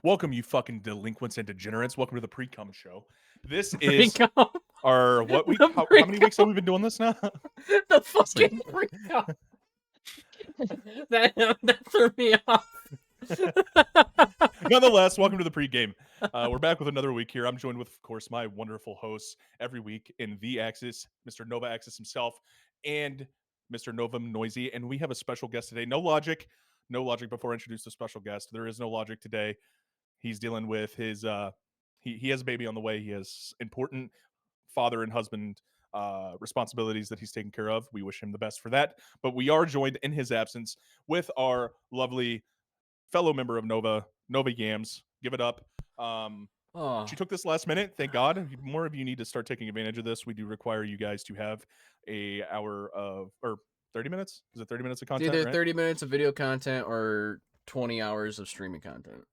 Welcome, you fucking delinquents and degenerates. Welcome to the pre-cum show. This Bring is up our what week? The How many weeks pre-cum. have we been doing this now? the fucking pre-cum. that threw me off. Nonetheless, welcome to the pre-game. We're back with another week here. I'm joined with, of course, my wonderful hosts every week in the Axis, Mr. Nova Axis himself, and Mr. Novum Noisy. And we have a special guest today. No logic before I introduce the special guest. There is no logic today. He's dealing with his he has a baby on the way. He has important father and husband responsibilities that he's taking care of. We wish him the best for that. But we are joined in his absence with our lovely fellow member of Nova Yams. Give it up. She took this last minute. Thank God. More of you need to start taking advantage of this. We do require you guys to have a hour of or 30 minutes. Is it 30 minutes of It's content? either right? 30 minutes of video content or 20 hours of streaming content.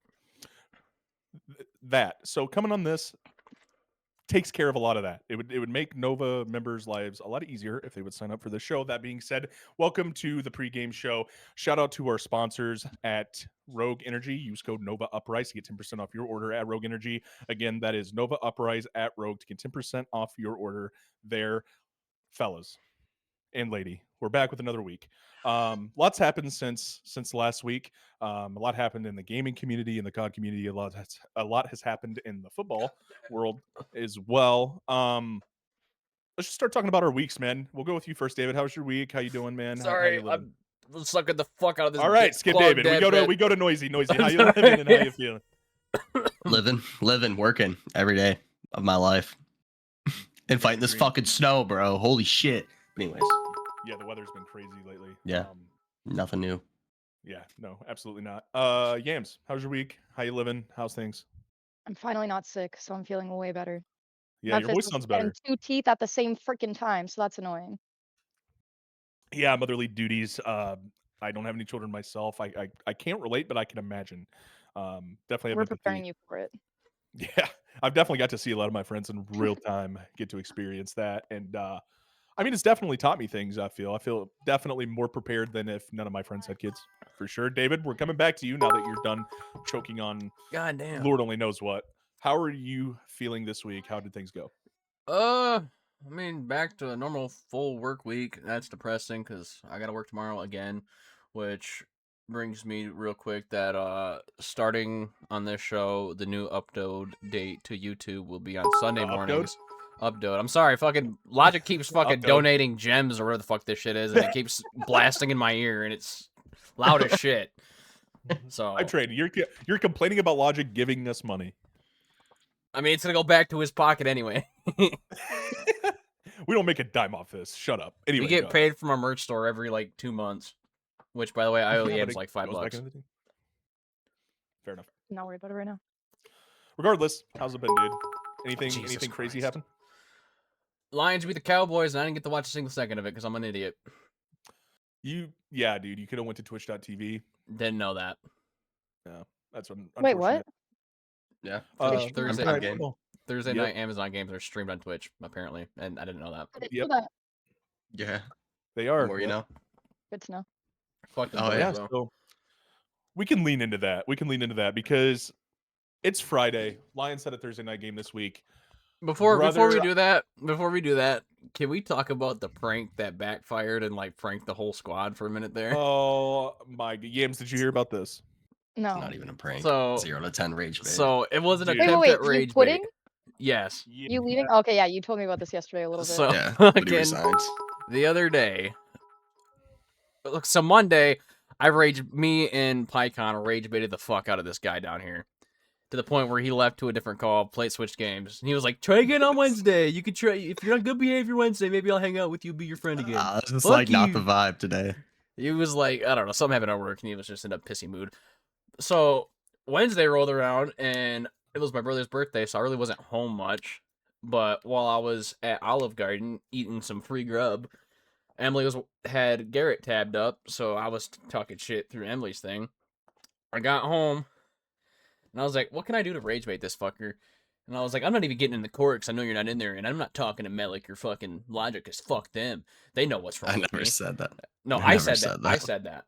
That. So coming on this takes care of a lot of that. It would make Nova members' lives a lot easier if they would sign up for the show. That being said, welcome to the pregame show. Shout out to our sponsors at Rogue Energy. Use code Nova Uprise to get 10% off your order at Rogue Energy. Again, that is Nova Uprise at Rogue to get 10% off your order there, fellas and lady. We're back with another week. Lots happened since last week. A lot happened in the gaming community, in the COD community. A lot has happened in the football world as well. Let's just start talking about our weeks, man. We'll go with you first, David. How's your week? How you doing, man? How Sorry, you living? I'm sucking the fuck out of this. All right, skip David. We go to Noisy. How you living and how you feeling? Living, working every day of my life, and fighting this fucking snow, bro. Holy shit. But anyways, yeah, the weather's been crazy lately. Yeah, nothing new. Yeah, no, absolutely not. Yams, how's your week? How you living? How's things? I'm finally not sick, so I'm feeling way better. Yeah, your voice sounds better. Two teeth at the same freaking time, so that's annoying. Yeah, motherly duties. I don't have any children myself. I can't relate, but I can imagine. Definitely have We're empathy. preparing you for it. Yeah, I've definitely got to see a lot of my friends in real time, get to experience that, and I mean, it's definitely taught me things. I feel definitely more prepared than if none of my friends had kids, for sure. David, we're coming back to you now that you're done choking on Goddamn. Lord only knows what. How are you feeling this week? How did things go? I mean, back to a normal full work week. That's depressing because I gotta work tomorrow again, which brings me real quick that starting on this show, the new upload date to YouTube will be on Sunday mornings. Upload. I'm sorry, fucking Logic keeps fucking donating gems or whatever the fuck this shit is, and it keeps blasting in my ear, and it's loud as shit. So I trade. You're complaining about Logic giving us money. I mean, it's gonna go back to his pocket anyway. We don't make a dime off this. Shut up. Anyway, we get paid from our merch store every like 2 months, which, by the way, I owe Yams like $5. Fair enough. Not worried about it right now. Regardless, how's it been, dude? Anything crazy happen? Lions beat the Cowboys, and I didn't get to watch a single second of it because I'm an idiot. Yeah, dude. You could have went to Twitch.tv. Didn't know that. Yeah, that's what. Wait, what? Yeah, Thursday night Amazon games are streamed on Twitch apparently, and I didn't know that. I didn't know that. Yeah, they are. More, you know. Good to know. Fuck them. Oh yeah. So we can lean into that. Because it's Friday. Lions had a Thursday night game this week. Before we do that, can we talk about the prank that backfired and like pranked the whole squad for a minute there? Oh my Yams, did you hear about this? No. It's not even a prank. So 0 to 10 rage bait. So it wasn't an Wait, attempt at rage quitting? bait. Yes. You leaving? Okay, yeah, you told me about this yesterday a little bit. So yeah, but he again, resigns. the other day, look, so Monday, me and PyCon rage baited the fuck out of this guy down here. To the point where he left to a different call, play switch games. And he was like, try again on Wednesday. You could try, if you're on good behavior Wednesday, maybe I'll hang out with you, be your friend again. This is like not the vibe today. He was like, I don't know, something happened at work, and he was just in a pissy mood. So Wednesday rolled around, and it was my brother's birthday, so I really wasn't home much. But while I was at Olive Garden eating some free grub, Emily had Garrett tabbed up, so I was talking shit through Emily's thing. I got home, and I was like, what can I do to rage bait this fucker? And I was like, I'm not even getting in the court because I know you're not in there, and I'm not talking to Melik or fucking Logic because fuck them. They know what's wrong with me. I never said that. No, I said that. I said that.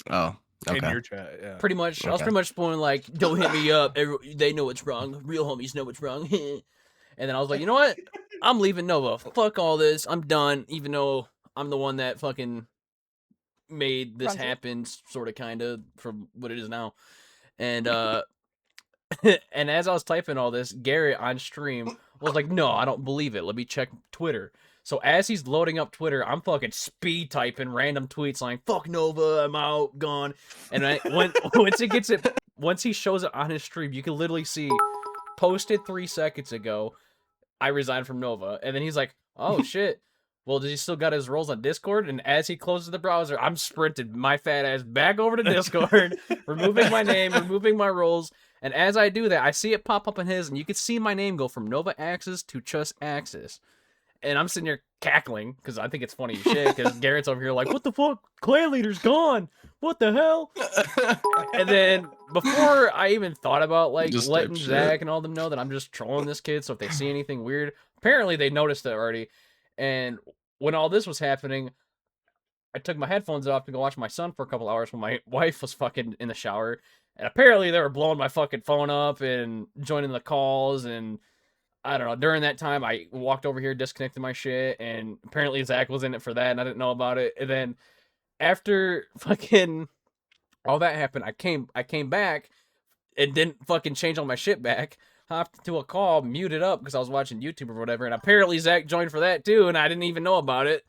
Oh. In Okay. your chat, yeah. Pretty much, I was Okay. pretty much spoiling like, "Don't hit me up. They know what's wrong. Real homies know what's wrong." And then I was like, you know what? I'm leaving Nova. Fuck all this. I'm done. Even though I'm the one that fucking made this Fronted. happen, sort of, kind of, from what it is now. And and as I was typing all this, Garrett on stream was like, "No, I don't believe it. Let me check Twitter." So as he's loading up Twitter, I'm fucking speed typing random tweets like, "Fuck Nova, I'm out, gone." And once he shows it on his stream, you can literally see posted 3 seconds ago, I resigned from Nova. And then he's like, "Oh shit. Well, does he still got his roles on Discord?" And as he closes the browser, I'm sprinted my fat ass back over to Discord, removing my name, removing my roles. And as I do that, I see it pop up in his, and you can see my name go from Nova Axis to just Axis. And I'm sitting here cackling because I think it's funny as shit. Because Garrett's over here like, "What the fuck? Clan leader's gone. What the hell?" And then before I even thought about like Just letting type shit. Zach and all them know that I'm just trolling this kid, so if they see anything weird, apparently they noticed it already. And when all this was happening, I took my headphones off to go watch my son for a couple hours when my wife was fucking in the shower. And apparently they were blowing my fucking phone up and joining the calls. And I don't know. During that time, I walked over here, disconnected my shit. And apparently Zach was in it for that, and I didn't know about it. And then after fucking all that happened, I came back and didn't fucking change all my shit back. Hopped into a call, muted up because I was watching YouTube or whatever. And apparently Zach joined for that too, and I didn't even know about it.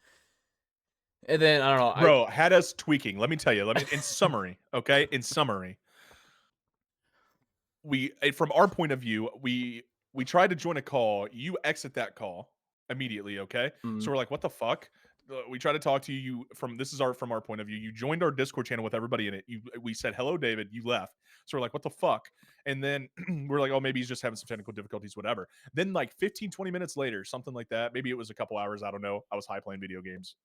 And then, I don't know. Bro, had us tweaking. Let me tell you. In summary, okay? In summary, from our point of view, we tried to join a call. You exit that call immediately, okay? So we're like, what the fuck? We try to talk to you from our point of view. You joined our Discord channel with everybody in it. We said hello, David. You left. So we're like, what the fuck? And then we're like, oh, maybe he's just having some technical difficulties, whatever. Then like 15, 20 minutes later, something like that. Maybe it was a couple hours. I don't know. I was high playing video games.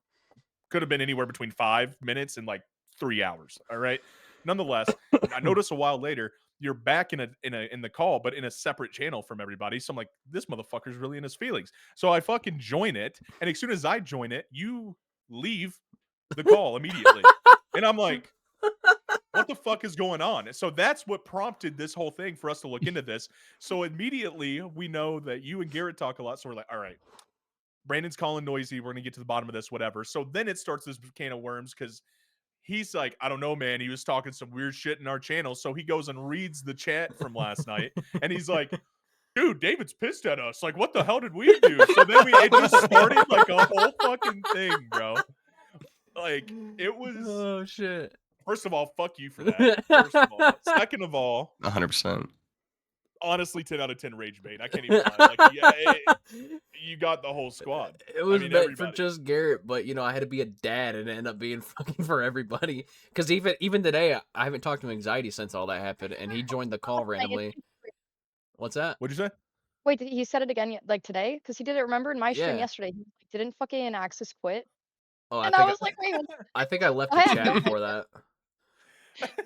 Could have been anywhere between 5 minutes and like 3 hours. All right. Nonetheless, I noticed a while later you're back in the call, but in a separate channel from everybody. So I'm like, this motherfucker's really in his feelings. So I fucking join it, and as soon as I join it, you leave the call immediately, and I'm like, what the fuck is going on? So that's what prompted this whole thing for us to look into this. So immediately we know that you and Garrett talk a lot. So we're like, all right, Brandon's calling noisy. We're gonna get to the bottom of this, whatever. So then it starts this can of worms because he's like, I don't know, man. He was talking some weird shit in our channel. So he goes and reads the chat from last night. And he's like, dude, David's pissed at us. Like, what the hell did we do? So then it just started like a whole fucking thing, bro. Like, it was. Oh, shit. First of all, fuck you for that. First of all. Second of all, 100%. honestly, 10 out of 10 rage bait. I can't even lie. Like, yeah, you got the whole squad. It was mean, meant for everybody. just Garrett, but you know, I had to be a dad, and it ended up being fucking for everybody. Because even today, I haven't talked to Anxiety since all that happened, and he joined the call randomly. What's that? What'd you say? Wait, he said it again like today? Because he did it, remember, in my stream Yeah. yesterday. He didn't fucking Axis quit. Oh, And I was like, wait, I think I left I the have chat no before that.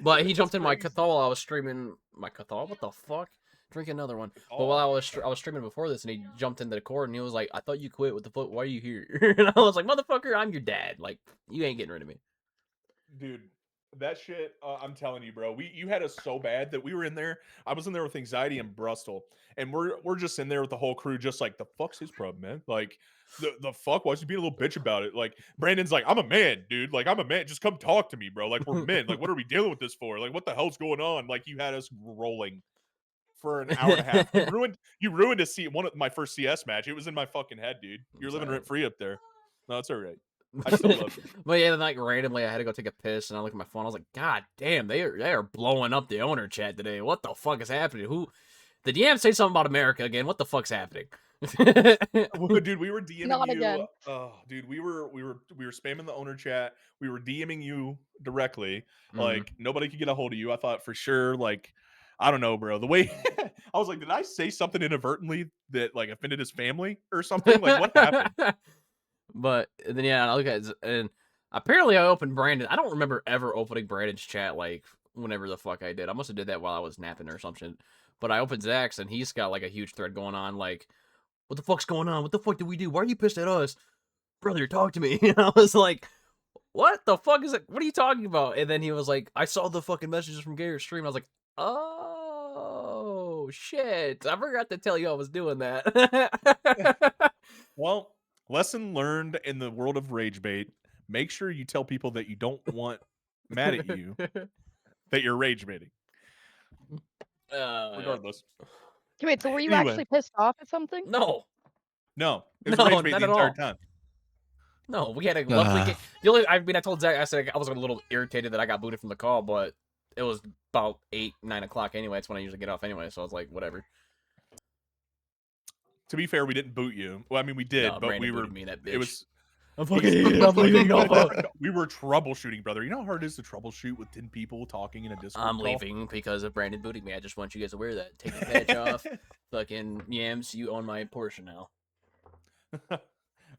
But he jumped in my crazy. Cathal while I was streaming my Cathal. What the fuck? Drink another one. But while I was streaming before this, and he jumped into the cord, and he was like, "I thought you quit. What the fuck? Why are you here?" And I was like, "Motherfucker, I'm your dad. Like, you ain't getting rid of me." Dude, that shit, I'm telling you, bro. You had us so bad that we were in there. I was in there with Anxiety and Brustle, and we're just in there with the whole crew, just like, the fuck's his problem, man? Like, the fuck? Why is he being a little bitch about it? Like, Brandon's like, I'm a man, dude. Like, I'm a man. Just come talk to me, bro. Like, we're men. Like, what are we dealing with this for? Like, what the hell's going on? Like, you had us rolling for an hour and a half. You ruined my first CS match. It was in my fucking head, dude. You're living Sorry. rent free up there. No, it's all right. I still love you. But yeah, then like randomly, I had to go take a piss, and I look at my phone. I was like, "God damn, they are blowing up the owner chat today. What the fuck is happening? Who did Yams say something about America again? What the fuck's happening?" Well, dude, we were DMing Not you. again. Dude, we were spamming the owner chat. We were DMing you directly. Like, nobody could get a hold of you. I thought for sure, like, I don't know, bro. The way I was like, did I say something inadvertently that like offended his family or something? Like, what happened? But then yeah, I look at it, and apparently I opened Brandon. I don't remember ever opening Brandon's chat like whenever the fuck I did. I must have did that while I was napping or something. But I opened Zach's, and he's got like a huge thread going on. Like, what the fuck's going on? What the fuck did we do? Why are you pissed at us, brother? Talk to me. And I was like, what the fuck is it? What are you talking about? And then he was like, I saw the fucking messages from Garrett's stream. I was like, oh shit! I forgot to tell you I was doing that. Well, lesson learned in the world of rage bait. Make sure you tell people that you don't want mad at you that you're rage baiting. Regardless. Okay, wait, so were you Anyway. actually pissed off at something? No, No, it was No, rage bait not the at entire all. time. no, we had a luckily get, the only. I mean, I told Zach, I said I was a little irritated that I got booted from the call, but it was about 8, 9 o'clock anyway. It's when I usually get off anyway, so I was like, whatever. To be fair, we didn't boot you. Well, I mean, we did, No, but Brandon we were. booted me, that bitch. It was. I'm fucking. I'm leaving. We were troubleshooting, brother. You know how hard it is to troubleshoot with 10 people talking in a Discord I'm call? leaving because of Brandon booting me. I just want you guys to wear that. Take the patch off. Fucking Yams, you own my Porsche now.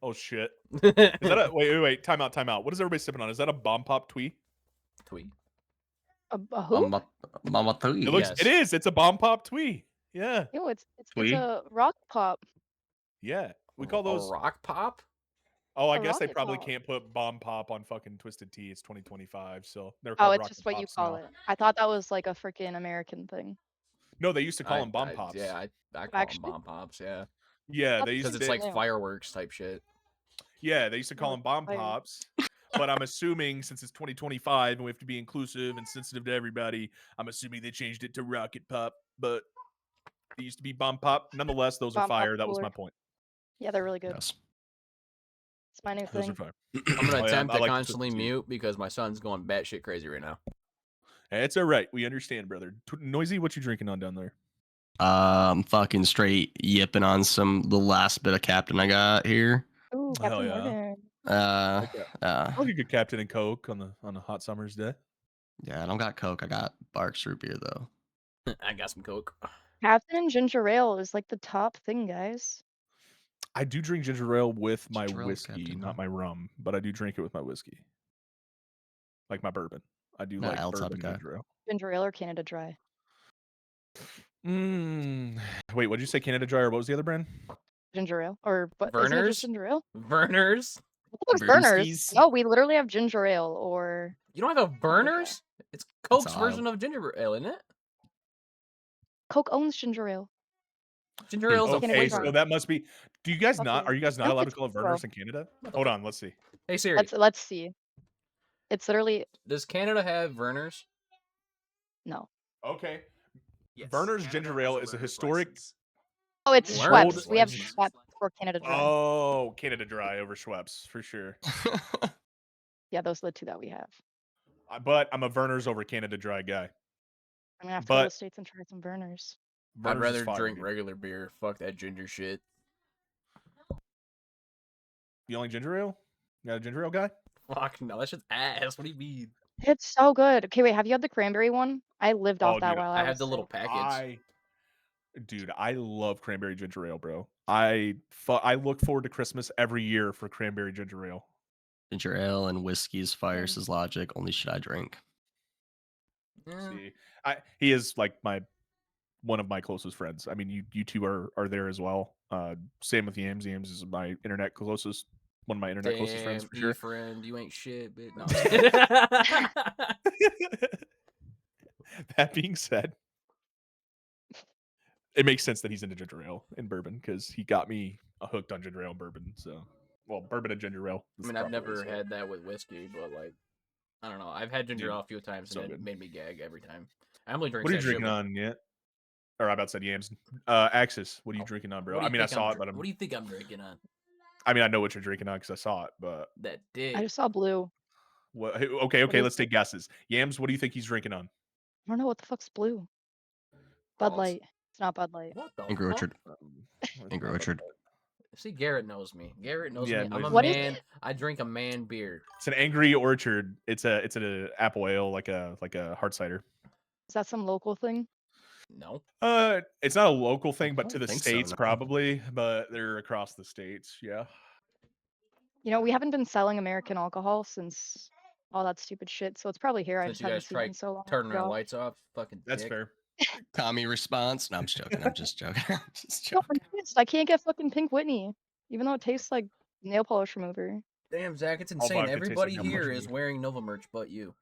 Oh shit! Is that a wait? Time out. What is everybody sipping on? Is that a bomb pop twee? Tweet. A who? Mama Tui. It looks. Yes. It is. It's a bomb pop twee. Yeah. Ew, it's Twee? a rock pop. Yeah. We call those. a rock pop. Oh, I a guess they rocket probably pop. can't put bomb pop on fucking Twisted Tea. It's 2025, so they're Oh, called it's rocket just what you pops call now. it. I thought that was like a freaking American thing. No, they used to call them bomb I- pops. Yeah, I call them Actually? bomb pops. Yeah, Yeah, That's they used because to. it's like Yeah. fireworks type shit. Yeah, they used to call Oh, them bomb fire. pops. But I'm assuming since it's 2025 and we have to be inclusive and sensitive to everybody, I'm assuming they changed it to rocket pop. But they used to be bomb pop. Nonetheless, those are Bomb pop fire. That was cooler. my point. Yeah, they're really good. Yes. It's my new Those thing. are fire. I'm gonna Oh, yeah, attempt I to like the constantly Twisted Tea. mute because my son's going batshit crazy right now. It's all right. We understand, brother. Noisy, what you drinking on down there? I'm fucking straight yipping on the last bit of Captain I got here. Ooh, Hell Captain yeah. Morgan. Okay. I like a good Captain and Coke on a hot summer's day. Yeah, I don't got Coke. I got Barks root beer though. I got some Coke. Captain and ginger ale is like the top thing, guys. I do drink ginger ale with my Ginger ale, whiskey, Captain, not huh? my rum, but I do drink it with my whiskey. Like my bourbon. I do Nah, like L type of bourbon guy. ginger ale. Ginger ale or Canada Dry. Wait, what did you say? Canada Dry or what was the other brand? Ginger ale. Or what? Isn't it Burners? just ginger ale? Burners? What's burners? Brewskis? No, we literally have ginger ale or You don't have a burners? It's Coke's odd. version of ginger ale, isn't it? Coke owns ginger ale. Ginger ale's a Canada Okay, flavor. so that must be. Do you guys not? Okay. Are you guys not Nope, allowed to it's call it Citro. Vernors in Canada? Hold on, let's see. Hey Siri, Let's see. It's literally does Canada have Vernors? no. Okay, Yes, Vernors Canada ginger has ale a is a learner's historic. license. Oh, it's Learner's Schweppes. We have license. Schweppes for Canada Dry. Oh, Canada Dry over Schweppes for sure. Yeah, those are the two that we have. But I'm a Vernors over Canada Dry guy. I'm gonna have to go to the But States and try some burners. Vernors I'd is rather fire, drink dude. regular beer. Fuck that ginger shit. You only ginger ale? You got a ginger ale guy? Fuck no, that's just ass. What do you mean? It's so good. Okay, wait, have you had the cranberry one? I lived off Oh, that dude, while I I had was the little sick. package. Dude, I love cranberry ginger ale, bro. I look forward to Christmas every year for cranberry ginger ale. Ginger ale and whiskey's fire, says Logic. Only should I drink. Yeah. See, he is like one of my closest friends. I mean, you two are there as well. Same with Yams. Yams is one of my closest friends for sure. friend, you ain't shit, bitch. No. That being said, it makes sense that he's into ginger ale and bourbon because he got me hooked on ginger ale and bourbon. So, well, bourbon and ginger ale. I mean, I've never had that with whiskey, but like, I don't know. I've had ginger Dude, ale a few times, so and it good. made me gag every time. Emily drinks What are you that shit drinking with- on yet? Or I about said Yams. Axis, what are you drinking on, bro? What do I you mean, I think saw I'm it, but What do you think I'm drinking on? I mean, I know what you're drinking on because I saw it, but That dick. I just saw blue. what? Okay, is let's take guesses. Yams, what do you think he's drinking on? I don't know what the fuck's blue. Bud Oh, Light. It's not Bud Light. What the Angry fuck? Orchard. Angry Orchard. See, Garrett knows me. Garrett knows Yeah, me. I'm a knows What is man. I drink a man beer. It's an Angry Orchard. It's an apple ale, like a hard cider. Is that some local thing? No. It's not a local thing, but I to the don't think so, states no. probably. But they're across the states. Yeah. You know, we haven't been selling American alcohol since all that stupid shit, so it's probably here. I Since just you haven't guys seen it in tried so long. I turning our forgot. lights off, fucking. That's dick. fair. Tommy response. No, I'm just joking. I'm just joking. I'm just No, joking. I'm pissed. I can't get fucking Pink Whitney, even though it tastes like nail polish remover. Damn, Zach, it's All insane. vodka tastes Everybody like here gumbo. is wearing Nova merch but you.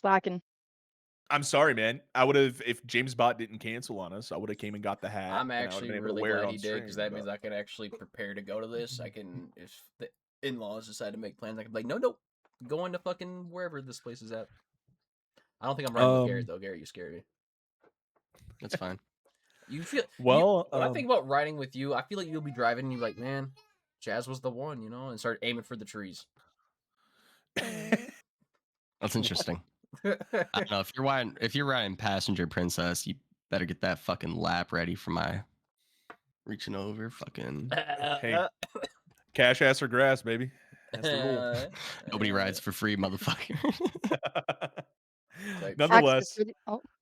Slacking. I'm sorry, man. I would have if James Bot didn't cancel on us. I would have came and got the hat. I'm and I would have actually been able to really wear it glad on he did because stream, that means but- I can actually prepare to go to this. I can, if the in-laws decide to make plans, I can be like, no, going to fucking wherever this place is at. I don't think I'm riding with Garrett though. Garrett, you scare me. That's fine. You feel Well, when I think about riding with you, I feel like you'll be driving and you're like, man, Jazz was the one, and start aiming for the trees. That's interesting. I don't know if you're riding passenger princess, you better get that fucking lap ready for my reaching over. Fucking Hey, cash ass or grass, baby. That's the rule. nobody rides for free, motherfucker. Nonetheless, Axis,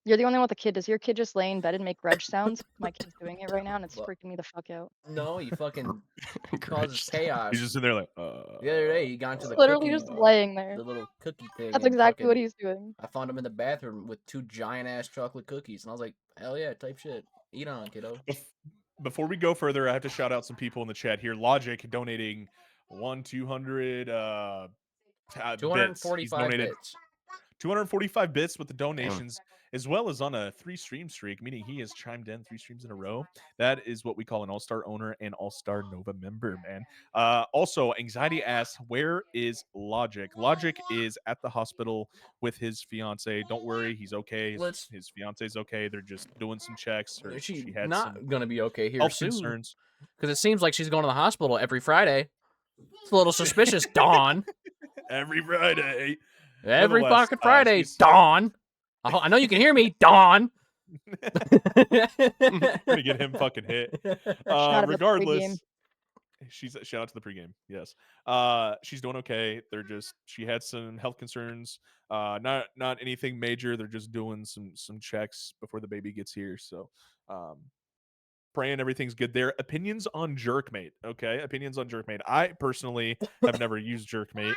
you're the only one with a kid. Does your kid just lay in bed and make reg sounds? My kid's doing it right now, and it's What? freaking me the fuck out. No, you fucking causes Grinch. chaos. he's just in there like, The other day, he got into the Literally cookie, just laying there. the little cookie thing. That's and exactly what fucking- he's doing. I found him in the bathroom with 2 giant ass chocolate cookies, and I was like, hell yeah, type shit. Eat on, kiddo. Before we go further, I have to shout out some people in the chat here. Logic donating 200 bits. He's 245 donated bits. 245 bits with the donations, as well as on a 3-stream streak, meaning he has chimed in 3 streams in a row. That is what we call an all-star owner and all-star Nova member, man. Also, Anxiety asks, where is Logic is at the hospital with his fiance. Don't worry, he's okay. His fiance's okay. They're just doing some checks. She had not some gonna be okay here health soon concerns. because it seems like she's going to the hospital every Friday. It's a little suspicious, Dawn. Every Friday. Every Nonetheless, fucking Friday, she's- Dawn. I know you can hear me, Dawn. Gonna get him fucking hit. Shout out to the Regardless, pregame. she's shout out to the pregame. Yes, she's doing okay. She had some health concerns. Not anything major. They're just doing some checks before the baby gets here. So, praying everything's good there. Opinions on Jerkmate. Okay, opinions on Jerkmate. I personally have never used Jerkmate.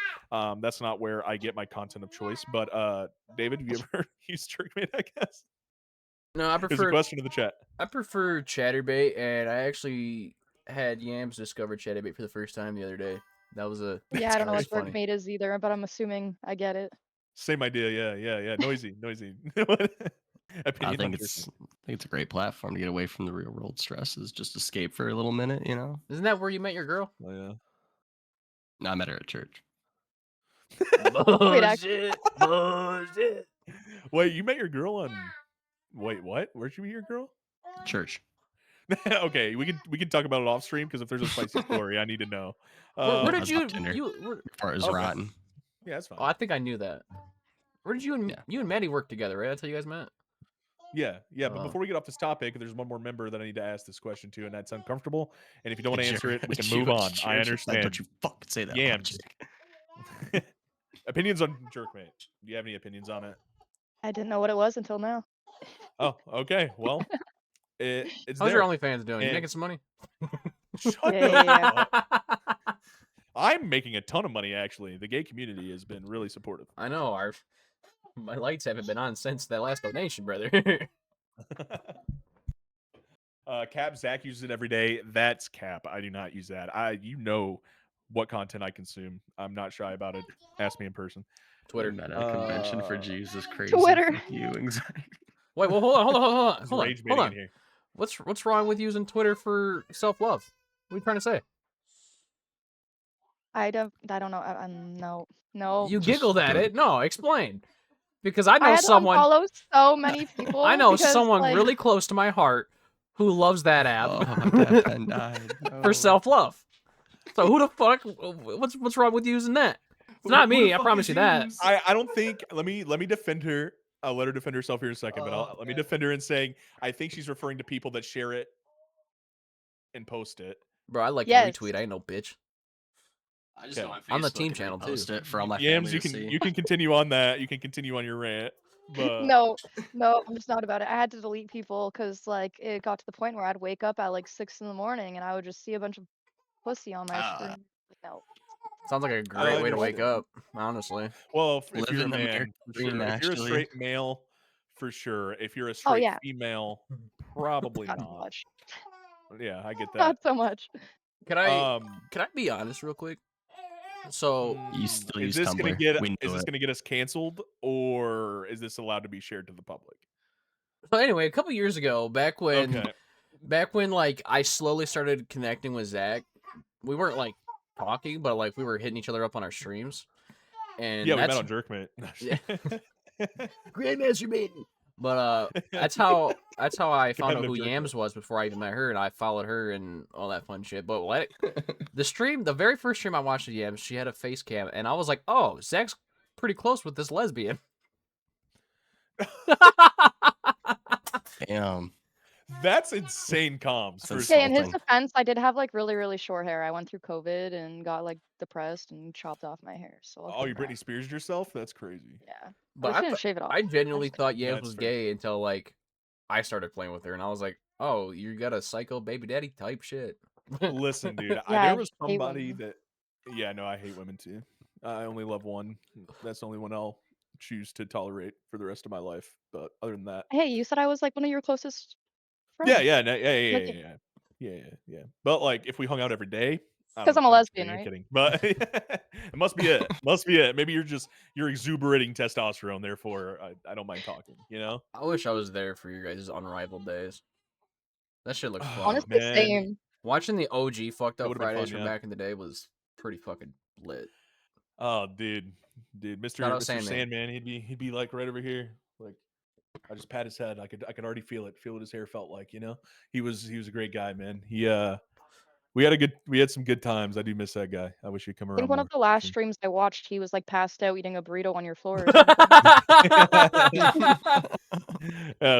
That's not where I get my content of choice. But David, have you ever used Jerkmate? I guess. No, I There's a prefer question in the chat. I prefer Chatterbait, and I actually had Yams discover Chatterbait for the first time the other day. That was a Yeah, I don't know was what funny. Jerkmate is either, but I'm assuming I get it. Same idea. Yeah. Noisy. I Opinion think on it's a great platform to get away from the real world stresses, just escape for a little minute, you know. Isn't that where you met your girl? Jerkmate. Oh, yeah. No, I met her at church. Bullshit. Bullshit. Wait, you met your girl on? Wait, what? Where'd you meet your girl? Church. Okay, we can talk about it off stream because if there's a spicy story, I need to know. Where I did was you on Tinder. where- Or it was Okay. rotten. Yeah, that's fine. Oh, I think I knew that. Where did you and Yeah. you and Maddie work together, right? That's how you guys met. Yeah. But Oh. before we get off this topic, there's one more member that I need to ask this question to, and that's uncomfortable. And if you don't want to answer it, we can move on. I understand. Don't you fucking say that. Yams. Logic. Opinions on Jerkmate. Do you have any opinions on it? I didn't know what it was until now. Oh, okay. Well, it's How's there. your OnlyFans doing? You And- making some money? Shut Yeah, the yeah, fuck up. I'm making a ton of money, actually. The gay community has been really supportive. I know my lights haven't been on since that last donation, brother. Cap Zach uses it every day. That's Cap. I do not use that. You know what content I consume. I'm not shy about it. Ask me in person. Twitter. Met at a convention for Uh, Jesus crazy. Twitter. Fuck you, anxiety. Wait, well, hold There's on. rage Hold baiting on. in here. What's wrong with using Twitter for self-love? What are you trying to say? I don't know. No. You Just giggled at go to- it. No, explain. Because I I know had to someone unfollow so many people. I know because, someone like, really close to my heart who loves that app Oh, that pen died. for No. self-love. So who the fuck what's wrong with using that? It's not Who me, the I fuck promise is you that. Yams? I don't think. Let me defend her. I'll let her defend herself here in a second, but Oh, let me man. defend her in saying I think she's referring to people that share it and post it. Bro, I like Yes. retweet. I ain't no bitch. I just Okay. go on On the Facebook team and channel, post too. it for all my Yams, family to see. you can continue on that. You can continue on your rant. But No, I'm just not about it. I had to delete people because like it got to the point where I'd wake up at like 6 in the morning and I would just see a bunch of pussy on my Ah. screen. Like, no. Sounds like a great way to wake understand. up, honestly. well, if Live you're a in the man, American for dream, sure. If you're a actually. straight male, for sure. If you're a Oh, straight yeah. female, probably Not so not. much. Yeah, I get that. Not so much. Can I Um, be honest real quick? So You still is use this gonna Tumblr. get We is know this it. gonna get us canceled, or is this allowed to be shared to the public? anyway, a couple years ago, Okay. back when like I slowly started connecting with Zach, we weren't like talking, but like we were hitting each other up on our streams, Yeah, and we met that's on Jerkmate. yeah, Grandmaster Maiden. But that's how I found out Competitive who Jerkmate. Yams was before I even met her, and I followed her and all that fun shit. But what the very first stream I watched of Yams, she had a face cam, and I was like, oh, Zach's pretty close with this lesbian. Damn. That's insane comms, That's first Okay, off. in his insulting. defense, I did have like really, really short hair. I went through COVID and got like depressed and chopped off my hair. So I'll Oh, give you him that. Britney Spears yourself? That's crazy. Yeah. I But was gonna shave it off. I genuinely Actually. thought Yams That's was fair. gay until like I started playing with her, and I was like, oh, you got a psycho baby daddy type shit. Listen, dude, Yeah, there I was hate somebody women. that. Yeah, no, I hate women too. I only love one. That's the only one I'll choose to tolerate for the rest of my life. But other than that, Hey, you said I was like one of your closest yeah, friends. yeah, no, yeah, yeah, Like, yeah, yeah, yeah, yeah, yeah. But like, if we hung out every day, I because don't. I'm a I'm lesbian, kidding. I'm right? kidding. But it must be it. Must be it. Maybe you're exuberating testosterone. Therefore, I don't mind talking. You know. I wish I was there for your guys' unrivaled days. That shit looked Oh fun. Honestly, man, same. Watching the OG fucked it up would have been fun. Fridays from Yeah. back in the day was pretty fucking lit. Oh, dude, Shout Mister out Mister Sandman. Sandman, he'd be like right over here. Like I just pat his head. I could already feel what his hair felt like. You know, he was a great guy, man. We had some good times. I do miss that guy. I wish he'd come I think around one of more the last often. streams I watched, he was like passed out eating a burrito on your floor or something.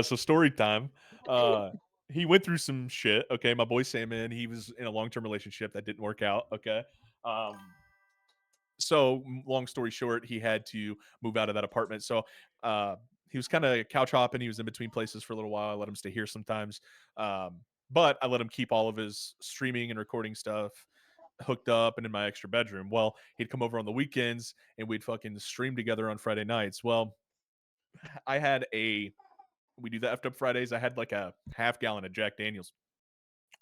So story time. He went through some shit. Okay, my boy Sandman. He was in a long term relationship that didn't work out. Okay. Um, so long story short, he had to move out of that apartment. So uh, he was kind of couch hopping. He was in between places for a little while. I let him stay here sometimes, but I let him keep all of his streaming and recording stuff hooked up and in my extra bedroom. Well, he'd come over on the weekends and we'd fucking stream together on Friday nights. Well, I had a we do the effed up Fridays. I had like a half gallon of Jack Daniels.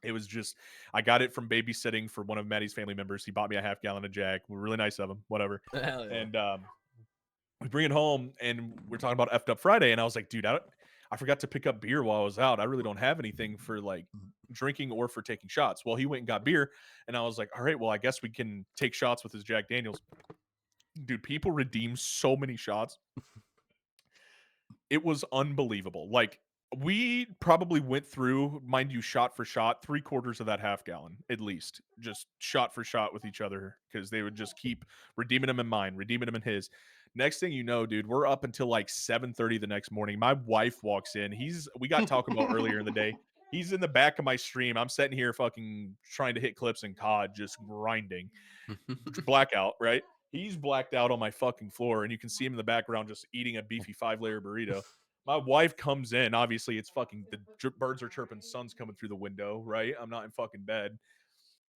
It was just I got it from babysitting for one of Maddie's family members. He bought me a half gallon of Jack. Really nice of him. Whatever. Hell yeah. And we bring it home and we're talking about effed up Friday. And I was like, dude, I forgot to pick up beer while I was out. I really don't have anything for like drinking or for taking shots. Well, he went and got beer. And I was like, all right, well, I guess we can take shots with his Jack Daniels. Dude, people redeem so many shots. It was unbelievable. Like, we probably went through, mind you, shot for shot, 3/4 of that half gallon, at least, just shot for shot with each other because they would just keep redeeming them in mine, redeeming them in his. Next thing you know, dude, we're up until like 7:30 the next morning. My wife walks in. We got talking about earlier in the day. He's in the back of my stream. I'm sitting here fucking trying to hit clips in COD, just grinding. Blackout, right? He's blacked out on my fucking floor, and you can see him in the background just eating a beefy 5-layer burrito. My wife comes in. Obviously, it's fucking the birds are chirping, sun's coming through the window, right? I'm not in fucking bed.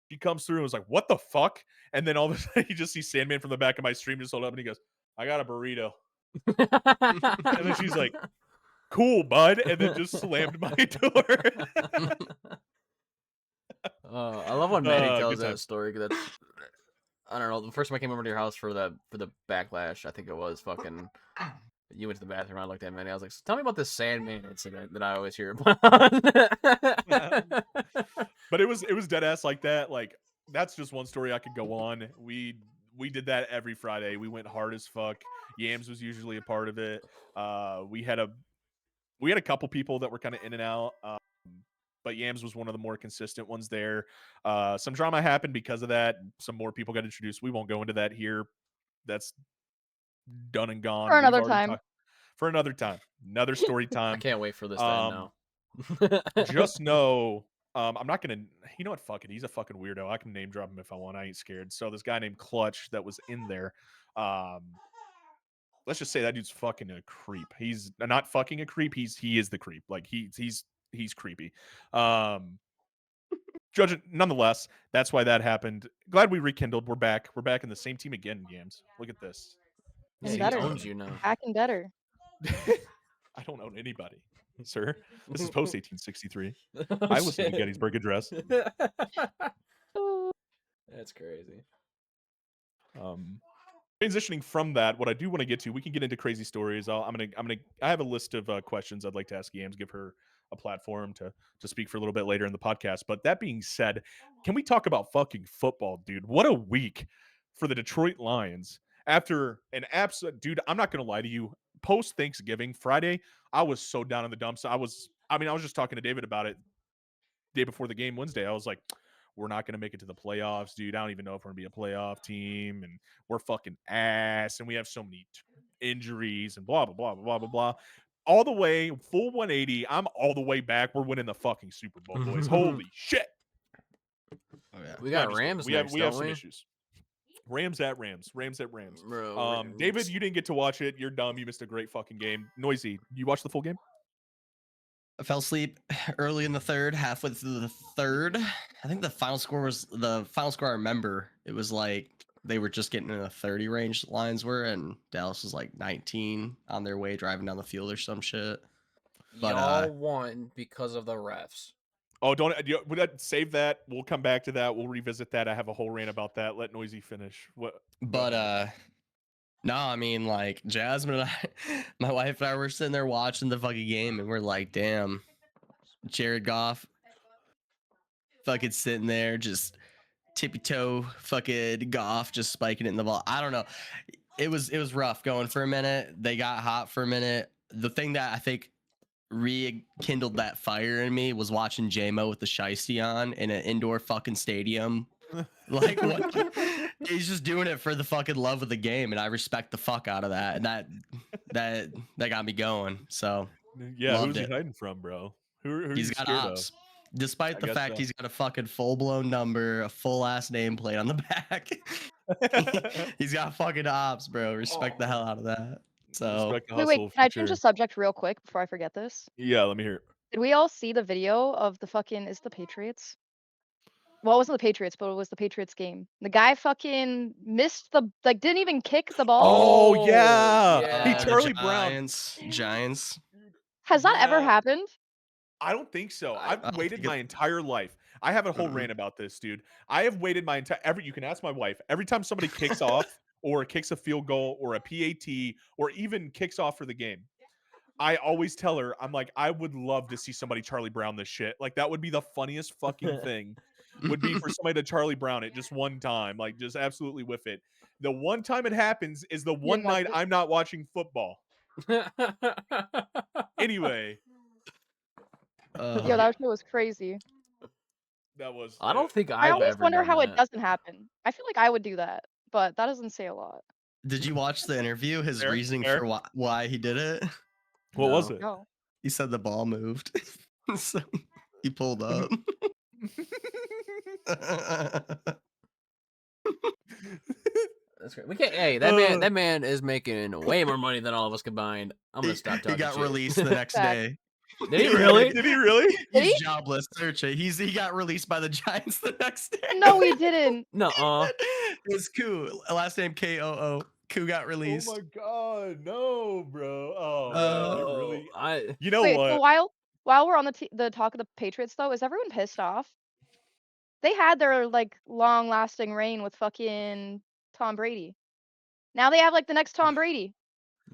He comes through and was like, "What the fuck?" And then all of a sudden, you just see Sandman from the back of my stream just hold up, and he goes, "I got a burrito." And then she's like, "Cool, bud," and then just slammed my door. I love when Manny tells Good that times. story because that's I don't know. The first time I came over to your house for the backlash, I think it was fucking. You went to the bathroom. I looked at Manny. I was like, "Tell me about this Sandman incident that I always hear about." But it was dead ass like that. Like that's just one story I could go on. We did that every Friday. We went hard as fuck. Yams was usually a part of it. We had a couple people that were kind of in and out. But Yams was one of the more consistent ones there. Some drama happened because of that. Some more people got introduced. We won't go into that here. That's done and For gone. We've another already time. talked for another time. Another story I time. can't wait for this to end Um, now. just know I'm not gonna you know what, fuck it, he's a fucking weirdo. I can name drop him if I want. I ain't scared. So this guy named Clutch that was in there, um let's just say that dude's fucking a creep. He's not fucking a creep, he is the creep. Like he's creepy. um Judge it nonetheless. That's why that happened. Glad we rekindled. We're back in the same team again. Yams, look at this. Yeah, And he better. owns you now. Back and better. I don't own anybody, sir. This is post 1863. Oh, I live in the shit. Gettysburg Address. That's crazy. Transitioning from that, what I do want to get to, we can get into crazy stories. I have a list of questions I'd like to ask Yams, give her a platform to speak for a little bit later in the podcast. But that being said, can we talk about fucking football, dude? What a week for the Detroit Lions after an absolute dude. I'm not gonna lie to you. Post Thanksgiving Friday, I was so down in the dumps. I was just talking to David about it day before the game Wednesday. I was like, we're not going to make it to the playoffs, dude. I don't even know if we're going to be a playoff team, and we're fucking ass, and we have so many injuries, and blah blah blah blah blah blah. All the way full 180. I'm all the way back. We're winning the fucking Super Bowl, boys. Holy shit! Oh yeah. We No, I'm got just kidding. Rams We next, have don't some we? issues. Rams at Rams. Rams at Rams. Bro, David, you didn't get to watch it. You're dumb. You missed a great fucking game. Noisy. You watched the full game? I fell asleep early in the third, halfway through the third. I think the final score I remember. It was like they were just getting in the 30 range, Lions were, and Dallas was like 19 on their way driving down the field or some shit. But y'all won because of the refs. Oh, don't save that. We'll come back to that. We'll revisit that. I have a whole rant about that. Let Noisy finish. What? But no, I mean, like, Jasmine and I, my wife and I were sitting there watching the fucking game, and we're like, damn, Jared Goff fucking sitting there just tippy toe fucking Goff just spiking it in the ball. I don't know. It was rough going for a minute. They got hot for a minute. The thing that I think rekindled that fire in me was watching J-Mo with the shiesty on in an indoor fucking stadium. Like, what? He's just doing it for the fucking love of the game, and I respect the fuck out of that. And that got me going. So Yeah, loved who's he it. hiding from, bro? Who are He's you got scared ops. Despite I the guess fact so. he's got a fucking full-blown number, a full last name plate on the back. of? He's got fucking ops, bro. Respect the hell out of that. So Respect the Wait, hustle can I for change the sure. subject real quick before I forget this? Yeah, let me hear it. Did we all see the video of the fucking is it the Patriots? Well, it wasn't the Patriots, but it was the Patriots game. The guy fucking missed didn't even kick the ball. Oh Oh, yeah, yeah. Hey, the Charlie Brown. Giants. Has that ever Yeah. happened? I don't think so. I I've don't waited think my it- entire life. I have a whole Mm-mm. rant about this, dude. I have waited my entire you can ask my wife. Every time somebody kicks off or kicks a field goal or a PAT or even kicks off for the game, I always tell her, I'm like, I would love to see somebody Charlie Brown this shit. Like that would be the funniest fucking thing. Would be for somebody to Charlie Brown it just one time, like just absolutely whiff it. The one time it happens is the You one didn't watch night it? I'm not watching football. Anyway, Yo, that shit was crazy. that was. I don't think I I've always ever wonder done how it that. doesn't happen. I feel like I would do that, but that doesn't say a lot. Did you watch the interview? His Fair, reasoning fair. for why he did it? What was No. it? No. He said the ball moved. So he pulled up. That's great. We can't. Hey, that man is making way more money than all of us combined. I'm gonna stop He talking got shit. released the next Fact. day. Did he really? Did he really? Did He's he? jobless. Search it. He got released by the Giants the next day. No, he didn't. Nuh-uh. It's Koo. Last name Koo. Koo got Oh released. my god, no, bro. Oh, man, Bro, really? You know Wait, what? so while we're on the talk of the Patriots though, is everyone pissed off? They had their like long lasting reign with fucking Tom Brady. Now they have like the next Tom Brady.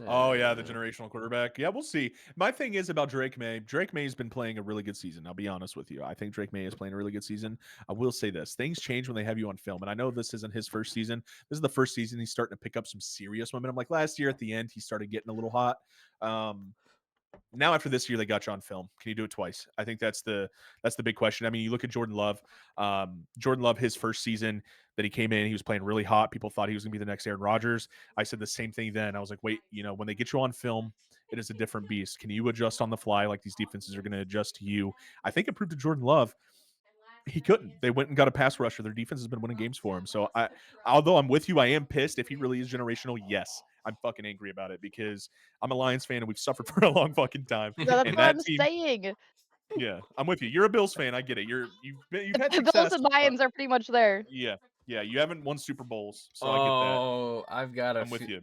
Oh yeah, the generational quarterback. Yeah, we'll see. My thing is about Drake May. Drake May's been playing a really good season. I'll be honest with you. I think Drake May is playing a really good season. I will say this: things change when they have you on film. And I know this isn't his first season. This is the first season he's starting to pick up some serious momentum. Like last year at the end, he started getting a little hot. Now after this year, they got you on film. Can you do it twice? I think that's the big question. I mean, you look at Jordan Love. Jordan Love, his first season that he came in, he was playing really hot. People thought he was going to be the next Aaron Rodgers. I said the same thing then. I was like, wait, when they get you on film, it is a different beast. Can you adjust on the fly like these defenses are going to adjust to you? I think it proved to Jordan Love he couldn't. They went and got a pass rusher. Their defense has been winning games for him. So although I'm with you, I am pissed. If he really is generational, yes, I'm fucking angry about it because I'm a Lions fan and we've suffered for a long fucking time. No, that's And what that I'm team, saying. yeah, I'm with you. You're a Bills fan. I get it. You've had The Bills success. and Lions are pretty much there. Yeah. You haven't won Super Bowls, so I get that. Oh, I've got a. I'm with you.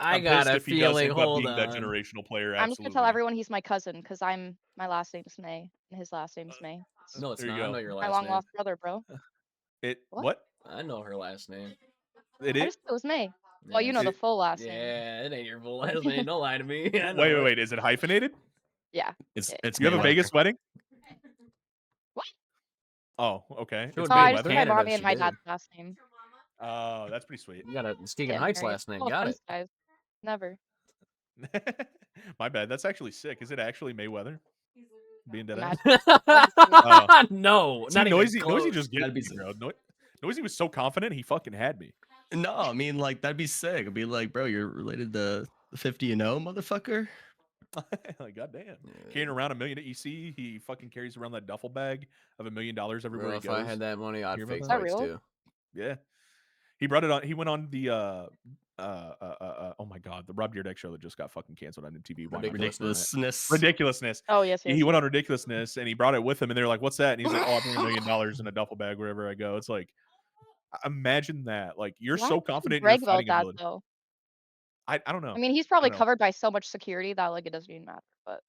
I I'm got pissed a if he does feeling. end up Hold being that on. generational player. I'm just gonna Absolutely. tell everyone he's my cousin because my last name's May and his last name's May. No, it's There you not. I go. know your My last long name. lost brother, bro. What? What? I know her last name. It I is. just it was May. Well, you know Yes. the full last name. Yeah, it ain't your full last name. Don't lie to me. I know Wait, it. is it hyphenated? Yeah. It's You have a Mayweather. Vegas wedding? What? Oh, okay. She It's would Oh, be I in just Mayweather. put my Canada if mommy and she my did. dad's last name. Oh, that's pretty sweet. You got a Muskegon Getting Heights married. last name. Oh, Got fun it. skies. Never. My bad. That's actually sick. Is it actually Mayweather? Being dead ass. Imagine. No, See, not even Noisy close. just getting That'd be me, sick. bro. Noisy was so confident he fucking had me. No, I mean like that'd be sick. I'd be like, bro, you're related to 50 and 0, motherfucker. Like, goddamn. Carrying around $1 million at EC, he fucking carries around that duffel bag of $1 million everywhere Bro, he if goes. I had that money, I'd Hear about fake that? that fights real? too. Yeah. He brought it on. He went on the oh my god, the Rob Dyrdek show that just got fucking canceled on MTV. Why not? Ridiculousness. Ridiculousness. Oh yes, yes. He went on Ridiculousness and he brought it with him, and they were like, "What's that?" And he's like, "Oh, I bring $1 million in a duffel bag wherever I go." It's like, imagine that. Like, you're Why so would he confident in your brag about fighting that ability. though? I don't know. I mean, he's probably covered by so much security that like it doesn't even matter. But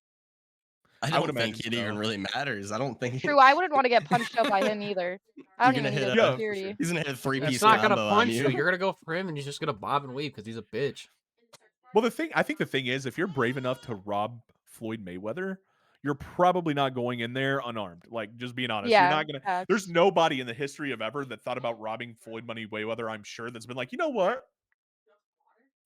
I would don't think imagine it even so. really matters. I don't think true, I wouldn't want to get punched out by him either. I you're don't gonna even need hit his a. Yeah, for security. sure. He's gonna hit a 3-piece It's not gonna combo on punch you. you. You're gonna go for him, and he's just gonna bob and weave because he's a bitch. Well, I think the thing is, if you're brave enough to rob Floyd Mayweather, you're probably not going in there unarmed. Like, just being honest, you're Yeah. not gonna. There's nobody in the history of ever that thought about robbing Floyd Money Mayweather. I'm sure that's been like, you know what?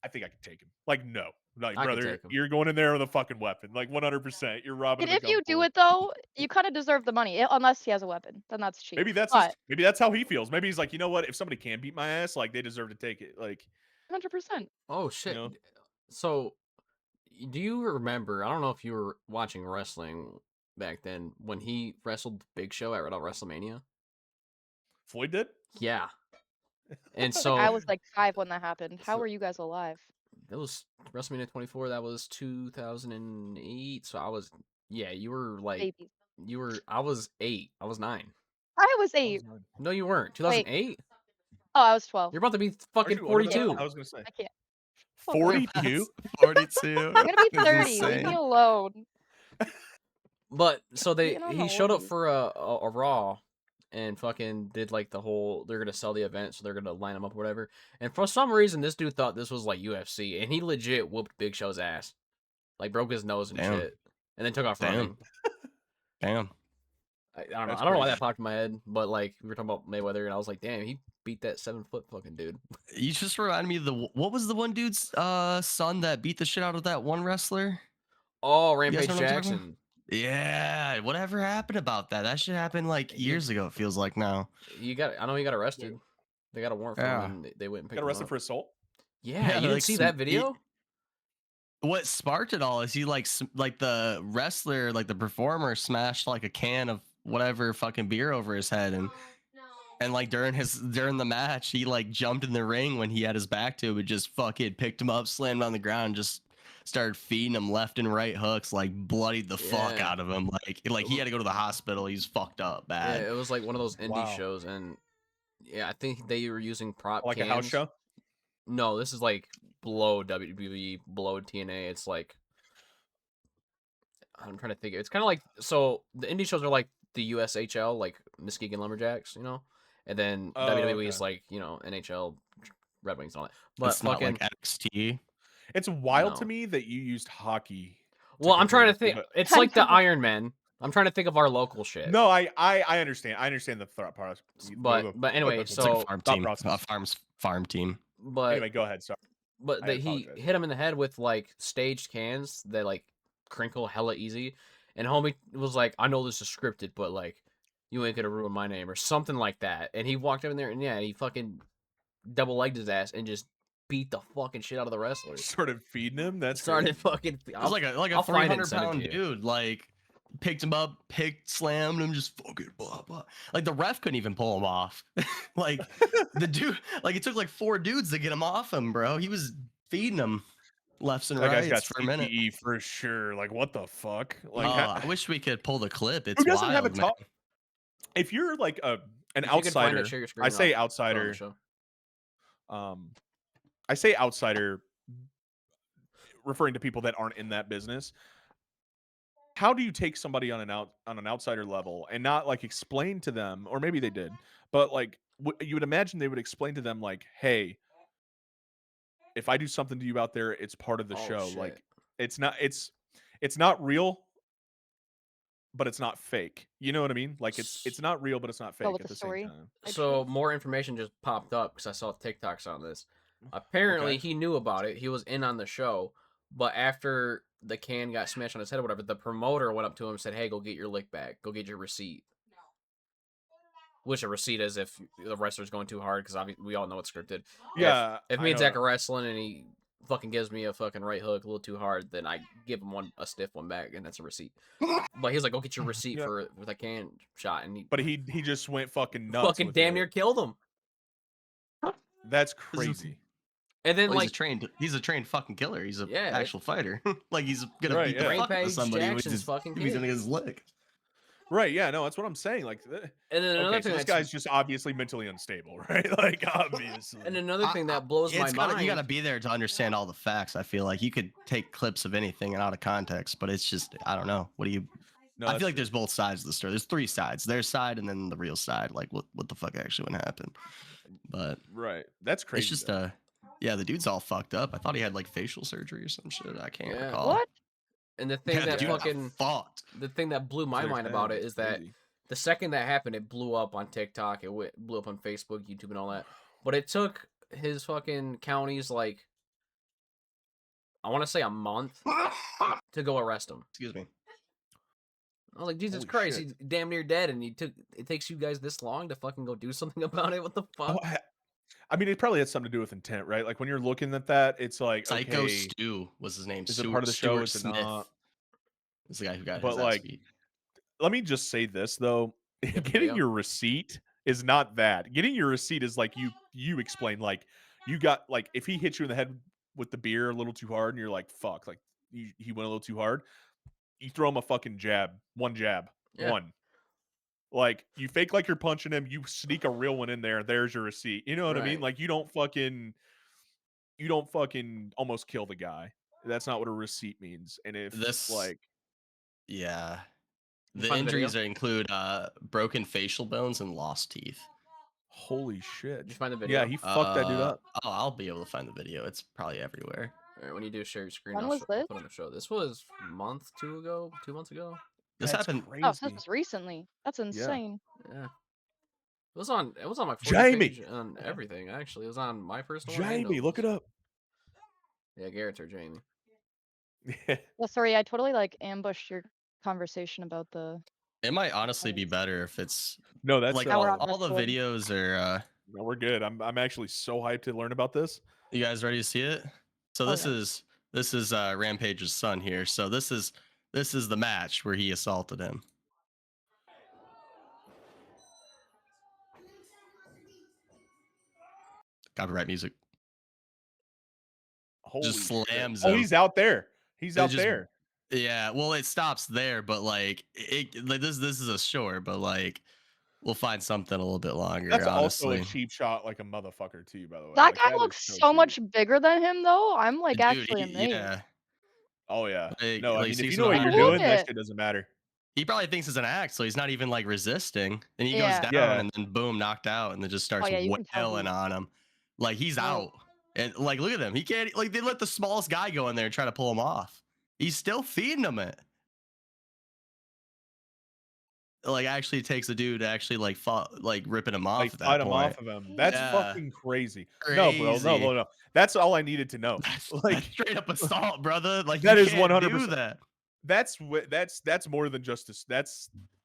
I think I can take him. Like, no, like, I can brother, take him. you're going in there with a fucking weapon. Like, 100%. You're robbing And him. if you do it though, you kind of deserve the money, unless he has a weapon. Then that's cheap. Maybe that's But maybe that's how he feels. Maybe he's like, you know what? If somebody can beat my ass, like, they deserve to take it. Like, 100%. Oh shit. know? So, do you remember? I don't know if you were watching wrestling back then when he wrestled Big Show at WrestleMania. Floyd did. Yeah. And Like, so I was like 5 when that happened. How so- were you guys alive? that was WrestleMania 24. That was 2008. So I was, yeah, you were like, Babies. I was 8. I was 9. I was 8. No, you weren't. 2008. Oh, I was 12. You're about to be Aren't fucking you older than that? 42. I was gonna say I can't. 42. 42. I'm gonna be That's 30. Leave me insane. alone. But so Getting on he the showed up oldies. for a Raw and fucking did like the whole, they're gonna sell the event, so they're gonna line them up or whatever. And for some reason, this dude thought this was like UFC, and he legit whooped Big Show's ass, like broke his nose and Damn. shit, and then took off Damn. running. Damn. I don't know. That's I don't know why crazy. that popped in my head, but like we were talking about Mayweather, and I was like, damn, he beat that 7-foot fucking dude. You just reminded me of what was the one dude's son that beat the shit out of that one wrestler? Oh, guys Rampage know what I'm talking Jackson. Yeah, whatever happened about that? That shit happened like years ago. It feels like now. I know he got arrested. They got a warrant for Yeah. him, and they went and picked Got him arrested up. for assault. Yeah, Yeah, you didn't like see that video? What sparked it all is he like the wrestler, like the performer, smashed like a can of whatever fucking beer over his head, and like during the match, he like jumped in the ring when he had his back to it, just fucking picked him up, slammed him on the ground, just started feeding him left and right hooks, like bloodied the fuck Yeah. out of him. Like he had to go to the hospital. He's fucked up bad. Yeah, it was like one of those indie Wow. shows, and yeah, I think they were using prop Like cans. a house show. No, this is like below WWE, below TNA. It's like, I'm trying to think. It's kind of like, so the indie shows are like the USHL, like Muskegon Lumberjacks, you know, and then Oh, WWE is okay. like, you know, NHL, Red Wings, and all that. But It's not fucking, like NXT. It's wild to No. me that you used hockey. well, I'm trying to compare think. it, It's I like the know. Iron Man. I'm trying to think of our local shit. No, I understand. I understand the thought process. But anyway, It's like so a farm thought team. process. A farm team. but Anyway, go ahead. Sorry. But I he apologize. hit him in the head with like staged cans that like crinkle hella easy, and homie was like, "I know this is scripted, but like, you ain't gonna ruin my name," or something like that. And he walked up in there, and yeah, he fucking double legged his ass and just beat the fucking shit out of the wrestlers. Started feeding him. That's Started crazy. fucking. It was like a I'll find it and 300 send it pound to you. dude. Like picked him up, slammed him, just fucking blah blah. Like the ref couldn't even pull him off. Like the dude, like it took like 4 dudes to get him off him, bro. He was feeding him lefts and That guy's got rights for a minute. CTE for sure. Like, what the fuck? Like, I wish we could pull the clip. It's who doesn't wild, have a man. top? If you're like an If you can find it, outsider, share your screen, I and say I'll throw it on the outsider. show. I say outsider, referring to people that aren't in that business. How do you take somebody on an outsider level and not like explain to them, or maybe they did, but like you would imagine they would explain to them like, "Hey, if I do something to you out there, it's part of the Oh, show. shit. Like, it's not real, but it's not fake. You know what I mean? Like, it's not real, but it's not Go fake with at the the same story. time." Type So shit. more information just popped up because I saw TikToks on this. Apparently, Okay. he knew about it. He was in on the show, but after the can got smashed on his head or whatever, the promoter went up to him and said, "Hey, go get your lick back. Go get your receipt." Which a receipt is if the wrestler's going too hard, because we all know it's scripted. Yeah, If I me and know Zach that. are wrestling and he fucking gives me a fucking right hook a little too hard, then I give him a stiff one back, and that's a receipt. But he's like, "Go get your receipt Yeah. for the can shot," and But he just went fucking nuts fucking with damn it. near killed him. That's crazy. And then Well, like he's a trained fucking killer. He's an Yeah, actual fighter. Like he's gonna Right, beat the yeah. fuck out of Rampage somebody when Jackson's fucking if he's gonna kid. get his lick. Right, yeah, no, that's what I'm saying. Like, And then another okay, so thing this that's guy's just obviously mentally unstable, right? Like, obviously. and another thing that blows my You mind. gotta be there to understand all the facts. I feel like you could take clips of anything and out of context, but it's just I don't know. What do you? No, I that's feel like true. there's both sides of the story. There's three sides. Their side and then the real side. Like what the fuck actually went happen. But Right. That's crazy. it's just though. yeah, the dude's all fucked up. I thought he had like facial surgery or some shit. I can't Yeah. recall. What? And the thing Yeah, the that dude got fucking fucked. the thing that blew That's my what they're mind saying, about it it's is that crazy. the second that happened, it blew up on TikTok. Blew up on Facebook, YouTube, and all that. But it took his fucking counties like I want to say a month to go arrest him. Excuse me. I was like, Jesus Holy Christ, shit. he's damn near dead, and it takes you guys this long to fucking go do something about it. What the fuck? Oh, I mean, it probably had something to do with intent, right? Like when you're looking at that, it's like, Psycho okay, Stu was his name. is it part of the show? Stuart Is it Smith not? is the guy who got But his ass like, beat. let me just say this though: Get the getting video. your receipt is not that. Getting your receipt is like you explain, like you got like if he hits you in the head with the beer a little too hard, and you're like, fuck, like he went a little too hard. You throw him a fucking jab, one jab, Yeah. one. Like you fake like you're punching him, you sneak a real one in there. There's your receipt. You know what I mean? Right. Like you don't fucking almost kill the guy. That's not what a receipt means. And if This yeah. You The find the video? injuries include broken facial bones and lost teeth. holy shit, Did you find the video? yeah, he fucked that dude up. Oh, I'll be able to find the video. It's probably everywhere. All right, when you do share your screen, When I'll was I'll this? put on the show. This was a month, 2 months ago. This That's happened. crazy. Oh, so this was recently. That's insane. Yeah. It was on my For You Jamie! page on everything, actually. It was on my personal one and Jamie, look it Nova's. up. Yeah, Garrett's or Jamie. Yeah, sorry, I totally like ambushed your conversation about the. It might honestly be better if it's No, that's like Now we're on all the record. videos are. no, we're good. I'm actually so hyped to learn about this. You guys ready to see it? So Oh, this yeah. is Rampage's son here. So this is the match where he assaulted him. Copyright music. Holy Just slams shit. Oh, him. he's out there. He's It out just- there. Yeah, well, it stops there, but like this is a short, but like we'll find something a little bit longer. That's honestly. also a cheap shot, like a motherfucker, too. By the way, That like, guy is looks so so much cheap. bigger than him, though. I'm like Dude, actually amazed. yeah. Oh yeah. Like- No, I like mean, if you 6 know what you're and a half. doing, that Shit. shit doesn't matter. He probably thinks it's an act, so he's not even like resisting. And he Yeah. goes down Yeah. and then boom, knocked out, and then just starts yeah, you can tell wailing he's- on him. Like he's No. out. And like look at him. He can't like they let the smallest guy go in there and try to pull him off. He's still feeding him it. Like actually takes a dude to actually like ripping him off Like at that fight him point. off of him. That's Yeah. fucking crazy. No, bro. No, Crazy. no. That's all I needed to know. Like That's straight up assault, brother. Like that you is can't 100%. do that. That's more than just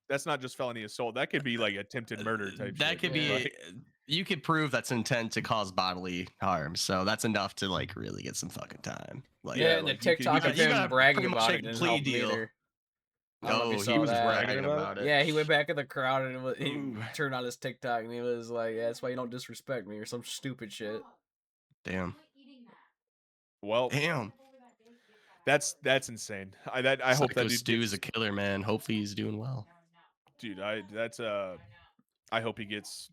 that's not just felony assault. That could be like attempted murder type. That shit, could man. be Like, you could prove that's intent to cause bodily harm. So that's enough to like really get some fucking time. Like Yeah, and like, the you could- TikTok you of could- you him gotta bragging pretty much about take it a didn't plea help deal. either. I don't know if you he saw was that. bragging about it. Yeah, he went back in the crowd and he Ooh. turned on his TikTok and he was like, "Yeah, that's why you don't disrespect me" or some stupid shit. Damn. well, Damn. that's insane. I hope Psycho that dude Stu is gets, a killer, man. Hopefully he's doing well. dude. I hope he gets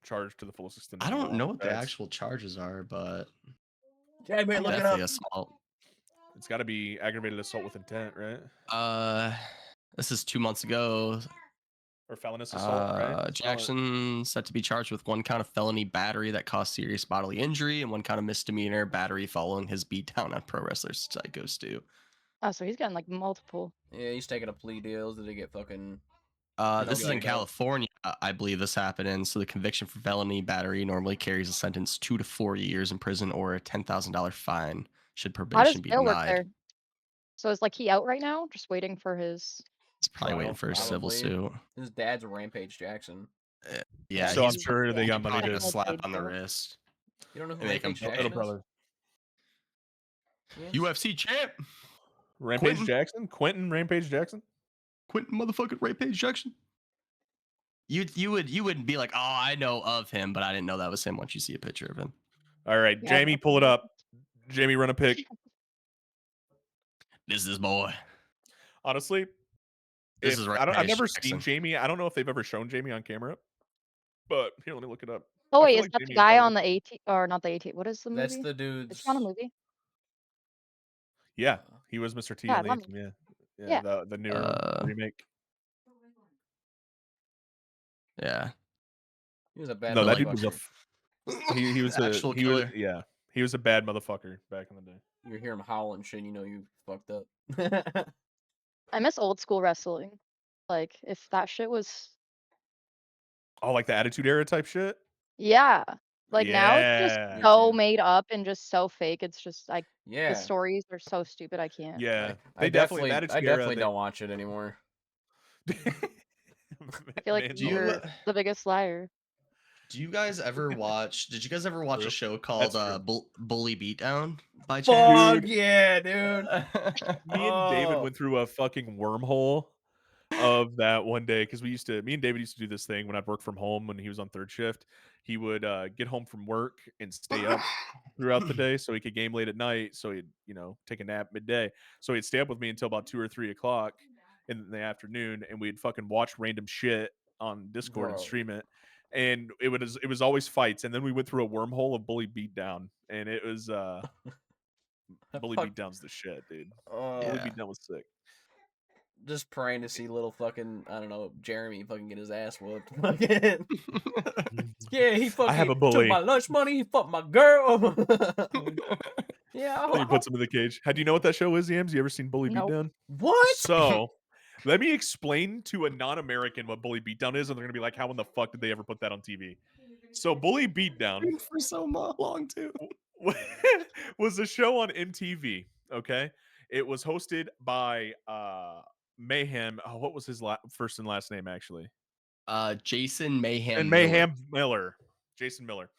charged to the fullest extent. I of the don't law. know what the That's- actual charges are, but Yeah, man, look it definitely up. assault. It's got to be aggravated assault with intent, right? This is 2 months ago. or felonious assault, right? Jackson set to be charged with 1 count of felony battery that caused serious bodily injury and 1 count of misdemeanor battery following his beatdown on pro wrestler Psycho Stu. Oh, so he's gotten like multiple. Yeah, he's taking a plea deal. Did he get fucking? This is in Okay, no. California, I believe this happened in. So the conviction for felony battery normally carries a sentence 2 to 4 years in prison or a $10,000 fine should How does probation be Bill work denied. there? So is like he out right now, just waiting for his? He's probably waiting Trial, for a civil probably. suit. His dad's Rampage Jackson. Yeah, So I'm he's sure they got probably money got to a slap paid on the for it. wrist. You don't know who They make him Rampage little Jackson is? brother. Yes. UFC champ. Rampage Quentin. Jackson? Quentin Rampage Jackson? Quentin motherfucking Rampage Jackson. You wouldn't be like, oh, I know of him, but I didn't know that was him once you see a picture of him. All right, Yeah, Jamie, pull it up. Jamie, run a pic. This is boy. Honestly, This is I've Rampage never Jackson. seen Jamie. I don't know if they've ever shown Jamie on camera, but here, let me look it up. Oh I wait, feel is like that the Jamie guy probably on the 18 or not the 18? What is the movie? That's the Is dude's. he on a movie? Yeah, he was Mr. T Yeah, on the that 18. Yeah, Yeah. the newer remake. Yeah. He was a bad No, that like- dude was a. He was a actual he was killer. yeah. He was a bad motherfucker back in the day. You hear him howling shit, you know you fucked up. I miss old school wrestling. Like if that shit was, Oh, like the Attitude Era type shit. yeah. Like now it's just Yeah. Me so too. made up and just so fake. It's just like Yeah. the stories are so stupid. I can't. Yeah, I they definitely. I Attitude definitely Era, don't watch it anymore. I feel like Man, you're the biggest liar. Do you guys ever watch? Did you guys ever watch True. a show called That's Bully Beatdown by Fuck chance? yeah, dude. me and David Oh. went through a fucking wormhole of that one day because me and David used to do this thing when I'd work from home when he was on third shift. He would get home from work and stay up throughout the day so he could game late at night. So he'd, take a nap midday. So he'd stay up with me until about 2 or 3 o'clock in the afternoon, and we'd fucking watch random shit on Discord and Bro. stream it. And it was always fights. And then we went through a wormhole of Bully Beatdown, and it was Bully Fuck. Beatdown's the shit, dude. Oh, Bully Yeah. Beatdown was sick. just praying to see little fucking, I don't know, Jeremy fucking get his ass whooped. Fucking, yeah, he fucking have a took bully. my lunch money. He fucked my girl. Yeah. He puts him in the cage. How do you know what that show is, Yams? You ever seen Bully Nope. Beatdown? What? So, let me explain to a non-American what Bully Beatdown is, and they're gonna be like, "How in the fuck did they ever put that on TV?" So, Bully Beatdown For so long too. was a show on MTV. Okay, it was hosted by Mayhem. Oh, what was his first and last name actually? Jason Mayhem. And Mayhem Miller. Jason Miller.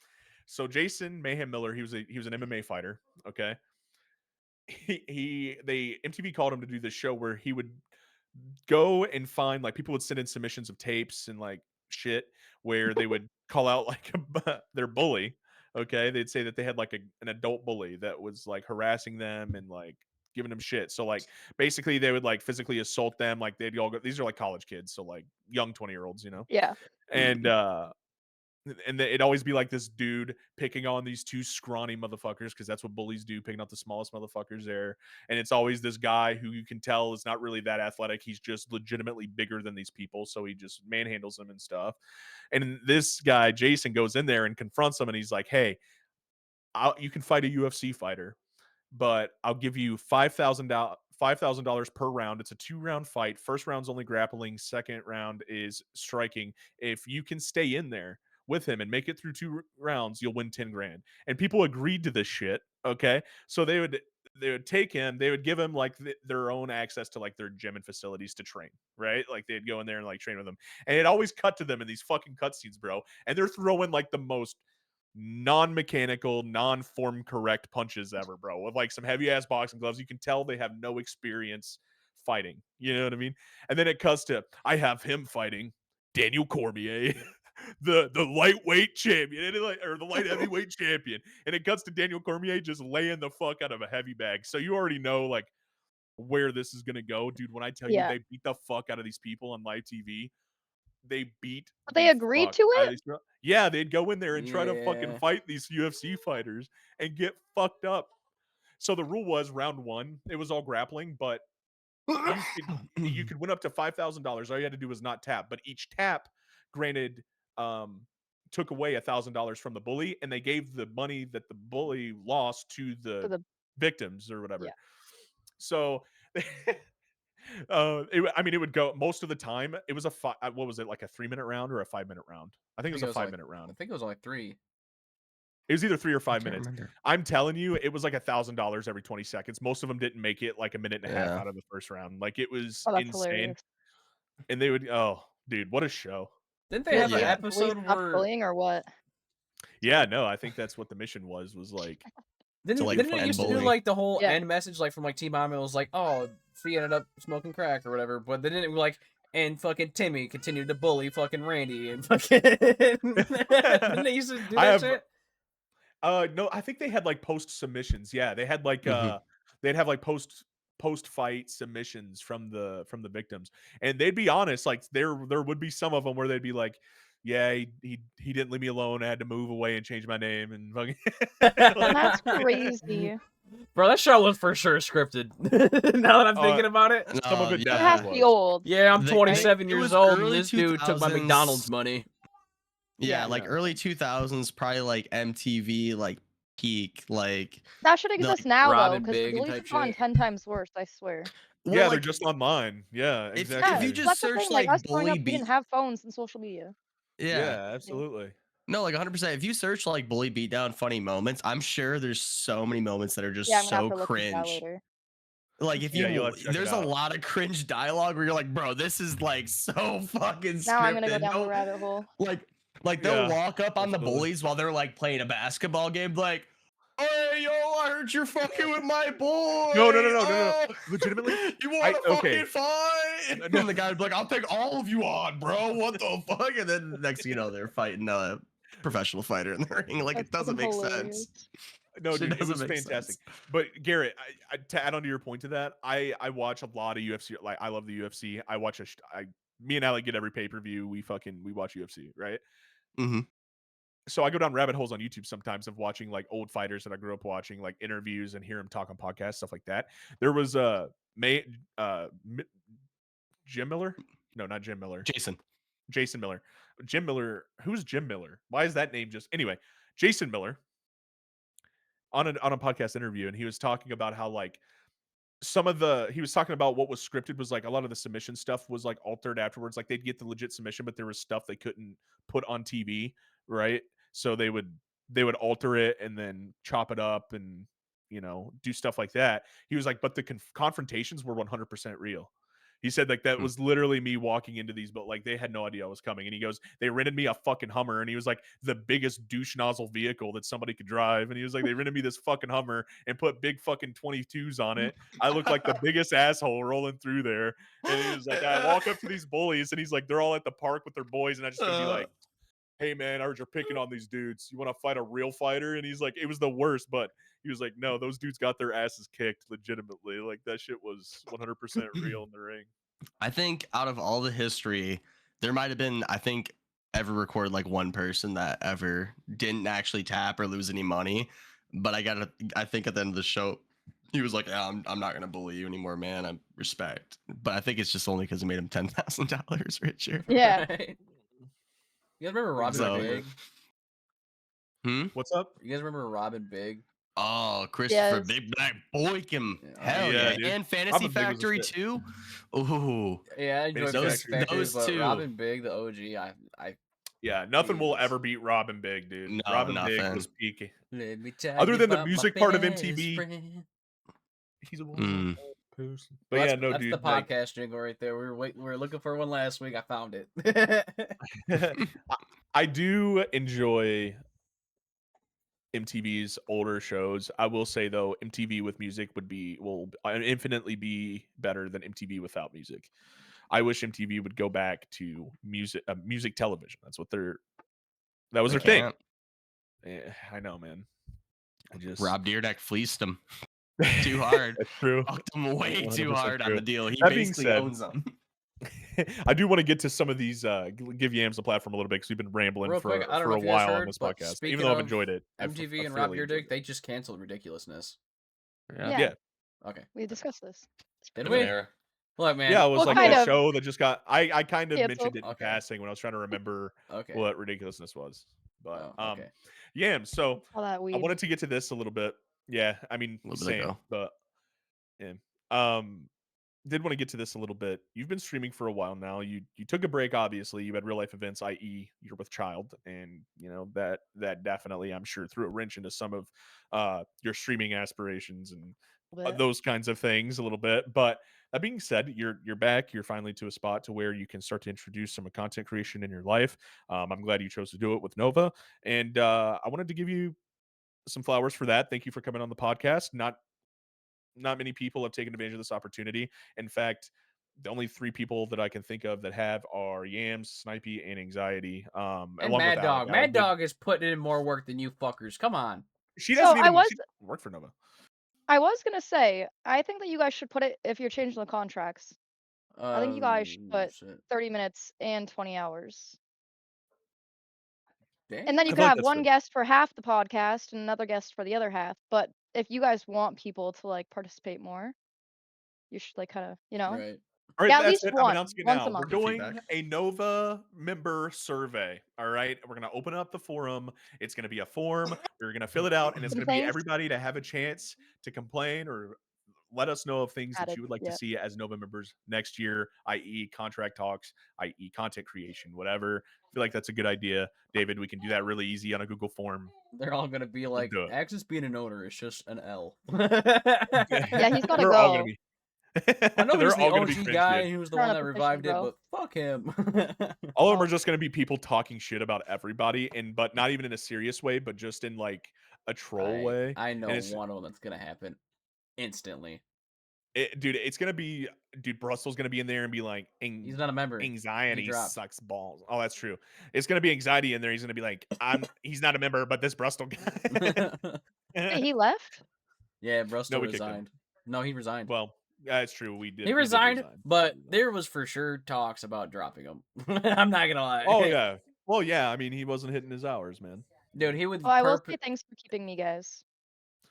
So Jason Mayhem Miller, he was an MMA fighter. Okay. MTV called him to do this show where he would go and find, like, people would send in submissions of tapes and like shit where they would call out like their bully. Okay, they'd say that they had like an adult bully that was like harassing them and like giving them shit. So like basically they would like physically assault them. Like they'd all go. These are like college kids, so like young 20-year-olds, Yeah. And it'd always be like this dude picking on these two scrawny motherfuckers because that's what bullies do, picking out the smallest motherfuckers there. And it's always this guy who you can tell is not really that athletic. He's just legitimately bigger than these people, so he just manhandles them and stuff. And this guy Jason goes in there and confronts him, and he's like, "Hey, you can fight a UFC fighter, but I'll give you $5,000 per round. It's a 2-round fight. First round's only grappling. Second round is striking. If you can stay in there with him and make it through 2 rounds, you'll win 10 grand." And people agreed to this shit. Okay, so they would take him. They would give him like their own access to like their gym and facilities to train. Right, like they'd go in there and like train with them. And it always cut to them in these fucking cutscenes, bro. And they're throwing like the most non-mechanical, non-form correct punches ever, bro, with like some heavy ass boxing gloves. You can tell they have no experience fighting. You know what I mean? And then it cuts to, I have him fighting Daniel Cormier, the lightweight champion, or the light heavyweight champion. And it cuts to Daniel Cormier just laying the fuck out of a heavy bag. So you already know like where this is gonna go, dude. When I tell you Yeah. they beat the fuck out of these people on live TV, they beat. But they the agreed fuck to out of it? these girls. Yeah, they'd go in there and try to fucking Yeah. fight these UFC fighters and get fucked up. So the rule was round 1, it was all grappling, but you could win up to $5,000. All you had to do was not tap, but each tap, granted, took away $1,000 from the bully, and they gave the money that the bully lost to To the the victims or whatever. Yeah. So, I mean, it would go most of the time. It was what was it, like a 3-minute round or a 5-minute round? I think it was a 5-minute I round. think it was only 3. It was either 3 or I 5 can't minutes. remember. I'm telling you, it was like $1,000 every 20 seconds. Most of them didn't make it like a minute and a half Yeah. out of the first round. Like it was Oh, that's insane. hilarious. And they would, oh, dude, what a show. Didn't they Did have it an Yeah. say the police episode stopped where bullying or what? Yeah, no, I think that's what the mission was like, didn't like, didn't it fucking used to do bully. like the whole Yeah. end message like from like T-Bomb? It was like, oh, she ended up smoking crack or whatever, but they didn't like. And fucking Timmy continued to bully fucking Randy and fucking. Didn't they used to do I that have shit? no, I think they had like post submissions. Yeah, they had like Mhm. they'd have like post fight submissions from the victims, and they'd be honest. Like there would be some of them where they'd be like, "Yeah, he didn't leave me alone. I had to move away and change my name and fucking." like, That's crazy. Bro, that show was for sure scripted. Now that I'm thinking about it. Some of it It definitely has to be old. Yeah, I'm They- 27 it years was old, and early this dude took my 2000s. McDonald's money. Yeah, Yeah. like Yeah. early 2000s, probably like MTV, like peak, like That should like, exist now though, Robbing because the Big and bullies type have gone shit. 10 times worse. I swear. well, yeah, they're like, just online. Yeah, if exactly. you Yeah, just that's the search thing. Like like us growing bully up, we didn't beat, have phones and social media. yeah, Absolutely. no, like 100%. If you search like bully beatdown funny moments, I'm sure there's so many moments that are just Yeah, I'm gonna have so to look into that cringe. later. Like if Yeah, you, you'll have to check it there's a out. lot of cringe dialogue where you're like, bro, this is like so fucking Now I'm gonna go scripted. down the No, rabbit hole. like they'll Yeah, walk up on the absolutely. bullies while they're like playing a basketball game, like, hey yo, I heard you're fucking with my boy. No. Oh, Legitimately, you want to okay. fucking fight? And then the guy would be like, I'll take all of you on, bro. What the fuck? And then next thing you know, they're fighting a professional fighter in the ring. Like That's it doesn't fucking make hilarious. sense. No, Shit dude, it doesn't was make fantastic. sense. But Garrett, to add on to your point to that, I watch a lot of UFC. Like I love the UFC. I watch me and Alec get every pay-per-view. We watch UFC, right? Mm-hmm. So I go down rabbit holes on YouTube sometimes of watching like old fighters that I grew up watching, like interviews and hear them talk on podcasts, stuff like that. There was Jim Miller? No, not Jim Miller. Jason Miller. Jim Miller. Who's Jim Miller? Why is that name just anyway? Jason Miller on a podcast interview, and he was talking about how like he was talking about what was scripted was like a lot of the submission stuff was like altered afterwards. Like they'd get the legit submission, but there was stuff they couldn't put on TV, right? So they would alter it and then chop it up and do stuff like that. He was like, but the confrontations were 100% real. He said like that was literally me walking into these, but like they had no idea I was coming. And he goes, they rented me a fucking Hummer, and he was like the biggest douche nozzle vehicle that somebody could drive. And he was like, they rented me this fucking Hummer and put big fucking 22s on it. I look like the biggest asshole rolling through there. And he was like, I walk up to these bullies, and he's like, they're all at the park with their boys, and I just gonna be like, hey man, I heard you're picking on these dudes. You want to fight a real fighter? And he's like, it was the worst, but he was like, no, those dudes got their asses kicked legitimately. Like that shit was 100% real in the ring. I think out of all the history, there might have been, I think, ever recorded like one person that ever didn't actually tap or lose any money. But I think at the end of the show, he was like, yeah, I'm not gonna bully you anymore, man. I respect. But I think it's just only because it made him $10,000 richer. Yeah. You guys remember Robin So- Big? What's up? You guys remember Robin Big? Oh, Christopher, Yes. Big Black Boykin. Yeah. Hell Yeah, yeah. dude. And Fantasy Robin Big was the Factory shit. too. Ooh. Yeah, I enjoy Those- Fantasy Factory, those but two. Robin Big, the OG, I Yeah, nothing will Jesus. ever beat Robin Big, dude. No, Robin Big nothing. was peaky. let me tell Other you than the about my music part of best MTV. friend. He's a Mm. person. But Well, yeah, that's, no, that's dude. the like, podcast jingle right there. We were looking for one last week. I found it. I do enjoy MTV's older shows. I will say though, MTV with music will infinitely be better than MTV without music. I wish MTV would go back to music television. That was They their thing. can't. Yeah, I know, man. I just Rob Dyrdek fleeced him too hard. That's true. Fucked him way too 100% hard on true. the deal. He That being basically said- owns them. I do want to get to some of these. Give Yams a platform a little bit because we've been rambling Real for quick, I don't for know a if you guys while on heard, this but podcast. speaking Even though I've of enjoyed it, MTV and Rob Dyrdek, they just canceled Ridiculousness. Yeah. Yeah. Okay. We discussed this. Did Bit of we? an error. Look, man. Yeah, it was Well, like kind that of show that just got. I kind of canceled. mentioned it in Okay. passing when I was trying to remember Okay. what ridiculousness was. But Oh, okay. yeah. So All that I weed. wanted to get to this a little bit. Yeah, I mean, A little bit same, ago. but yeah. Um, did want to get to this a little bit. You've been streaming for a while now. You took a break, obviously. You had real life events, i.e., you're with child, and you know that definitely, I'm sure, threw a wrench into some of your streaming aspirations and Bit. those kinds of things a little bit. But that being said, you're back. You're finally to a spot to where you can start to introduce some content creation in your life. I'm glad you chose to do it with Nova, and I wanted to give you some flowers for that. Thank you for coming on the podcast. Not many people have taken advantage of this opportunity. In fact, the only three people that I can think of that have are Yams, Snipey, and Anxiety. And Along with Mad Alec. Dog. Alec Mad did. Dog is putting in more work than you fuckers. Come on. She So doesn't even. She work for Nova. I was gonna say, I think that you guys should put it if you're changing the contracts. I think you guys should put Shit. 30 minutes and 20 hours. Damn. And then you I could feel like have that's one fair. guest for half the podcast and another guest for the other half. But if you guys want people to like participate more, you should like kind of, Right. All right, yeah, at that's least it. I'm announcing it once now. a We're month. Get doing feedback. a Nova member survey. All right. We're going to open up the forum. It's going to be a form. We're going to fill it out, and it's Some going to be things everybody to have a chance to complain or let us know of things that added. you would like to Yeah. see as Nova members next year, i.e., contract talks, i.e., content creation, whatever. I feel like that's a good idea. David, we can do that really easy on a Google form. They're all gonna be We'll like, do it. Axis being an owner is just an L. Yeah, he's gotta They're all going to go. be. I know They're he's the all going to be OG cringe, guy dude. and he was the Run one a that petition, revived it, bro. but fuck him. All of them Oh. are just going to be people talking shit about everybody, and but not even in a serious way, but just in like a troll way. I know And it's one of them that's gonna happen instantly. dude, it's gonna be dude. Brussels gonna be in there and be like, He's not a member. He anxiety dropped. sucks balls. Oh, that's true. It's gonna be anxiety in there. He's gonna be like, he's not a member, but this Bristol guy. Wait, he left? Yeah, No, Brustel we kicked him. resigned. No, he resigned. Well, that's true. We did. He We did resigned, resign. but there was for sure talks about dropping him. I'm not gonna lie. Oh yeah. Well, yeah. I mean, he wasn't hitting his hours, man. Dude, he would Oh, I will say thanks for keeping me, guys.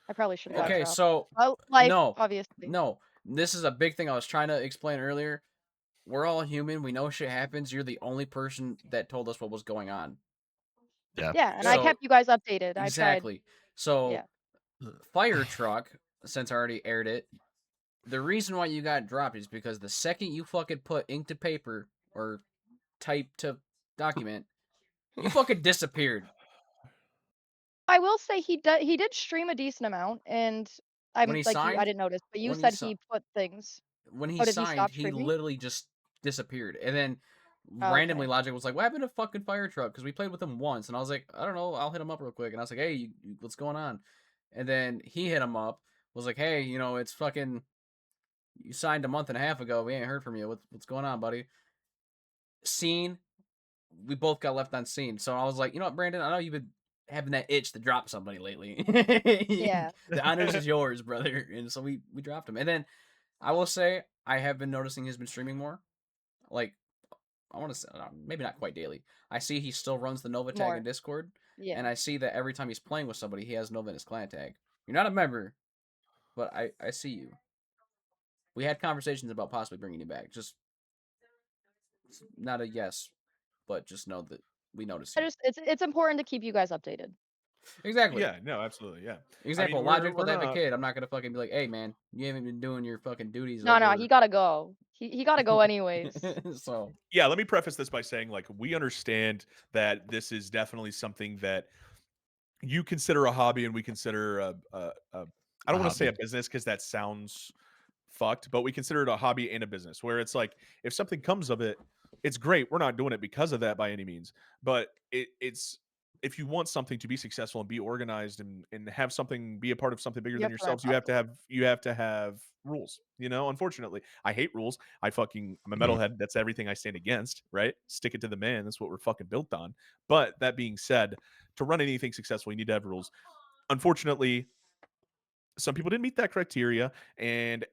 I probably should have got Okay, dropped. so Well, life, no, obviously. no. This is a big thing I was trying to explain earlier. We're all human. We know shit happens. You're the only person that told us what was going on. Yeah. Yeah, and I So- kept you guys updated. I tried. Exactly. So, Yeah. Fire Truck, since I already aired it, the reason why you got dropped is because the second you fucking put ink to paper or type to document, you fucking disappeared. I will say he did stream a decent amount, and I'm When he like I signed- didn't notice, but you when he said si- he put things. When he Oh, did he signed, stop he streaming? literally just disappeared. And then Oh, randomly okay. Logic was like, what happened to fucking Fire Truck? Because we played with him once. And I was like, I don't know, I'll hit him up real quick. And I was like, hey, what's going on? And then he hit him up, was like, hey, it's fucking, you signed a month and a half ago. We ain't heard from you. What's going on, buddy? Scene, we both got left on scene. So I was like, you know what, Brandon, I know you've been having that itch to drop somebody lately. Yeah. The honors is yours, brother. And so we dropped him. And then I will say, I have been noticing he's been streaming more. Like, I want to say, maybe not quite daily. I see he still runs the Nova tag More. in Discord. Yeah. And I see that every time he's playing with somebody, he has Nova in his clan tag. You're not a member, but I see you. We had conversations about possibly bringing you back. Just it's not a yes, but just know that we notice you. It's important to keep you guys updated. Exactly. Yeah. No. Absolutely. Yeah. Example, we're- Logic we're will have a not- kid. I'm not gonna fucking be like, hey man, you haven't been doing your fucking duties. No, over... he gotta go. He gotta go anyways. So Yeah, let me preface this by saying, like, we understand that this is definitely something that you consider a hobby, and we consider I don't want to say a hobby. business because that sounds fucked, but we consider it a hobby and a business. Where it's like, if something comes of it, it's great. We're not doing it because of that by any means, but it's if you want something to be successful and be organized and have something be a part of something bigger You than have to run yourselves, you have to have rules. Unfortunately, I hate rules. I'm a Mhm. metalhead. That's everything I stand against. Right? Stick it to the man. That's what we're fucking built on. But that being said, to run anything successful, you need to have rules. Unfortunately, some people didn't meet that criteria, and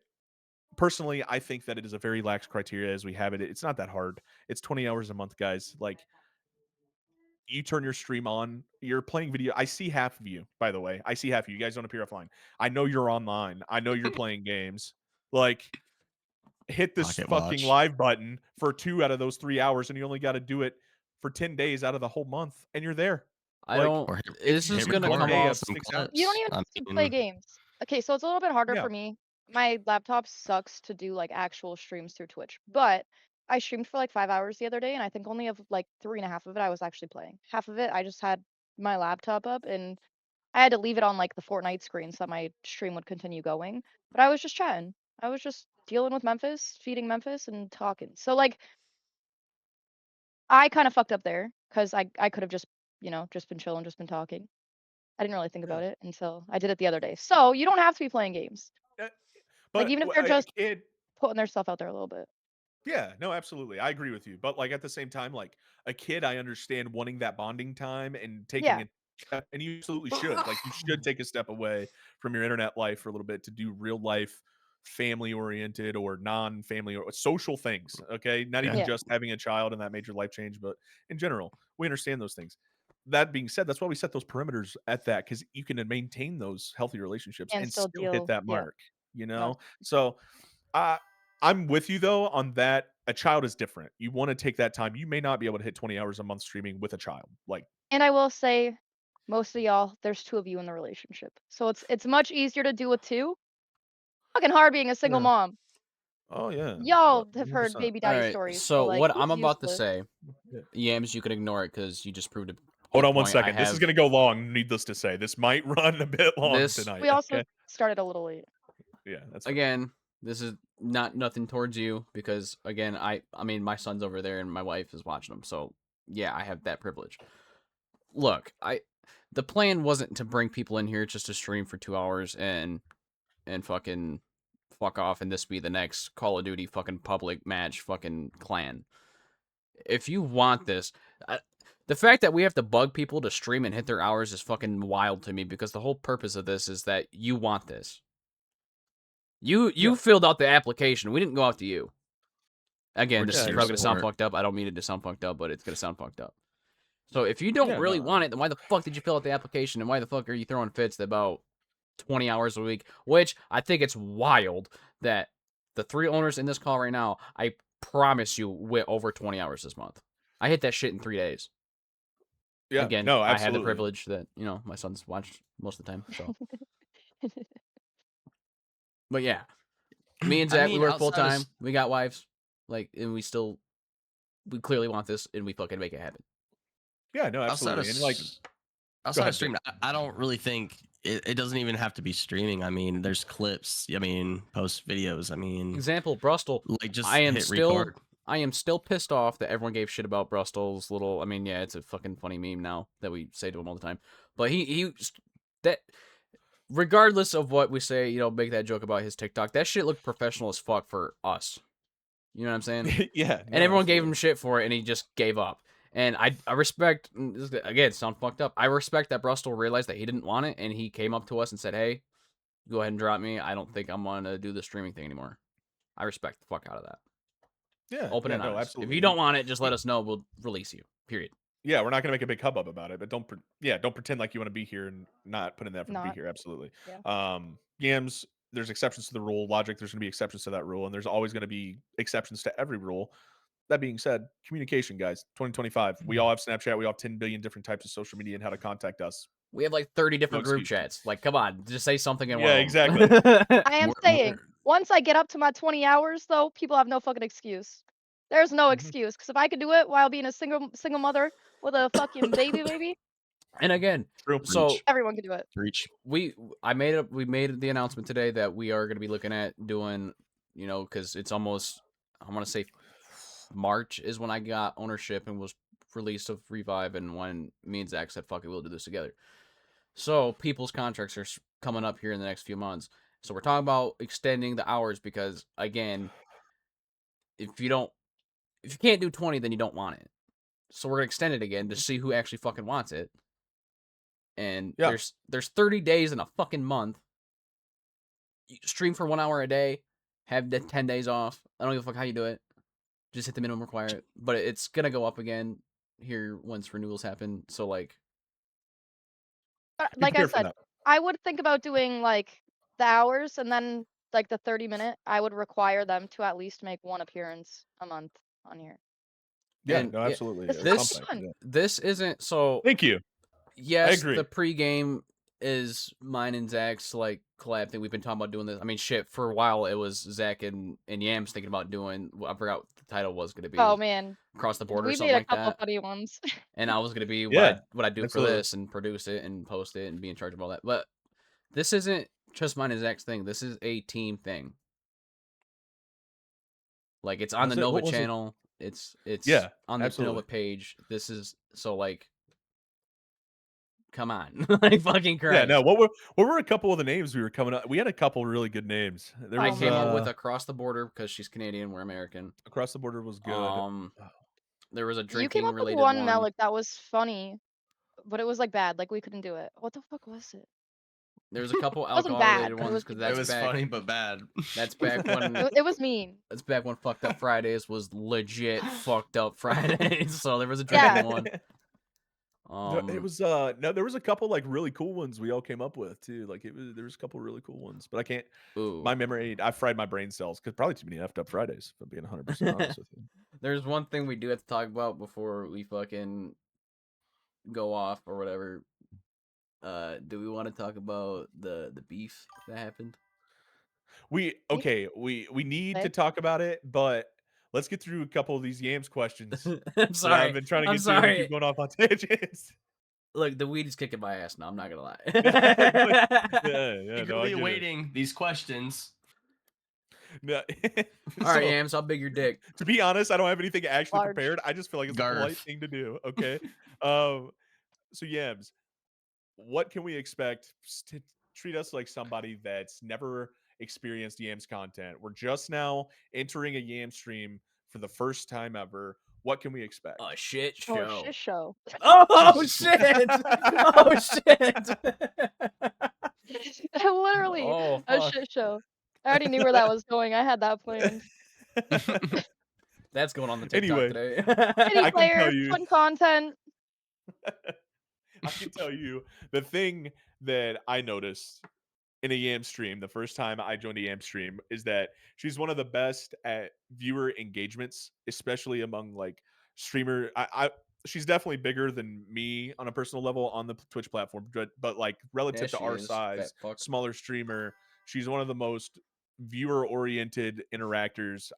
personally, I think that it is a very lax criteria as we have it. It's not that hard. It's 20 hours a month, guys. Like, you turn your stream on, you're playing video. I see half of you, by the way. I see half of you. You guys don't appear offline. I know you're online. I know you're playing games. Like, hit this Pocket fucking watch. live button for 2 out of those 3 hours, and you only got to do it for 10 days out of the whole month, and you're there. I Like, don't. Or if This you is hit do gonna one record come day on of off. some 6 hours, You don't clips. even I have to play mean, games. Okay, so it's a little bit harder Yeah. for me. My laptop sucks to do like actual streams through Twitch, but I streamed for like 5 hours the other day, and I think only of like 3.5 of it I was actually playing. Half of it I just had my laptop up, and I had to leave it on like the Fortnite screen so that my stream would continue going. But I was just chatting. I was just dealing with Memphis, feeding Memphis, and talking. So like, I kind of fucked up there because I could have just just been chilling, just been talking. I didn't really think Yeah. about it until I did it the other day. So you don't have to be playing games. Uh, Like But even if they're a just kid putting their stuff out there a little bit. Yeah, no, absolutely. I agree with you. But like at the same time, like a kid, I understand wanting that bonding time and taking Yeah. it, and you absolutely should. Like you should take a step away from your internet life for a little bit to do real life, family oriented or non family or social things. Okay, not even Yeah. just having a child and that major life change, but in general, we understand those things. That being said, that's why we set those perimeters at that because you can maintain those healthy relationships And and still still hit deal. that Yeah. mark. You No. know, so uh, I'm with you though on that. A child is different. You want to take that time. You may not be able to hit 20 hours a month streaming with a child. Like, And I will say, most of y'all, there's 2 of you in the relationship. So it's much easier to do with 2. Fucking hard being a single yeah. mom. Oh yeah. Y'all have heard 100%. baby All daddy right. stories, so So like what I'm it's about to useless. say, Yeah. Yams, you can ignore it because you just proved a Hold good on one point. I second. This is have going to go long. Needless to say, this might run a bit long this tonight. We also Okay. started a little late. Yeah, that's fair. again. This is not nothing towards you because again, I mean, my son's over there and my wife is watching him, so yeah, I have that privilege. Look, the plan wasn't to bring people in here just to stream for 2 hours and fucking fuck off and this be the next Call of Duty fucking public match fucking clan. If you want this, the fact that we have to bug people to stream and hit their hours is fucking wild to me because the whole purpose of this is that you want this. You Yeah. filled out the application. We didn't go out to you. Again, We're this just is Yeah, here probably to gonna sound support. fucked up. I don't mean it to sound fucked up, but it's gonna sound fucked up. So if you don't Yeah, really no. want it, then why the fuck did you fill out the application? And why the fuck are you throwing fits about 20 hours a week? Which I think it's wild that the 3 owners in this call right now, I promise you, went over 20 hours this month. I hit that shit in 3 days. Yeah. Again, No, I had the absolutely. privilege that, my son's watched most of the time. So, but yeah, me and I Zach, we mean, work full outside of time. We got wives, and we clearly want this, and we fucking make it happen. Yeah, no, outside of absolutely. And like, outside ahead, of streaming, I don't really think it doesn't even have to be streaming. I mean, there's clips. I mean, post videos. I mean, Example, Brustle. like just I am hit still record. pissed off that everyone gave shit about Brustle's little. I mean, yeah, it's a fucking funny meme now that we say to him all the time. But that regardless of what we say, make that joke about his TikTok. That shit looked professional as fuck for us. You know what I'm saying? yeah, And no, everyone gave him absolutely. shit for it, and he just gave up. And I respect, again, sound fucked up. I respect that Brustle realized that he didn't want it, and he came up to us and said, "Hey, go ahead and drop me. I don't think I'm gonna do the streaming thing anymore." I respect the fuck out of that. Yeah, Open yeah, and no, honest. If absolutely. you don't want it, just let us know. We'll release you. Period. Yeah, we're not gonna make a big hubbub about it, but don't pretend like you want to be here and not put in the effort to be Not. here. Absolutely. Yeah. Yams, there's exceptions to the rule. Logic, there's gonna be exceptions to that rule, and there's always gonna be exceptions to every rule. That being said, communication, guys, 2025. We all have Snapchat. We all have 10 billion different types of social media and how to contact us. We have like 30 No different group excuse. chats. Like, come on, just say something in one Yeah, of exactly. them. I am We're, saying, once I get up to my 20 hours though, people have no fucking excuse. There's no Mhm. excuse. Because if I could do it while being a single mother with a fucking baby, And again, True. so Reach. everyone can do it. Reach. we made the announcement today that we are going to be looking at doing, because it's almost, I want to say March is when I got ownership and was released of Revive, and when me and Zach said, "Fuck it, we'll do this together." So people's contracts are coming up here in the next few months. So we're talking about extending the hours because, again, if you can't do 20, then you don't want it. So we're gonna extend it again to see who actually fucking wants it. And Yeah. there's 30 days in a fucking month. You stream for 1 hour a day, have the 10 days off. I don't give a fuck how you do it. Just hit the minimum required. But it's gonna go up again here once renewals happen. So like, Be Like I prepared for said, that. I would think about doing like the hours and then like the 30-minute, I would require them to at least make one appearance a month on here. Yeah, And no, yeah, absolutely. This is this something. fun. Yeah. this isn't so. Thank you. Yes, agree. the pregame is mine and Zach's like collab thing. We've been talking about doing this. I mean, shit. For a while, it was Zach and Yams thinking about doing. I forgot what the title was going to be. Oh man, Across the border or we something made a like couple that. funny ones. And I was going to be Yeah, what I do absolutely. for this and produce it and post it and be in charge of all that. But this isn't just mine and Zach's thing. This is a team thing. Like it's on Was the it? Nova What was it? channel. It's Yeah, on the absolutely. Nova page. This is so like. Come on, like fucking Christ. Yeah, no. What were a couple of the names we were coming up? We had a couple really good names. There I was came up with Across the Border because she's Canadian, we're American. Across the Border was good. There was a You came drinking up with related one, one. Malik, that was funny, but it was like bad. Like we couldn't do it. What the fuck was it? There was a couple It wasn't alcohol bad, related but it ones was because It that's was back. funny but bad. That's back when it was mean. that's back when Fucked Up Fridays was legit fucked up Fridays. So there was a Yeah. drinking one. No, it was no, there was a couple like really cool ones we all came up with too. Like there was a couple really cool ones, but I can't. Ooh. My memory, I fried my brain cells because probably too many effed up Fridays. If I'm being 100% honest with you. There's one thing we do have to talk about before we fucking go off or whatever. Do we want to talk about the beef that happened? We need to Okay. talk about it, but let's get through a couple of these Yams questions. I'm that sorry. I've been trying to I'm get to. And we sorry. keep going off on tangents. Look, the weed is kicking my ass now. I'm not gonna lie. Yeah, no, I Eagerly get it. awaiting these questions. No. All right, So, Yams, how big your dick? to be honest, I don't have anything actually Large. prepared. I just feel like it's a polite Garth. thing to do. Okay. So Yams, what can we expect to treat us like somebody that's never experienced Yams content? We're just now entering a Yam stream for the first time ever. What can we expect? A shit Oh, show. shit show. Oh Jesus. shit! Oh shit! Literally Oh a fuck! shit show. I already knew where that was going. I had that planned. That's going on the TikTok Anyway, today. City I can tell player, you. fun content. I can tell you the thing that I noticed in a Yam stream the first time I joined a Yam stream is that she's one of the best at viewer engagements, especially among like streamer. She's definitely bigger than me on a personal level on the Twitch platform, but like relative to she our is, size, fat fuck. smaller streamer, she's one of the most viewer oriented interactors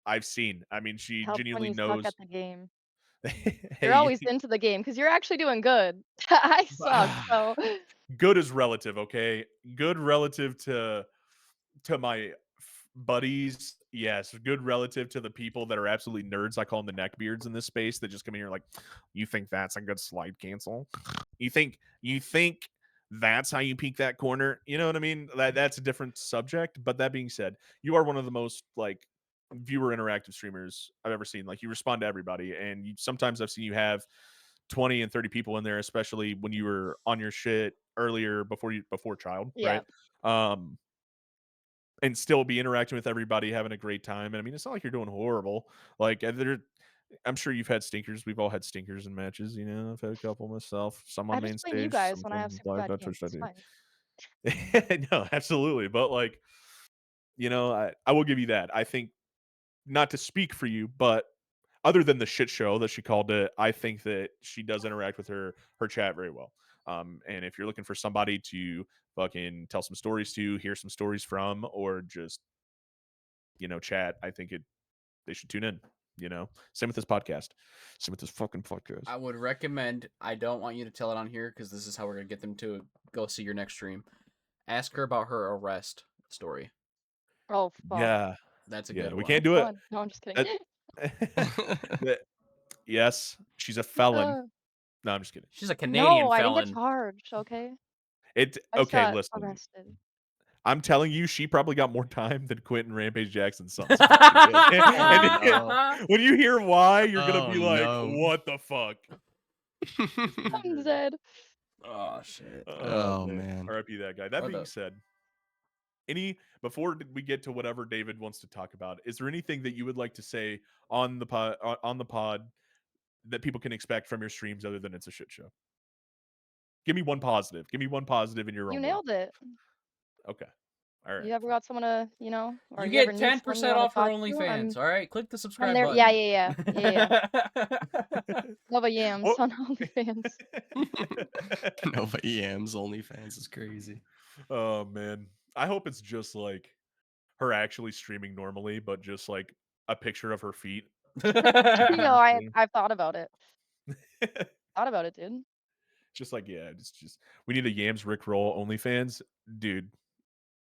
I've seen. I mean, she Helps when genuinely you suck knows. at the game. Hey, You're always into the game because you're actually doing good. I suck, so good is relative, okay? Good relative to my buddies, yes. Good relative to the people that are absolutely nerds. I call them the neckbeards in this space that just come in here like, you think that's a good slide cancel? You think that's how you peek that corner? You know what I mean? That's a different subject. But that being said, you are one of the most like viewer interactive streamers I've ever seen. Like you respond to everybody, and sometimes I've seen you have 20 and 30 people in there, especially when you were on your shit earlier before child, yeah. right? And still be interacting with everybody, having a great time. And I mean, it's not like you're doing horrible. Like I'm sure you've had stinkers. We've all had stinkers in matches. You know, I've had a couple myself. Some I on main just blame you stage, guys some when I have from super live bad on games. Twitch. It's fine. No, absolutely. But like, you know, I will give you that. I think not to speak for you, but other than the shit show that she called it, I think that she does interact with her chat very well. And if you're looking for somebody to fucking tell some stories to, hear some stories from, or just chat, I think they should tune in. Same with this podcast. Same with this fucking podcast. I would recommend. I don't want you to tell it on here because this is how we're gonna get them to go see your next stream. Ask her about her arrest story. Oh fuck. Yeah, That's a yeah. good We one. can't do it. Fun. No, I'm just kidding. Yes, she's a felon. No, I'm just kidding. She's a Canadian No, I didn't felon. get charged. Okay. It I just okay. got Listen, arrested. I'm telling you, she probably got more time than Quentin Rampage Jackson's sons. no. When you hear why, you're gonna Oh, be like, no. "What the fuck?" I'm dead. Oh shit. Oh, man. R.I.P. that guy. That Or being the- said, before we get to whatever David wants to talk about, is there anything that you would like to say on the pod that people can expect from your streams other than it's a shit show? Give me one positive. Give me one positive in your own You way. nailed it. Okay. All right. You ever got someone to, or You you ever get need someone you 10% wanna off her talk to? OnlyFans. All right, click the I'm subscribe there. button. Yeah. Love a Yams Oh. on OnlyFans. Nova Yams OnlyFans is crazy. Oh man, I hope it's just like her actually streaming normally, but just like a picture of her feet. I've thought about it. Thought about it, dude. Just like it's just we need a Yams Rick Roll OnlyFans, dude.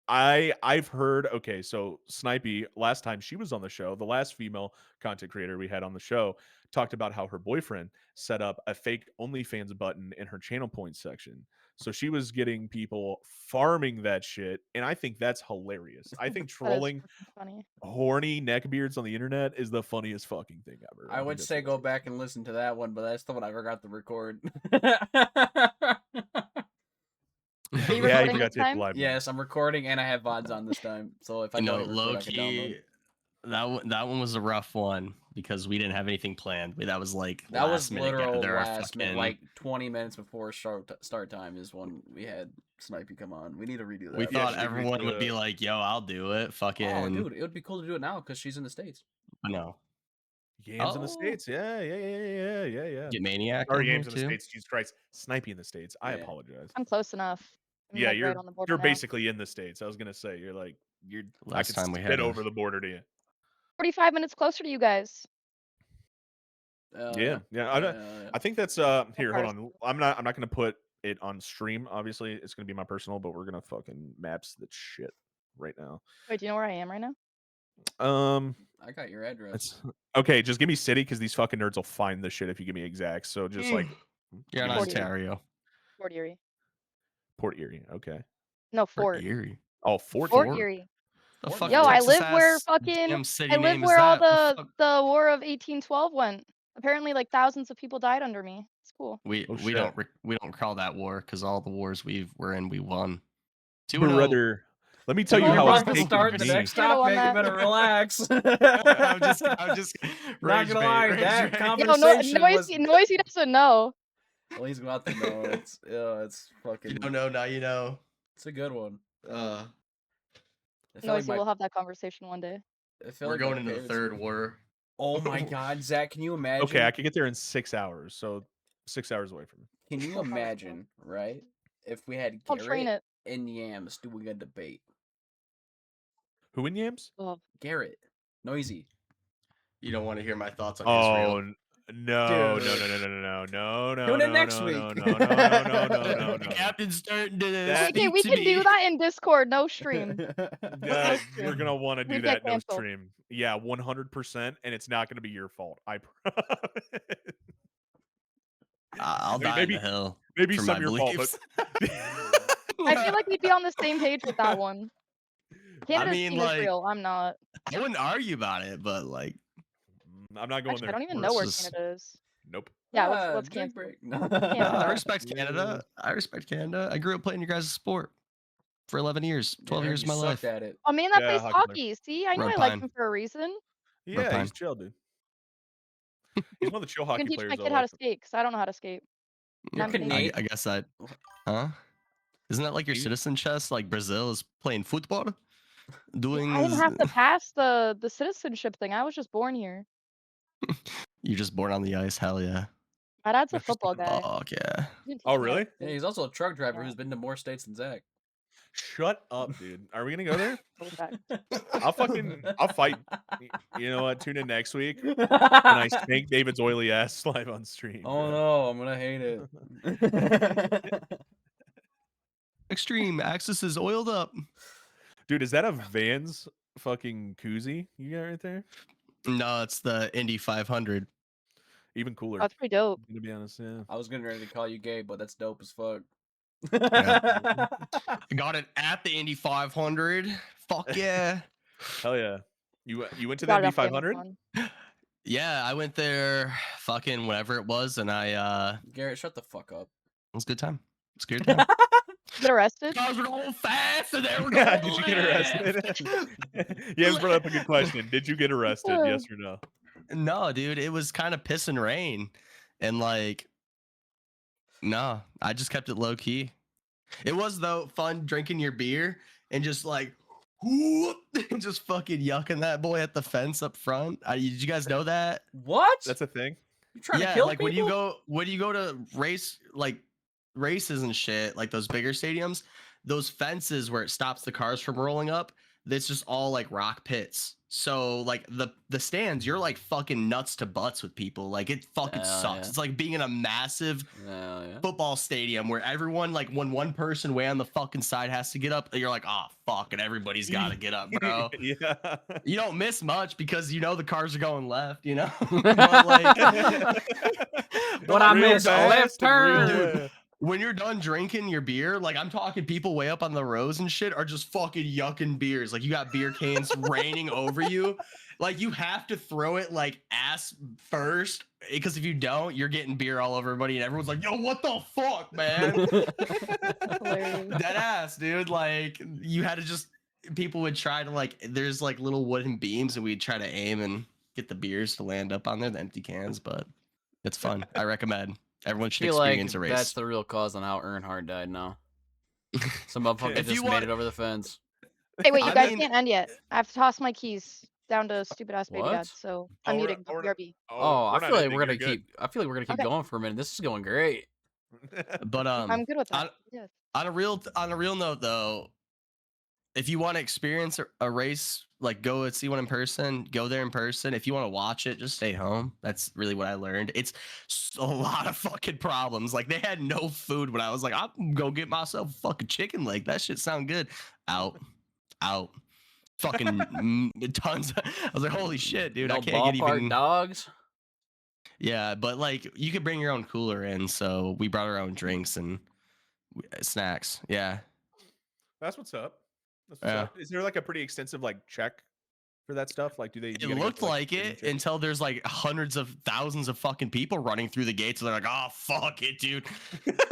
I've heard. Okay, so Snipey last time she was on the show, the last female content creator we had on the show talked about how her boyfriend set up a fake OnlyFans button in her channel points section. So she was getting people farming that shit, and I think that's hilarious. I think That is trolling freaking funny. horny neckbeards on the internet is the funniest fucking thing ever. I think would that's say go hilarious. back and listen to that one, but that's the one I forgot to record. Are you Yeah, you recording forgot this to hit the time? live. button. Yes, I'm recording and I have VODs on this time. So if I You know, don't hit record, low I can download. key, that one was a rough one because we didn't have anything planned. That was like That was last minute literal gather our last minute, fucking. like 20 minutes before start time is when we had Snipey come on. We need to redo that. We Yeah, thought she agreed everyone to would be the- like, "Yo, I'll do it." Fucking Oh, dude, it would be cool to do it now because she's in the States. no. Yams in the Oh. States. Yeah. Get Maniac Or in here Yams in the too. States. Jesus Christ. Snipey in the States. I Yeah. apologize. I'm close enough. I'm Yeah, like right on the border you're now. basically in the States. I was gonna say you're I Last could time we spit had a- over the border to you. 45 minutes closer to you guys. Yeah. I think that's here. Hold on. I'm not gonna put it on stream. Obviously, it's gonna be my personal, but we're gonna fucking maps that shit right now. Wait, do you know where I am right now? I got your address. It's okay. Just give me city because these fucking nerds will find the shit if you give me exact. So just like You're in give me Fort city. Erie. Ontario. Fort Erie. Port Erie. Okay. No, Fort Fort. Erie. Oh, Fort Fort Erie. Erie. The Yo, fuck Yo, I Texas live where ass fucking damn city I live name is where all that? the War of 1812 went. Apparently, like thousands of people died under me. It's cool. We Oh, we shit. don't call that war because all the wars we're in we won. 2-0. Brother, let me tell So you you're how about it's to taken start the me. next Canada won topic. You that. better relax. I'm just Not rage gonna bait, lie, rage that bait. Yo, conversation was. Noisy doesn't know. Well, he's about to know. It's fucking. You don't know, now you know. It's a good one. Uh, I feel like Noisy, we'll have that conversation one day. I feel we're like my going into the parents third would- war. Oh my god, Zach, can you imagine? Okay, I could get there in 6 hours, so 6 hours away from me. Can you 4 hours, imagine, right? If we had I'll train Garrett it. and Yams doing a debate. Who in Yams? Oh, Garrett, Noisy. You don't want to hear my thoughts on Oh Israel. no! Dude. No! Tune in next week. No! The captain's starting to That- okay, we can do that in Discord, no stream. Yeah, you're gonna want to do We'd that get no canceled. stream. Yeah, 100%, and it's not gonna be your fault. I promise. I'll I mean, die in the hill. Maybe for some my your fault, beliefs. but I feel like we'd be on the same page with that one. Canada's mean, team like, Israel. I'm not. I wouldn't argue about it, but like, I'm not going Actually, there. I don't even Well, know where this is- Canada is. Nope. Yeah, Ah, let's drink cancel. break. no, Yeah. I respect Canada. I respect Canada. I grew up playing your guys' sport for 11 years, 12 years of my life. At it. Oh man, that Yeah, plays hockey player. hockey. See, I knew Red I liked Pine. him for a reason. Yeah, Pine. he's chill, dude. He's one of the chill You hockey can teach players. my I kid how to like. skate, because I don't know how to skate. You're I'm Canadian. Canadian. I guess that, huh? Isn't that like your You- citizen chess? Like Brazil is playing football, doing. I didn't have to pass the citizenship thing. I was just born here. You're just born on the ice. Hell yeah. My dad's a Interesting. football guy. Fuck yeah. He didn't teach Oh, me how to really? Yeah, skate. he's also a truck driver Yeah. who's been to more states than Zach. Shut up, dude. Are we gonna go there? Total fact. I'll fight. You know what? Tune in next week when I spank David's oily ass live on stream. Oh bro. no, I'm gonna hate it. Extreme Axis is oiled up. Dude, is that a Vans fucking koozie you got right there? No, it's the Indy 500. Even cooler. Oh, that's pretty dope. To be honest, yeah. I was getting ready to call you gay, but that's dope as fuck. I got it at the Indy 500. Fuck yeah. Hell yeah. You went to Got that it off V500? Amazon. Yeah, I went there fucking whatever it was, and it Garrett, shut the fuck up. was a good time. It's a good time. Get arrested? Cars were going fast, and they were Yeah, going did you get arrested? Yeah, brought up a good question. Did you get arrested? Yes or no? No, dude, it was kind of piss and rain, and like, no, I just kept it low key. It was though fun drinking your beer and just like whoop, just fucking yucking that boy at the fence up front. Did you guys know that? What? That's a thing. You trying to Yeah, kill like people? when you go to races and shit, like those bigger stadiums, those fences where it stops the cars from rolling up, it's just all like rock pits. So like the stands, you're like fucking nuts to butts with people. Like it fucking Hell sucks. yeah. It's like being in a massive Hell yeah. football stadium where everyone, like when one person way on the fucking side has to get up, you're like, oh fuck, and everybody's got to get up, bro. Yeah. You don't miss much because you know the cars are going left, you know. But like, What I Real miss, a left fast and real- turn. dude, when you're done drinking your beer, like I'm talking people way up on the rows and shit are just fucking yucking beers. Like you got beer cans raining over you. Like you have to throw it like ass first because if you don't, you're getting beer all over everybody and everyone's like, yo, what the fuck, man? Hilarious. Dead ass, dude. Like you had to just people would try to like there's like little wooden beams and we'd try to aim and get the beers to land up on there, the empty cans, but it's fun. I recommend. Everyone I should feel like experience a race. that's the real cause on how Earnhardt died now. Some motherfucker If you just want- made it over the fence. Hey, wait, you I guys mean- can't end yet. I have to toss my keys down to stupid ass baby What? dad. So Oh, I'm we're muting. not- we're not- BRB. Oh, I we're feel not like ending, we're gonna you're good. keep. I feel like we're gonna keep Okay. going for a minute. This is going great. But I'm good with that. Yes. on a real note though, if you want to experience a race, like go and see one in person, go there in person. If you want to watch it, just stay home. That's really what I learned. It's a lot of fucking problems. Like they had no food when I was like, I'm gonna go get myself a fucking chicken leg. That shit sound good. Out. Fucking tons. I was like, holy shit, dude. I No can't get ballpark even. dogs. Yeah, but like you could bring your own cooler in, so we brought our own drinks and snacks. Yeah. That's what's up. That's what's Yeah. up. Is there like a pretty extensive like check for that stuff? Like, do they? It looked like it until there's like hundreds of thousands of fucking people running through the gates. And they're like, oh, fuck it, dude.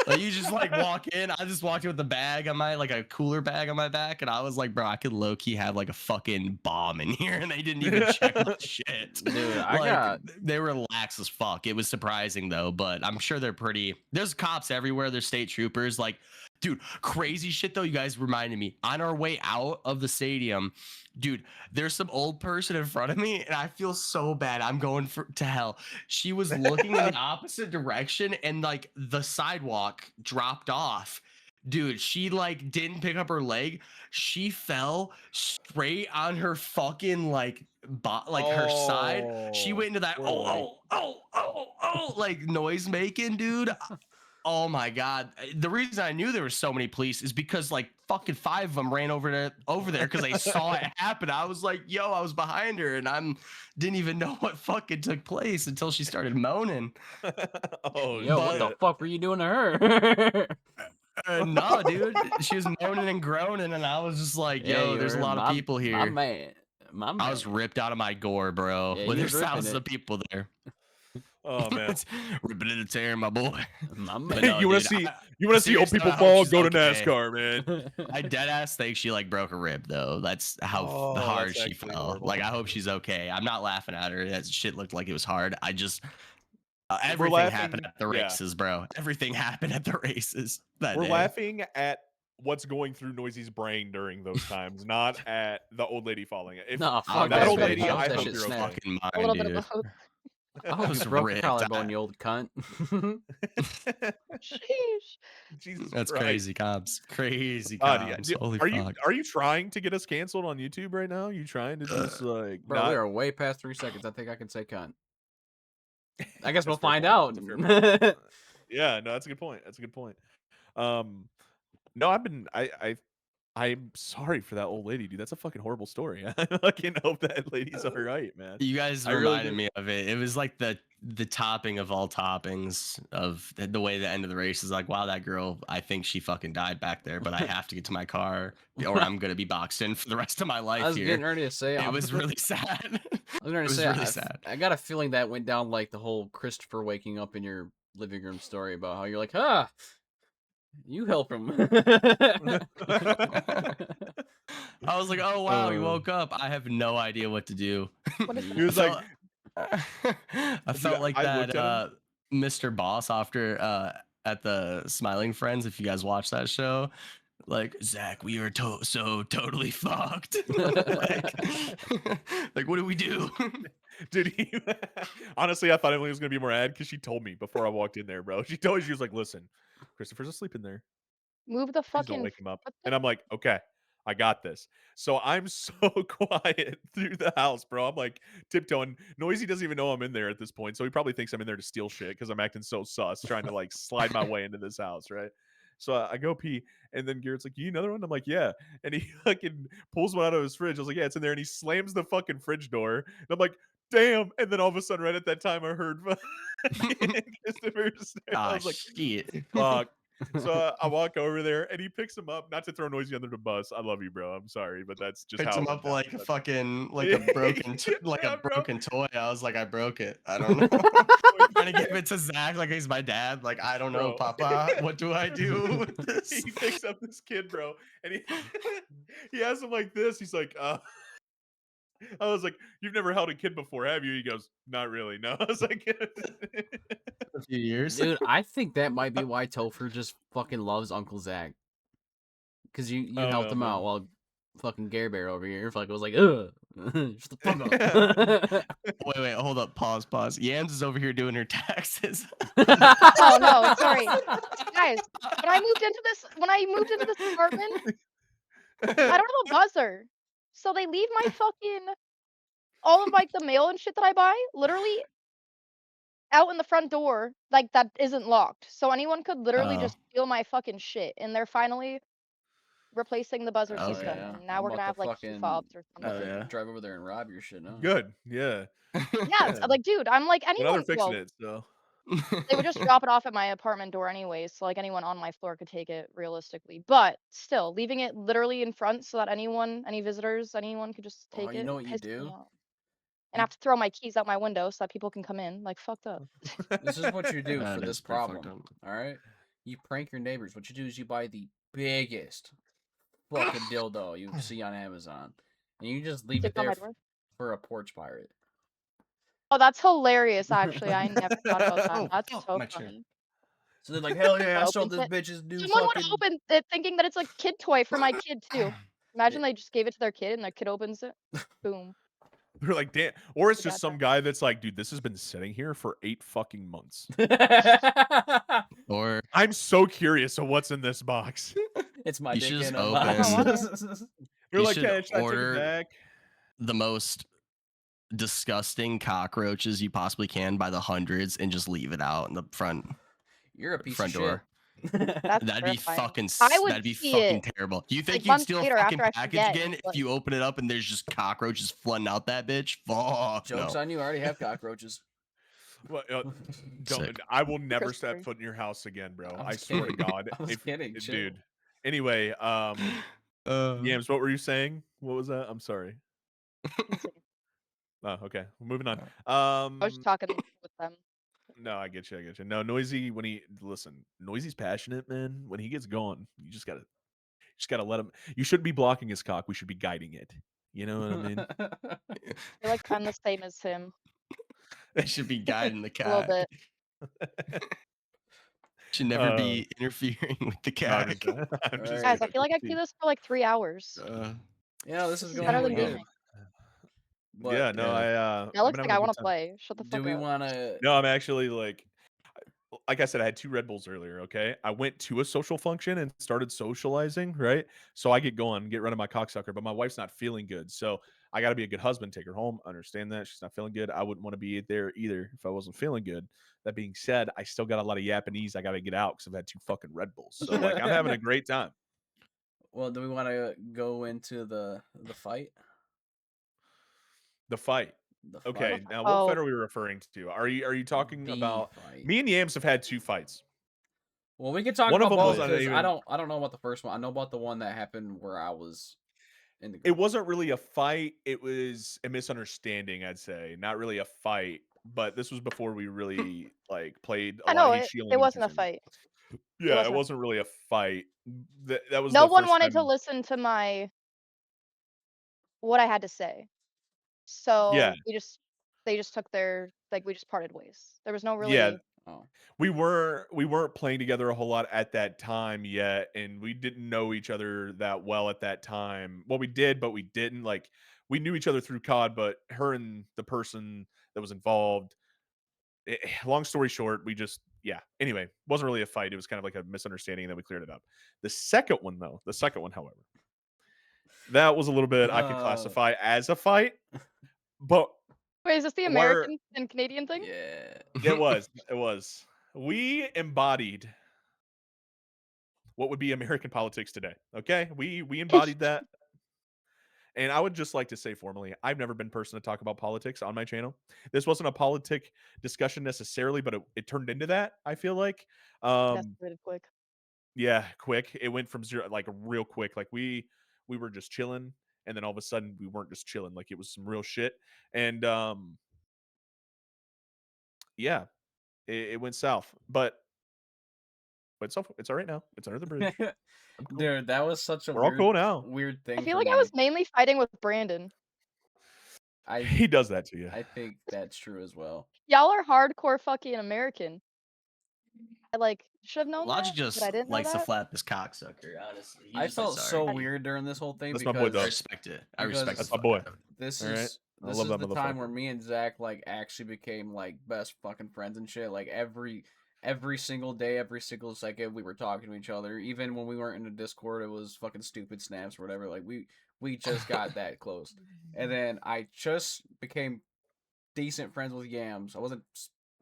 Like, you just like walk in. I just walked in with the bag on my, like a cooler bag on my back. And I was like, bro, I could low key have like a fucking bomb in here. And they didn't even check my shit. Dude, I Like, got. they were lax as fuck. It was surprising though, but I'm sure they're pretty. There's cops everywhere. There's state troopers. Like, dude, crazy shit though. You guys reminded me on our way out of the stadium, dude, there's some old person in front of me and I feel so bad. I'm going to hell. She was looking in the opposite direction and like the sidewalk dropped off. Dude, she like didn't pick up her leg. She fell straight on her fucking like her side. She went into that like noise making, dude. Oh my god. The reason I knew there were so many police is because like fucking 5 of them ran over there because they saw it happen. I was like, yo, I was behind her and didn't even know what fucking took place until she started moaning. Oh, Yo, what the shit. fuck were you doing to her? No, dude. She was moaning and groaning and I was just like, Yeah, yo, you there's a were lot of people here. My man. I was ripped out of my gore, bro. Yeah, When you there's was ripping thousands it. of people there. Oh man. Ripping it and tearing, my boy. My But man. no, You want to dude, see? You want to see old seriously, people I hope fall? she's Go to okay. NASCAR, man. I dead ass think she like broke a rib though. That's how Oh, hard that's she actually fell. horrible. Like I hope she's okay. I'm not laughing at her. That shit looked like it was hard. I just everything laughing- happened at the yeah. races, bro. Everything happened at the races. That We're day. laughing at what's going through Noisy's brain during those times, not at the old lady falling. If No, Oh, fuck that that old bitch. lady, I hope I that hope shit you're snapped. okay. fucking A mine, little bit dude. of both. I hope was you broke your ripped. collarbone, you old cunt. Sheesh. Jesus That's Christ. crazy, cops. Crazy God, yeah. cops. Holy are fuck. you trying to get us canceled on YouTube right now? You trying to just like Bro, not? we are way past 3 seconds. I think I can say cunt. I guess we'll That's a fair find point. out. That's a fair point. Yeah, no, that's a good point. That's a good point. No, I'm sorry for that old lady, dude. That's a fucking horrible story. I fucking hope that lady's all right, man. You guys I really reminded do. me of it. It was like the topping of all toppings of the way the end of the race is like, wow, that girl, I think she fucking died back there, but I have to get to my car or I'm gonna be boxed in for the rest of my life I was here. getting ready to say, It was really sad. I was going it to was say, really sad. I got a feeling that went down like the whole Christopher waking up in your living room story about how you're like, you help him. I was like, oh wow, he Uh. woke up. I have no idea what to do. What is He was like, I felt like I that looked at Mr. Boss after at the Smiling Friends, if you guys watch that show. Like, Zach, we are so totally fucked. like, what do we do? Dude, honestly, I thought Emily was gonna be more ad because she told me before I walked in there, bro. She told me, she was like, "Listen, Christopher's asleep in there. Move the Please don't fucking. wake him up." What the? And I'm like, "Okay, I got this." So I'm so quiet through the house, bro. I'm like tiptoeing. Noisy doesn't even know I'm in there at this point, so he probably thinks I'm in there to steal shit because I'm acting so sus, trying to like slide my way into this house, right? So I go pee, and then Garrett's like, "You need another one?" I'm like, "Yeah." And he fucking pulls one out of his fridge. I was like, "Yeah, it's in there." And he slams the fucking fridge door. And I'm like, "Damn!" And then all of a sudden, right at that time, I heard Christopher's. I Ah, was like, shit. "Fuck." So I walk over there, and he picks him up. Not to throw Noisy under the bus. I love you, bro. I'm sorry, but that's just Picked how it him went up down. like a But fucking yeah, like a yeah, bro. broken toy. I was like, I broke it. I don't know. Trying to give it to Zach like he's my dad. Like, I don't know, Bro. Papa. What do I do with this? He picks up this kid, bro, and he has him like this. He's like, I was like, "You've never held a kid before, have you?" He goes, "Not really, no." I was like, A few years. Dude, I think that might be why Topher just fucking loves Uncle Zach. Because you "I don't helped know, him out man." while fucking Gare Bear over here fucking was like, ugh, shut the fuck up. Wait, hold up. Pause. Yams is over here doing her taxes. Oh no, sorry, guys. When I moved into this apartment, I don't have a buzzer, so they leave my fucking all of like the mail and shit that I buy literally out in the front door, like that isn't locked. So anyone could literally Oh, just steal my fucking shit, and they're finally replacing the buzzer Oh system, okay. yeah, and now I'm we're about gonna to have like key fucking fobs or I'm about Oh something. to yeah. drive over there and rob your shit now. Good, yeah, Yes, yeah. like dude, I'm like But now they're anyone. fixing Well, it, so they would just drop it off at my apartment door anyways, so like anyone on my floor could take it realistically. But still, leaving it literally in front so that any visitors, anyone could just Oh, take you it know what you pisses me do? off. And I You have to throw my keys out my window so that people can come in. Like fucked up. This is what you do for That this is pretty fucked problem. up. All right, you prank your neighbors. What you do is you buy the biggest fucking dildo you see on Amazon, and you just leave Stick it on there my door. for a porch pirate. Oh, that's hilarious. Actually, I never thought about that. Oh, That's fuck so my chair. funny. So they're like, hell yeah, Someone I sold opens this it. bitch's new Someone would fucking. open it thinking that it's a kid toy for my kid too. Imagine they just gave it to their kid and their kid opens it. Boom. they're like, "Damn," or it's We just got some that. guy that's like, "Dude, this has been sitting here for 8 fucking months. Or I'm so curious of what's in this box." It's my you dick should just in a I box. open. want it. They're You like, should "Should I take it order back?" the most disgusting cockroaches you possibly can by the hundreds and just leave it out in the You're a piece of front shit. door. That's That'd be terrifying. fucking I would that'd be see fucking it terrible. Do you think like you'd months steal a later fucking after I package forget. again And, if like, you open it up and there's just cockroaches flooding out that bitch? Fuck Joke's no. on you. I already have cockroaches. Well, Sick. I will never step Christopher. foot in your house again, bro. I I was swear to kidding. God. I was kidding. Chill. Dude. Anyway, Uh, Yams, what were you saying? What was that? I'm sorry. continue. Oh, okay. We're moving on. I was just talking with them. No, I get you. I get you. No, Noisy, when he listen, Noisy's passionate, man. When he gets going, you just gotta let him. You shouldn't be blocking his cock. We should be guiding it. You know what I mean? I feel like I'm the same as him they should be guiding the a little cock. bit. Should never Uh, be interfering with the no, I'm cock. just, I'm just Alright. Guys, I kidding. feel like I could do this for like 3 hours. Yeah, this This is is going better really than good. gaming. But Yeah, no, Yeah. That I've looks been like having a I good want to time. play. Shut the do fuck we up. want to? No, I'm actually like I said, I had 2 Red Bulls earlier, okay? I went to a social function and started socializing, right? So I get going, get rid of my cocksucker, but my wife's not feeling good. So I got to be a good husband, take her home, understand that she's not feeling good. I wouldn't want to be there either if I wasn't feeling good. That being said, I still got a lot of Japanese I got to get out because I've had 2 fucking Red Bulls. So like I'm having a great time. Well, do we want to go into the fight? The fight. The Okay, fight. now what Oh, fight are we referring to? Are you talking The about fight. me and Yams have had 2 fights. Well, we can talk One of about them was both not because even I don't know about the first one. I know about the one that happened where I was in the it group. wasn't really a fight, it was a misunderstanding, I'd say. Not really a fight, but this was before we really like played a I lot know of He's it. shielding It and wasn't a concern. fight. It Yeah, it wasn't. wasn't really a fight. That was No the one first wanted to time. listen to what I had to say. Yeah, So they just took their, like, we just parted ways. There was no yeah. really. Oh. we weren't playing together a whole lot at that time yet, and we didn't know each other that well at that time. Well, we did, but we didn't. Like, we knew each other through COD, but her and the person that was involved, long story short, we just, yeah. Anyway, wasn't really a fight. It was kind of like a misunderstanding, and then we cleared it up. The second one, however, that was a little bit I could classify as a fight, but Wait, is this the where American and Canadian thing? Yeah. it was. We embodied what would be American politics today. Okay, we embodied that, and I would just like to say formally, I've never been a person to talk about politics on my channel. This wasn't a politic discussion necessarily, but it turned into that. I feel like, It um, escalated quick. yeah, quick. It went from zero, like real quick. Like we were just chilling, and then all of a sudden we weren't just chilling. Like it was some real shit, and yeah, it went south, but it's all right now. It's under the bridge. I'm cool. Dude, that was such a We're all cool now. weird I thing feel for like me. I was mainly fighting with Brandon. He does that to you. I think that's true as well. Y'all are hardcore fucking American. I like should have known Logic that, just but I didn't know likes to that. flap his cocksucker. Honestly, I felt so weird during this whole thing That's my boy, because Dub. I respect it. I Because- respect That's the my fuck boy. out of it. this All right. is I this love is that the time motherfucker. where me and Zach like actually became like best fucking friends and shit. Like every single day, every single second, we were talking to each other. Even when we weren't in a Discord, it was fucking stupid snaps or whatever. Like we just got that close. And then I just became decent friends with Yams.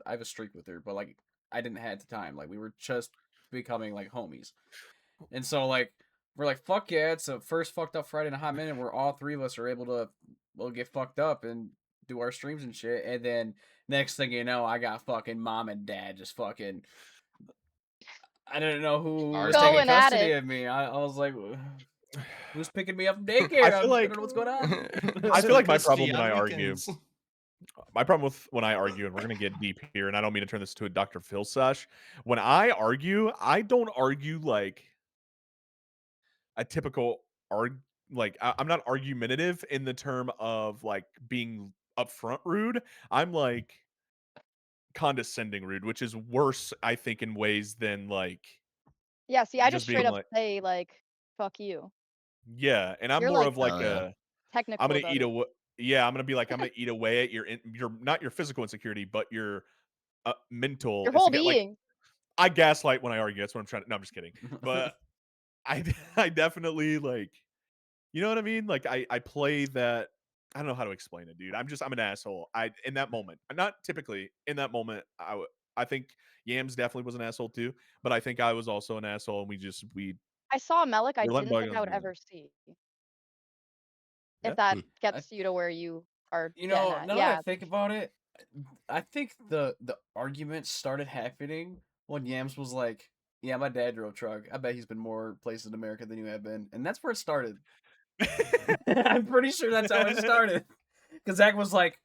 I have a streak with her, but like I didn't have the time. Like we were just becoming like homies. And so like we're like, fuck yeah, it's a first fucked up Friday in a hot minute where all three of us are able to get fucked up and do our streams and shit. And then next thing you know, I got fucking mom and dad just fucking I didn't know who was taking Going at custody it. of me. I was like, who's picking me up from daycare? I feel I like- don't know what's going on. I feel like my Custody problem when on I argue, weekends. my problem with when I argue, and we're gonna get deep here, and I don't mean to turn this to a Dr. Phil sesh. When I argue, I don't argue like a typical like I'm not argumentative in the term of like being upfront rude. I'm like condescending rude, which is worse, I think, in ways than like Yeah, see, I just just straight being up like, say like, "Fuck you." yeah, and I'm You're more like of like Oh, yeah. I'm technical gonna about eat it. away. Yeah, I'm gonna be like, I'm gonna eat away at your not your physical insecurity, but your mental. Your whole Like being. I gaslight when I argue. That's what I'm trying to. No, I'm just kidding. But I definitely like, you know what I mean? Like I play that. I don't know how to explain it, dude. I'm an asshole. In that moment, not typically in that moment. I think Yams definitely was an asshole too, but I think I was also an asshole, and we I saw a Melic I we're letting didn't think I bygones would be bygones. ever see. Yeah. If that Hmm. gets you to where you are You getting know, at. now Yeah. that I think about it, I think the argument started happening when Yams was like, "Yeah, my dad drove truck. I bet he's been more places in America than you have been," and that's where it started. I'm pretty sure that's how it started. Because Zach was like,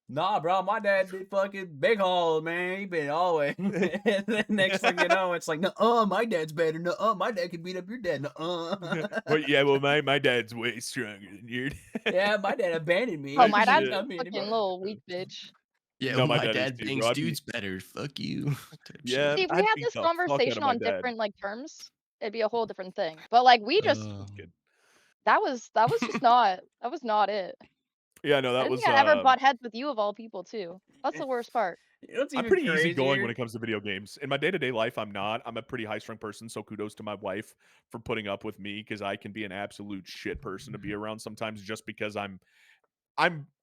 "Nah, bro, my dad did fucking big haul, man. He been all the way." And then next thing you know, it's like, "Nuh-uh, my dad's better. Nuh-uh, my dad can beat up your dad. Nuh-uh." well, my dad's way stronger than yours. Yeah, my dad abandoned me. Oh, He my dad's did. a Not me fucking anymore. little weak bitch. Yeah, No, well, my my dad is dad too, bangs bro. I'd be- dudes better. Fuck you. type Yeah, shit. See, if we I'd had beat this the fuck out conversation of my on dad. different like terms, it'd be a whole different thing. But like we just Uh, Good. that was just that was not it. Yeah, no, I that didn't was think I'd ever butt heads with you of all people too. That's the worst part. You know what's I'm even pretty crazier? easygoing when it comes to video games. In my day-to-day life, I'm not. I'm a pretty high-strung person, so kudos to my wife for putting up with me because I can be an absolute shit person to be around sometimes just because I'm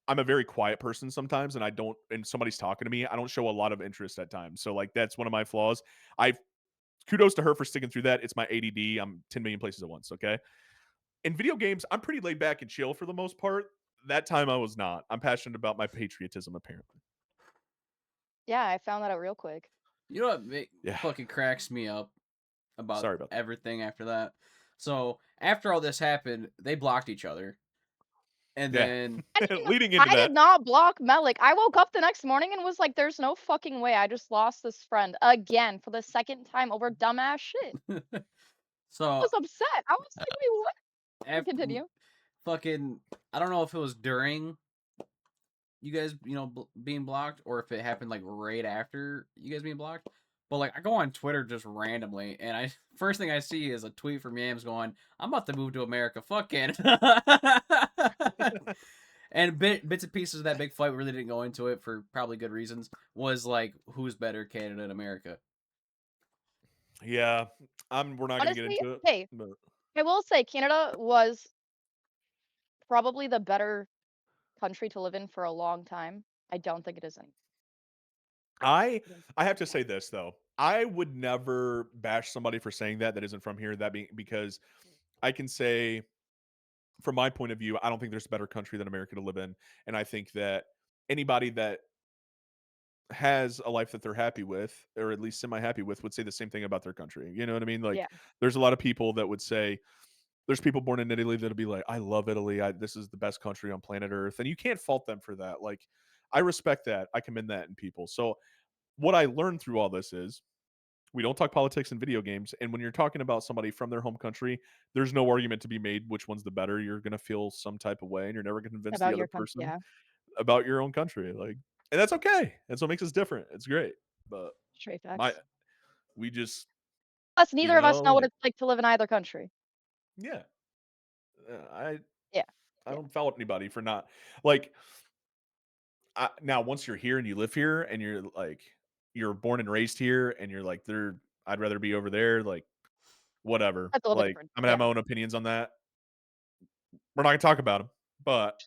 a very quiet person sometimes and I don't and somebody's talking to me, I don't show a lot of interest at times. So like that's one of my flaws. I kudos to her for sticking through that. It's my ADD. I'm 10 million places at once, okay? In video games, I'm pretty laid back and chill for the most part. That time I was not. I'm passionate about my patriotism apparently. Yeah, I found that out real quick. You know what Yeah. fucking cracks me up about Sorry about that. everything after that? So after all this happened, they blocked each other, and Yeah. then Leading into I that. did not block Melik. I woke up the next morning and was like, "There's no fucking way. I just lost this friend again for the second time over dumbass shit." I so was upset. I was like, "Wait, what?" after, Continue. fucking I don't know if it was during you guys, being blocked, or if it happened like right after you guys being blocked. But like, I go on Twitter just randomly, and I first thing I see is a tweet from Yams going, "I'm about to move to America. Fuck Canada." And bits and pieces of that big fight, we really didn't go into it for probably good reasons. Was like, who's better, Canada and America? Yeah, we're not gonna get Honestly, into it, hey, but I will say Canada was probably the better country to live in for a long time. I don't think it is anymore. I I have to say this though. I would never bash somebody for saying that isn't from here. That being because I can say from my point of view, I don't think there's a better country than America to live in, and I think that anybody that has a life that they're happy with, or at least semi-happy with, would say the same thing about their country. You know what I mean? Like, Yeah, there's a lot of people that would say, there's people born in Italy that'll be like, "I love Italy. This is the best country on planet Earth," and you can't fault them for that. Like, I respect that. I commend that in people. So, what I learned through all this is we don't talk politics in video games. And when you're talking about somebody from their home country, there's no argument to be made which one's the better. You're going to feel some type of way, and you're never going to convince the about other your country. person Yeah, about your own country. Like, and that's okay. That's what makes us different. It's great. But straight my, facts. we just, Plus, neither of us know what like, it's like to live in either country. yeah, I, Yeah, I yeah, don't fault anybody for not like. Now, once you're here and you live here, and you're like, you're born and raised here, and you're like, I'd rather be over there. Like, whatever. that's a little bit Like, different. I'm gonna have Yeah, my own opinions on that. We're not gonna talk about them, but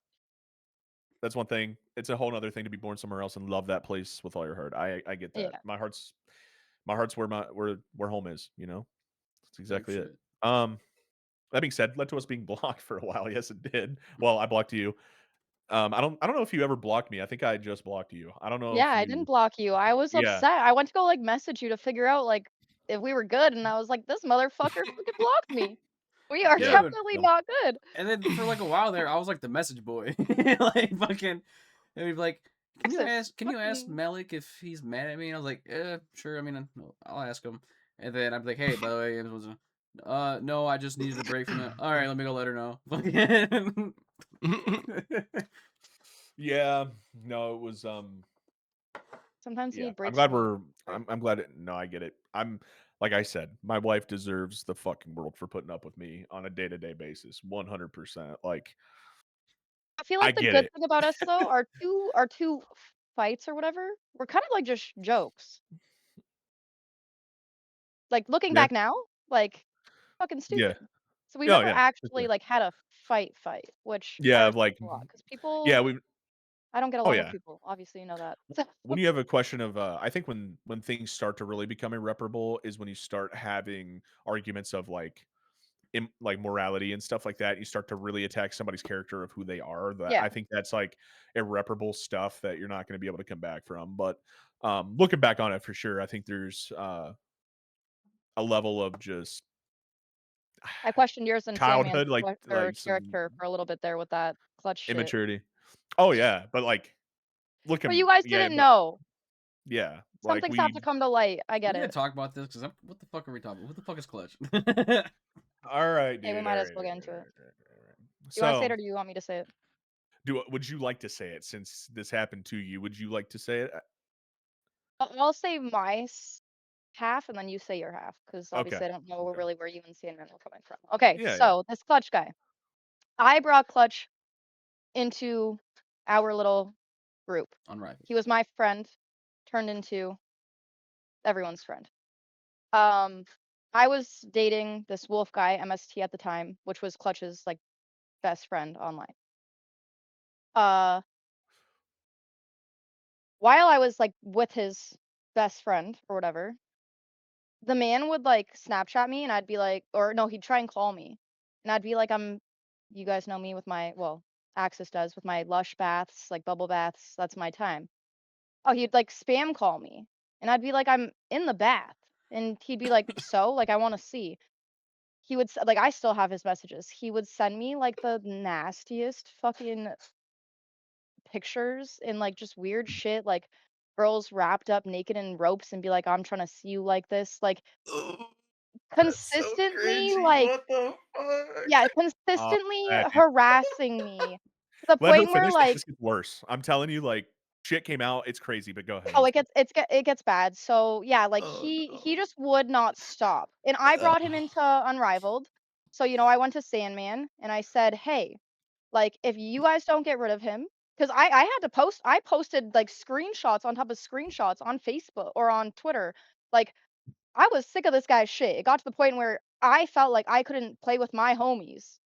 that's one thing. It's a whole other thing to be born somewhere else and love that place with all your heart. I get that. yeah. My heart's where home is. You know, that's Oh exactly it. shit. That being said, led to us being blocked for a while. Yes, it did. Well, I blocked you. I don't know if you ever blocked me. I think I just blocked you. I don't know Yeah, if I didn't you. block you. I was Yeah, upset. I went to go like message you to figure out like if we were good, and I was like, this motherfucker fucking blocked me. We are yeah. Dude, definitely No. not good. and then for like a while there, I was like the message boy, like fucking. And we'd be like, Texas, can you ask fucking Melik if he's mad at me? And I was like, sure. I mean, no, I'll ask him. And then I'd be like, hey, by the way, no, I just needed a break from it. All right, let me go let her know. Fucking- Yeah. No, it was. sometimes you Yeah, need I'm breaks glad from each we're. other. I'm glad. No, I get it. Like I said, my wife deserves the fucking world for putting up with me on a day to day basis, 100%. Like, I feel I like the get good it. thing about us though, our two fights or whatever, were kind of like just jokes. Like looking Yeah, back now, like fucking yeah, stupid. So we oh never yeah, for actually sure. like had a fight, which I Yeah, respect like, a lot because yeah, people, we. I don't get Oh along with yeah. people. Obviously, you know that. When you have a question of, I think when things start to really become irreparable is when you start having arguments of like, like morality and stuff like that. You start to really attack somebody's character of who they are. That Yeah, I think that's like irreparable stuff that you're not going to be able to come back from. But looking back on it for sure, I think there's a level of just I questioned yours and Sammy's childhood, or like some character for a little bit there with that clutch shit. immaturity. Oh yeah, but like But you looking, guys yeah, didn't but know. yeah, Some like things have to come to light. I we get gotta it. talk about this because what the fuck are we talking about? What the fuck is clutch? all right, Hey, we dude. All might right, as all well right, get all into it. right, all right, all right. Do you want to say it So, or do you want me to say it? would you like to say it since this happened to you? Would you like to say it? I'll say my half and then you say your half because Okay. obviously I don't know Okay. really where you and Sandman are coming from. Okay, Yeah, yeah. so this clutch guy. I brought Clutch into our little group. Unrivaled. He was my friend, turned into everyone's friend. Um, I was dating this wolf guy, MST at the time, which was Clutch's like best friend online. Uh, while I was like with his best friend or whatever, the man would like Snapchat me and I'd be like, or no, he'd try and call me. And I'd be like, you guys know me with my, well, Axis does with my lush baths, like bubble baths. That's my time. Oh, he'd like spam call me. And I'd be like, I'm in the bath. And he'd be like, so, like, I want to see. He would, like, I still have his messages. He would send me like the nastiest fucking pictures and like just weird shit, like girls wrapped up naked in ropes and be like, I'm trying to see you like this. Like, Ugh, that's so consistently, cringy. like, What the fuck? yeah, Oh, consistently man, dude. harassing me the Let her point where finish. It like just gets worse. I'm telling you, like shit came out. It's crazy, but go ahead. oh, I'm sorry. it gets bad. So yeah, like Oh he no. just would not stop. And I brought him into Unrivaled. So, you know, I went to Sandman and I said, "Hey, like if you guys don't get rid of him, because I had to post I posted like screenshots on top of screenshots on Facebook or on Twitter. Like I was sick of this guy's shit. It got to the point where I felt like I couldn't play with my homies.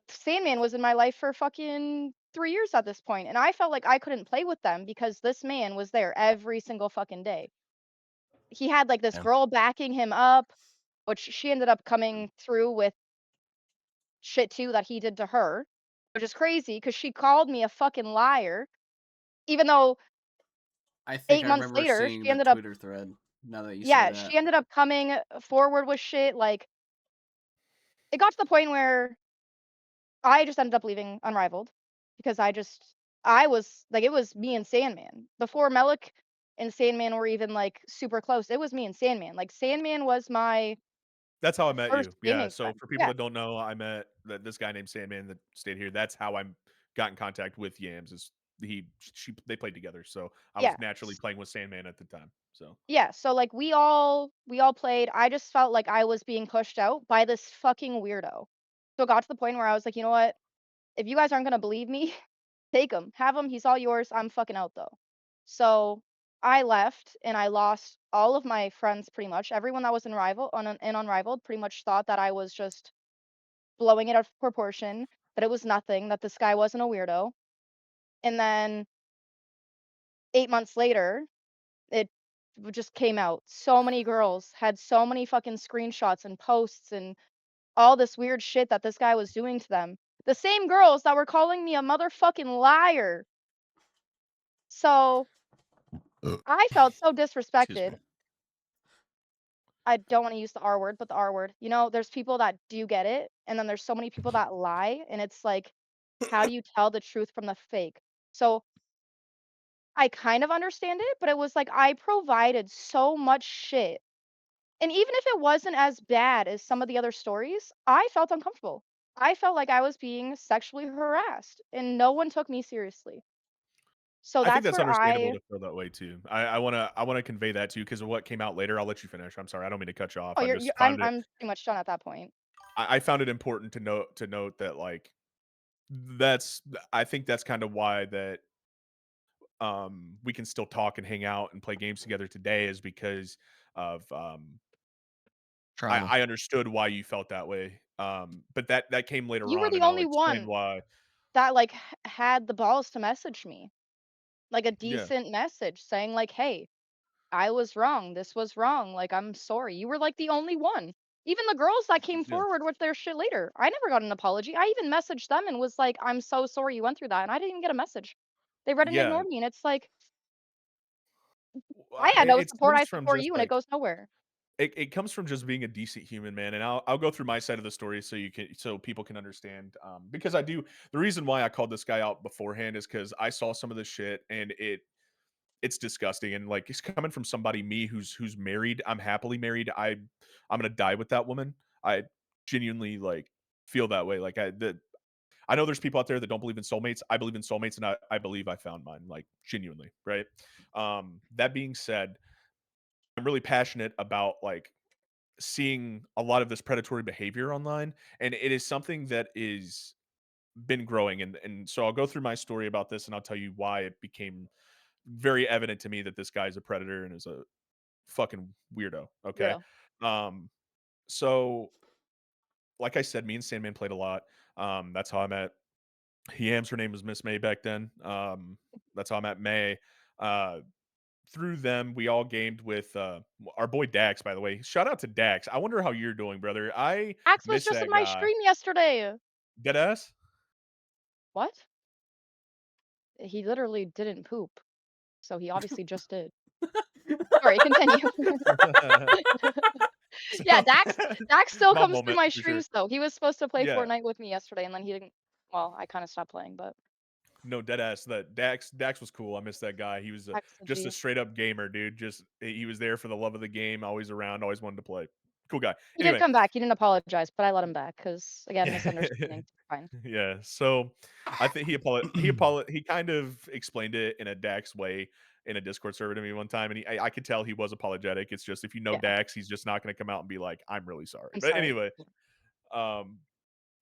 Sandman was in my life for fucking 3 years at this point, and I felt like I couldn't play with them because this man was there every single fucking day. He had, like, this Yeah. girl backing him up, which she ended up coming through with shit too that he did to her, which is crazy because she called me a fucking liar, even though I think 8 I months remember later, seeing she the ended up Twitter thread. Now that you say yeah, that, she ended up coming forward with shit, like, it got to the point where I just ended up leaving Unrivaled because I was like, it was me and Sandman. Before Melik and Sandman were even, like, super close, it was me and Sandman. Like, Sandman was my That's how I met first you. Yeah. gaming So friend. for people Yeah, that don't know, I met this guy named Sandman that stayed here. That's how I got in contact with Yams. Is they played together, so I was yeah. naturally playing with Sandman at the time. So Yeah, so, like, we all played. I just felt like I was being pushed out by this fucking weirdo. So it got to the point where I was like, "You know what? If you guys aren't gonna believe me, take him. Have him. He's all yours. I'm fucking out, though." So I left, and I lost all of my friends pretty much. Everyone that was in Unrivaled pretty much thought that I was just blowing it out of proportion, that it was nothing, that this guy wasn't a weirdo. And then 8 months later, it just came out. So many girls had so many fucking screenshots and posts and all this weird shit that this guy was doing to them. The same girls that were calling me a motherfucking liar. So I felt so Excuse me. disrespected. I don't want to use the R word, but the R word. You know, there's people that do get it, and then there's so many people that lie, and it's like, how do you tell the truth from the fake? So I kind of understand it, but it was like I provided so much shit. And even if it wasn't as bad as some of the other stories, I felt uncomfortable. I felt like I was being sexually harassed and no one took me seriously. So I think that's that's where understandable to feel that way too. I wanna convey that to you because of what came out later. I'll let you finish. I'm sorry. I don't mean to cut you off. oh I you're just found it. I'm pretty much done at that point. I found it important to note that like that's I think that's kind of why that we can still talk and hang out and play games together today is because of Trauma. I understood why you felt that way. But that came later You were on, the and I'll only explain one why. that like had the balls to message me. Like a Yeah, decent message saying like, "Hey, I was wrong. This was wrong. Like I'm sorry." You were like the only one. Even the girls that came yeah, forward with their shit later. I never got an apology. I even messaged them and was like, "I'm so sorry you went through that." And I didn't even get a message. They read and yeah. ignored me and it's like I had no It support, comes I from support just you, and it like goes nowhere. it comes from just being a decent human, man. And I'll go through my side of the story so people can understand. Because I do the reason why I called this guy out beforehand is because I saw some of this shit and it's disgusting and like it's coming from somebody me who's married. I'm happily married. I'm gonna die with that woman. I genuinely like feel that way. Like I know there's people out there that don't believe in soulmates. I believe in soulmates and I believe I found mine, like genuinely, right? That being said, I'm really passionate about like seeing a lot of this predatory behavior online. And it is something that is been growing. And so I'll go through my story about this and I'll tell you why it became very evident to me that this guy's a predator and is a fucking weirdo. Okay. Weirdo. Um, so like I said, me and Sandman played a lot. That's how I met Yams. Her name was Miss May back then. That's how I met May. Uh, through them, we all gamed with our boy Dax, by the way. Shout out to Dax. I wonder how you're doing, brother. I Axe was miss just in that my guy. stream yesterday. Deadass? What? He literally didn't poop, so he obviously just did. Sorry, continue. So Yeah, Dax still my comes through moment my for sure. streams though. He was supposed to play Yeah. Fortnite with me yesterday, and then he didn't. Well, I kind of stopped playing, but No, dead ass. That Dax was cool. I miss that guy. He was Dax is a just a G. straight up gamer, dude. Just he was there for the love of the game, always around, always wanted to play. Cool guy. He did Anyway. come back. He didn't apologize, but I let him back because again, misunderstanding. Fine. Yeah, so I think he kind of explained it in a Dax way in a Discord server to me one time, and I could tell he was apologetic. It's just if you know Yeah, Dax, he's just not going to come out and be like, "I'm really sorry." I'm But sorry. anyway, um,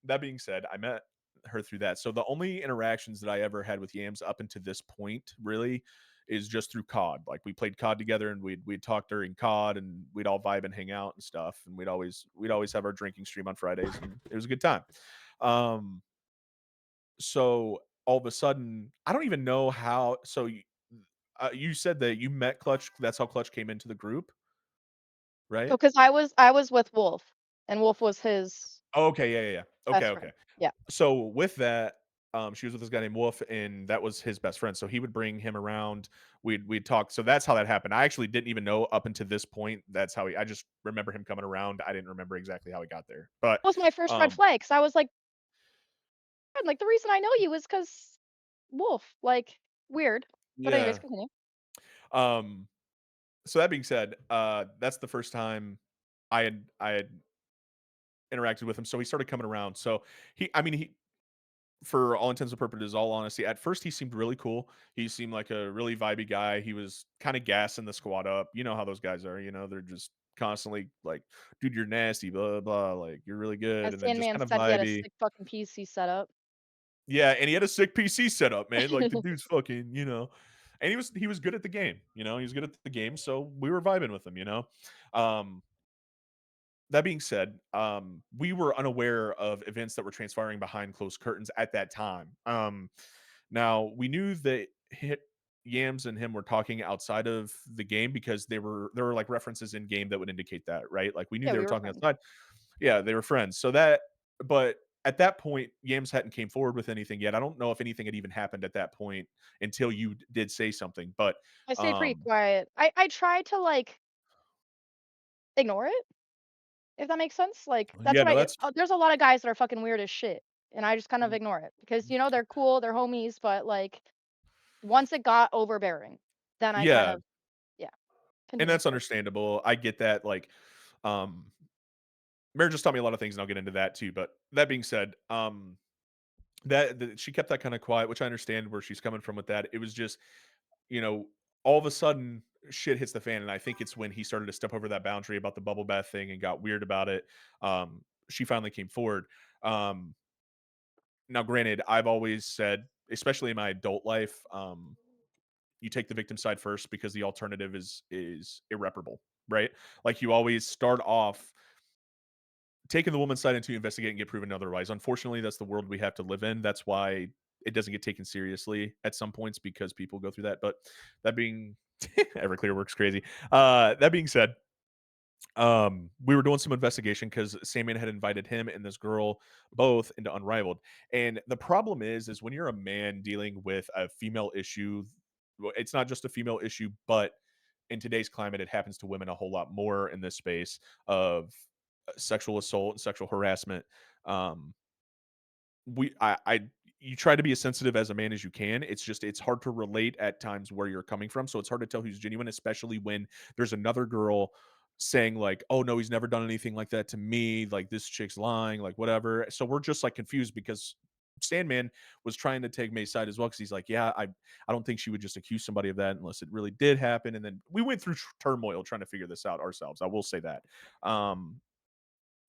that being said, I met her through that. So the only interactions that I ever had with Yams up until this point, really, is just through COD. Like we played COD together, and we'd talk during COD, and we'd all vibe and hang out and stuff, and we'd always have our drinking stream on Fridays, and it was a good time. Um, so all of a sudden, I don't even know how. So you said that you met Clutch. That's how Clutch came into the group, So right? because I was with Wolf, and Wolf was his Oh, okay, yeah, yeah, yeah. Okay, best friend. okay. Yeah. So with that, she was with this guy named Wolf, and that was his best friend. So he would bring him around. We'd talk. So that's how that happened. I actually didn't even know up until this point. That's how he. I just remember him coming around. I didn't remember exactly how he got there. But That was my first red um, flag. 'Cause I was like, the reason I know you is because Wolf. Like, weird. But anyways, yeah. continue. Um, so that being said, that's the first time I had interacted with him. So he started coming around. So I mean, for all intents and purposes, all honesty, at first he seemed really cool. He seemed like a really vibey guy. He was kind of gassing the squad up. You know how those guys are. They're just constantly like, "Dude, you're nasty," blah blah. Like you're really good, As and then just Sandman kind of said, he had a vibey. sick fucking PC set up. Yeah, and he had a sick PC setup, man. Like the dude's fucking. And he was good at the game. He was good at the game, so we were vibing with him. Um, that being said, we were unaware of events that were transpiring behind closed curtains at that time. Now we knew that Yams and him were talking outside of the game because there were like references in game that would indicate that, right? Like we knew Yeah, they we were were talking friends. outside. Yeah, they were friends. But at that point, Yams hadn't came forward with anything yet. I don't know if anything had even happened at that point until you did say something. But I stayed pretty um, quiet. I tried to, ignore it, if that makes sense. Like, that's yeah, what no, I that's there's a lot of guys that are fucking weird as shit, and I just kind of mm, ignore it because, they're cool, they're homies, but, once it got overbearing, then I kind yeah, of yeah, and continue, that's sorry. understandable. I get that. Like, um, marriage has taught me a lot of things, and I'll get into that too. But that being said, that she kept that kind of quiet, which I understand where she's coming from with that. It was just, you know, all of a sudden shit hits the fan, and I think it's when he started to step over that boundary about the bubble bath thing and got weird about it. She finally came forward. Um, Now, granted, I've always said, especially in my adult life, you take the victim side first because the alternative is irreparable, right? Like you always start off taking the woman's side until you investigate and get proven otherwise. Unfortunately, that's the world we have to live in. That's why it doesn't get taken seriously at some points because people go through that. But that being Everclear works crazy. That being said, we were doing some investigation because Sandman had invited him and this girl both into Unrivaled. And the problem is when you're a man dealing with a female issue, it's not just a female issue, but in today's climate, it happens to women a whole lot more in this space of sexual assault and sexual harassment. Um, I you try to be as sensitive as a man as you can. It's hard to relate at times where you're coming from. So it's hard to tell who's genuine, especially when there's another girl saying like, "Oh no, he's never done anything like that to me. Like this chick's lying, like whatever." So we're just like confused because Sandman was trying to take May's side as well because he's like, "Yeah, I don't think she would just accuse somebody of that unless it really did happen." And then we went through turmoil trying to figure this out ourselves. I will say that.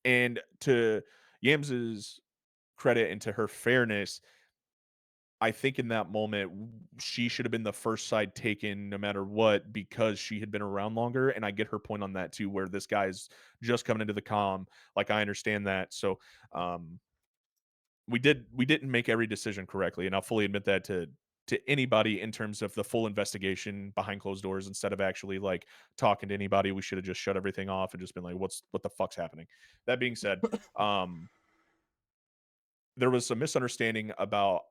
And to Yams's credit and to her fairness, I think in that moment she should have been the first side taken no matter what because she had been around longer. And I get her point on that too, where this guy's just coming into the calm. Like I understand that. So um we didn't make every decision correctly, and I'll fully admit that to anybody in terms of the full investigation behind closed doors instead of actually like talking to anybody. We should have just shut everything off and just been like, what the fuck's happening? That being said, um there was some misunderstanding about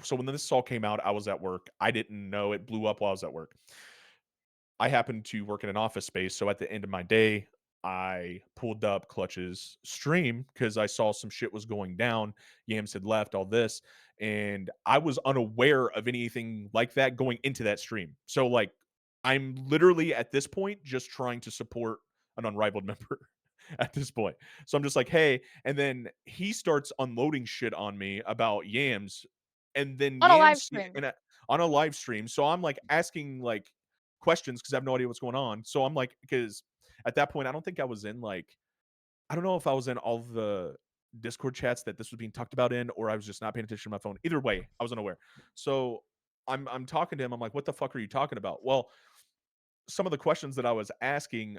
so when this all came out, I was at work. I didn't know it blew up while I was at work. I happened to work in an office space, so at the end of my day, I pulled up Clutch's stream because I saw some shit was going down. Yams had left, all this, and I was unaware of anything like that going into that stream. So, like, I'm literally at this point just trying to support an unrivaled member. at this point. So I'm just like, "Hey," and then he starts unloading shit on me about Yams, and then On a live Yams stream. on a live stream. So I'm like asking like questions because I have no idea what's going on. So I'm like, because at that point I don't think I was in like I don't know if I was in all the Discord chats that this was being talked about in, or I was just not paying attention to my phone. Either way, I was unaware. So I'm talking to him. I'm like, "What the fuck are you talking about?" Well, some of the questions that I was asking,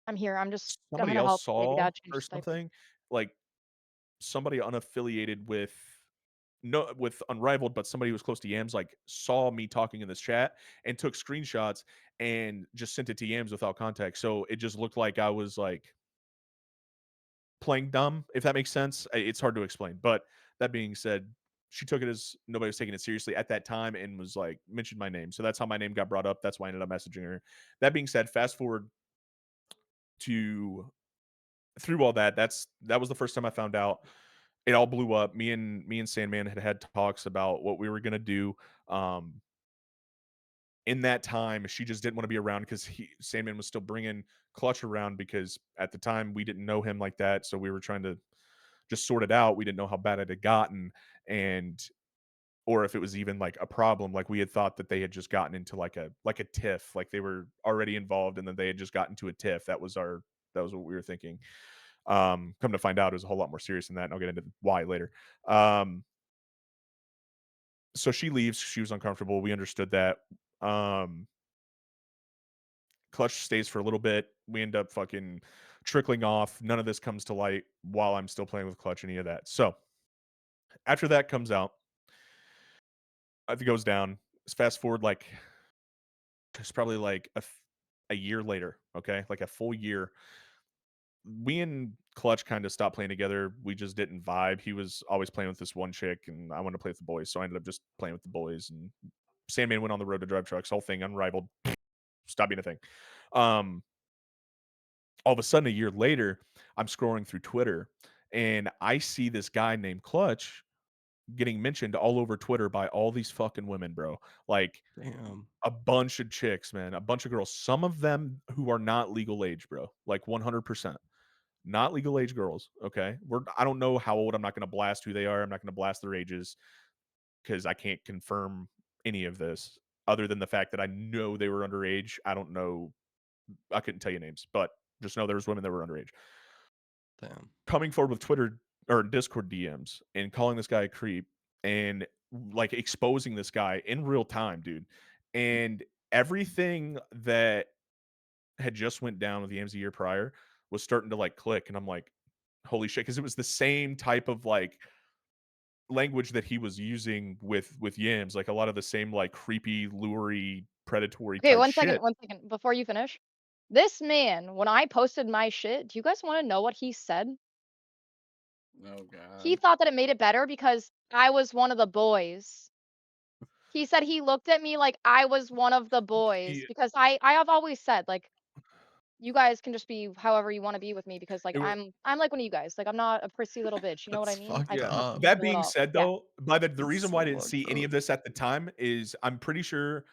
I'm here. I'm somebody gonna else help baby saw dad change or his diaper. something. Like somebody unaffiliated with no with Unrivaled, but somebody who was close to Yams, like saw me talking in this chat and took screenshots and just sent it to Yams without context. So it just looked like I was like playing dumb, if that makes sense. It's hard to explain. But that being said, she took it as nobody was taking it seriously at that time and was like mentioned my name. So that's how my name got brought up. That's why I ended up messaging her. That being said, fast forward to through all that, that was the first time I found out. It all blew up. Me and Sandman had talks about what we were gonna do. Um, in that time, she just didn't want to be around because Sandman was still bringing Clutch around because at the time we didn't know him like that, so we were trying to just sort it out. We didn't know how bad it had gotten, and or if it was even like a problem. Like we had thought that they had just gotten into like a tiff, like they were already involved, and then they had just gotten to a tiff. That was what we were thinking. Come to find out, it was a whole lot more serious than that, and I'll get into why later. So she leaves. She was uncomfortable. We understood that. Um, Clutch stays for a little bit. We end up fucking trickling off. None of this comes to light while I'm still playing with Clutch, any of that. So after that comes out, it goes down. Let's fast forward like it's probably like a year later. Okay, like a full year. We and Clutch kind of stopped playing together. We just didn't vibe. He was always playing with this one chick, and I wanted to play with the boys, so I ended up just playing with the boys. And Sandman went on the road to drive trucks. Whole thing unrivaled. Stop being a thing. Um, all of a sudden, a year later, I'm scrolling through Twitter, and I see this guy named Clutch getting mentioned all over Twitter by all these fucking women, bro. Like Damn. a bunch of chicks, man, a bunch of girls. Some of them who are not legal age, bro. Like 100%. Not legal age girls, okay? I don't know how old. I'm not gonna blast who they are. I'm not gonna blast their ages because I can't confirm any of this other than the fact that I know they were underage. I don't know. I couldn't tell you names, but just know there was women that were underage. Damn. Coming forward with Twitter or Discord DMs and calling this guy a creep and like exposing this guy in real time, dude. And everything that had just went down with the Yams a year prior was starting to like click, and I'm like, holy shit, because it was the same type of like language that he was using with Yams, like a lot of the same like creepy, lury, predatory Okay, type one second, shit. one second. Before you finish. This man, when I posted my shit, do you guys wanna know what he said? Oh He god. thought that it made it better because I was one of the boys. He said he looked at me like I was one of the boys He because I have always said, like, "You guys can just be however you wanna be with me because, like, it, wa- I'm like one of you guys. Like, I'm not a prissy little bitch." You know what I That's mean? I fucked Yeah. can up. That pull it being off. said, Yeah. though, by the That's reason why I so didn't fucked see any up. of this at the time is I'm pretty sure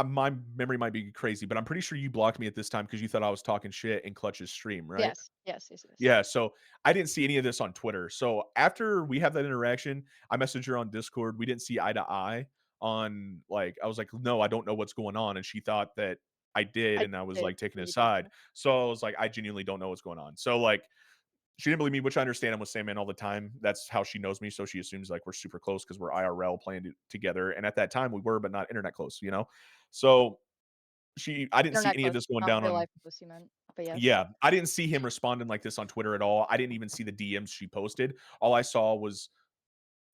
my memory might be crazy, but I'm pretty sure you blocked me at this time because you thought I was talking shit in Clutch's stream, right? Yes. Yes, yes, yes. Yeah, so I didn't see any of this on Twitter. So after we have that interaction, I messaged her on Discord. We didn't see eye to eye on like I was like, "No, I don't know what's going on." And she thought that I did I and I was did like taking it read that aside. too. So I was like, "I genuinely don't know what's going on." So like she didn't believe me, which I understand. I'm with Sandman all the time. That's how she knows me. So she assumes like we're super close because we're IRL playing together. And at that time we were, but not internet close, you know? So I didn't see Internet any of close, this going not down real on life close, you meant. But yes. yeah, I didn't see him responding like this on Twitter at all. I didn't even see the DMs she posted. All I saw was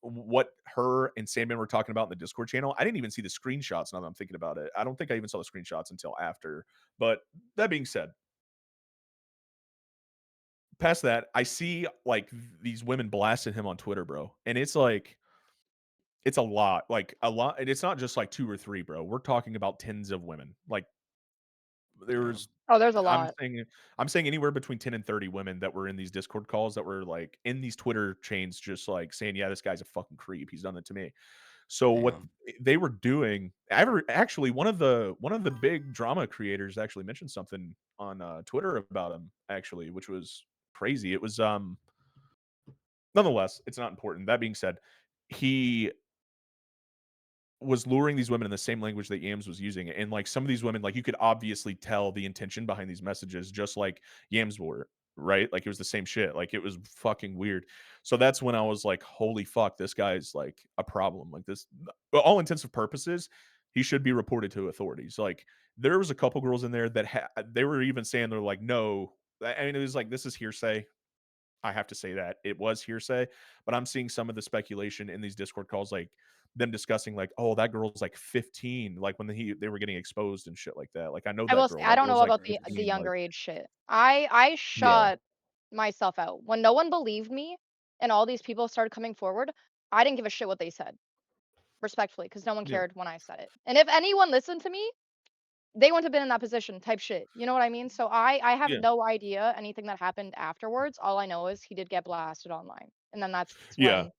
what her and Sandman were talking about in the Discord channel. I didn't even see the screenshots now that I'm thinking about it. I don't think I even saw the screenshots until after. But that being said, past that, I see like these women blasting him on Twitter, bro. And it's like it's a lot. Like a lot, and it's not just like two or three, bro. We're talking about tens of women. Like Damn. there's Oh, there's a I'm lot. saying I'm saying anywhere between 10 and 30 women that were in these Discord calls that were like in these Twitter chains just like saying, "Yeah, this guy's a fucking creep. He's done it to me." So what Damn. they were doing, actually one of the big drama creators actually mentioned something on Twitter about him actually, which was crazy. It was nonetheless, it's not important. That being said, he was luring these women in the same language that Yams was using, and, like, some of these women, like, you could obviously tell the intention behind these messages just like Yams were, right? Like, it was the same shit, like, it was fucking weird. So that's when I was like, "Holy fuck, this guy's, like, a problem." Like, this all intensive purposes, he should be reported to authorities. Like, there was a couple girls in there that they were even saying, they're like, "No." I mean, it was like, "This is hearsay." I have to say that it was hearsay, but I'm seeing some of the speculation in these Discord calls, like them discussing, like, "Oh, that girl's like 15," like when they were getting exposed and shit like that. Like, I know I that will say girl. I That don't know girl's like about the 15. Like, younger age shit. I yeah, shut myself out. When no one believed me and all these people started coming forward, I didn't give a shit what they said, respectfully, because no one yeah, cared when I said it. And if anyone listened to me, they wouldn't have been in that position type shit. You know what I mean? So I have yeah, no idea anything that happened afterwards. All I know is he did get blasted online. And then that's yeah. when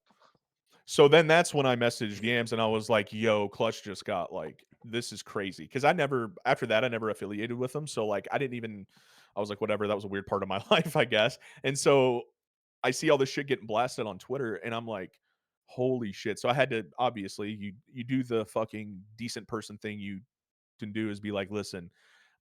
So then that's when I messaged Yams and I was like, "Yo, Clutch just got like this is crazy." Because I never after that I never affiliated with them. So like I didn't even I was like, whatever, that was a weird part of my life, I guess. And so I see all this shit getting blasted on Twitter and I'm like, holy shit. So I had to obviously you do the fucking decent person thing you can do is be like, listen,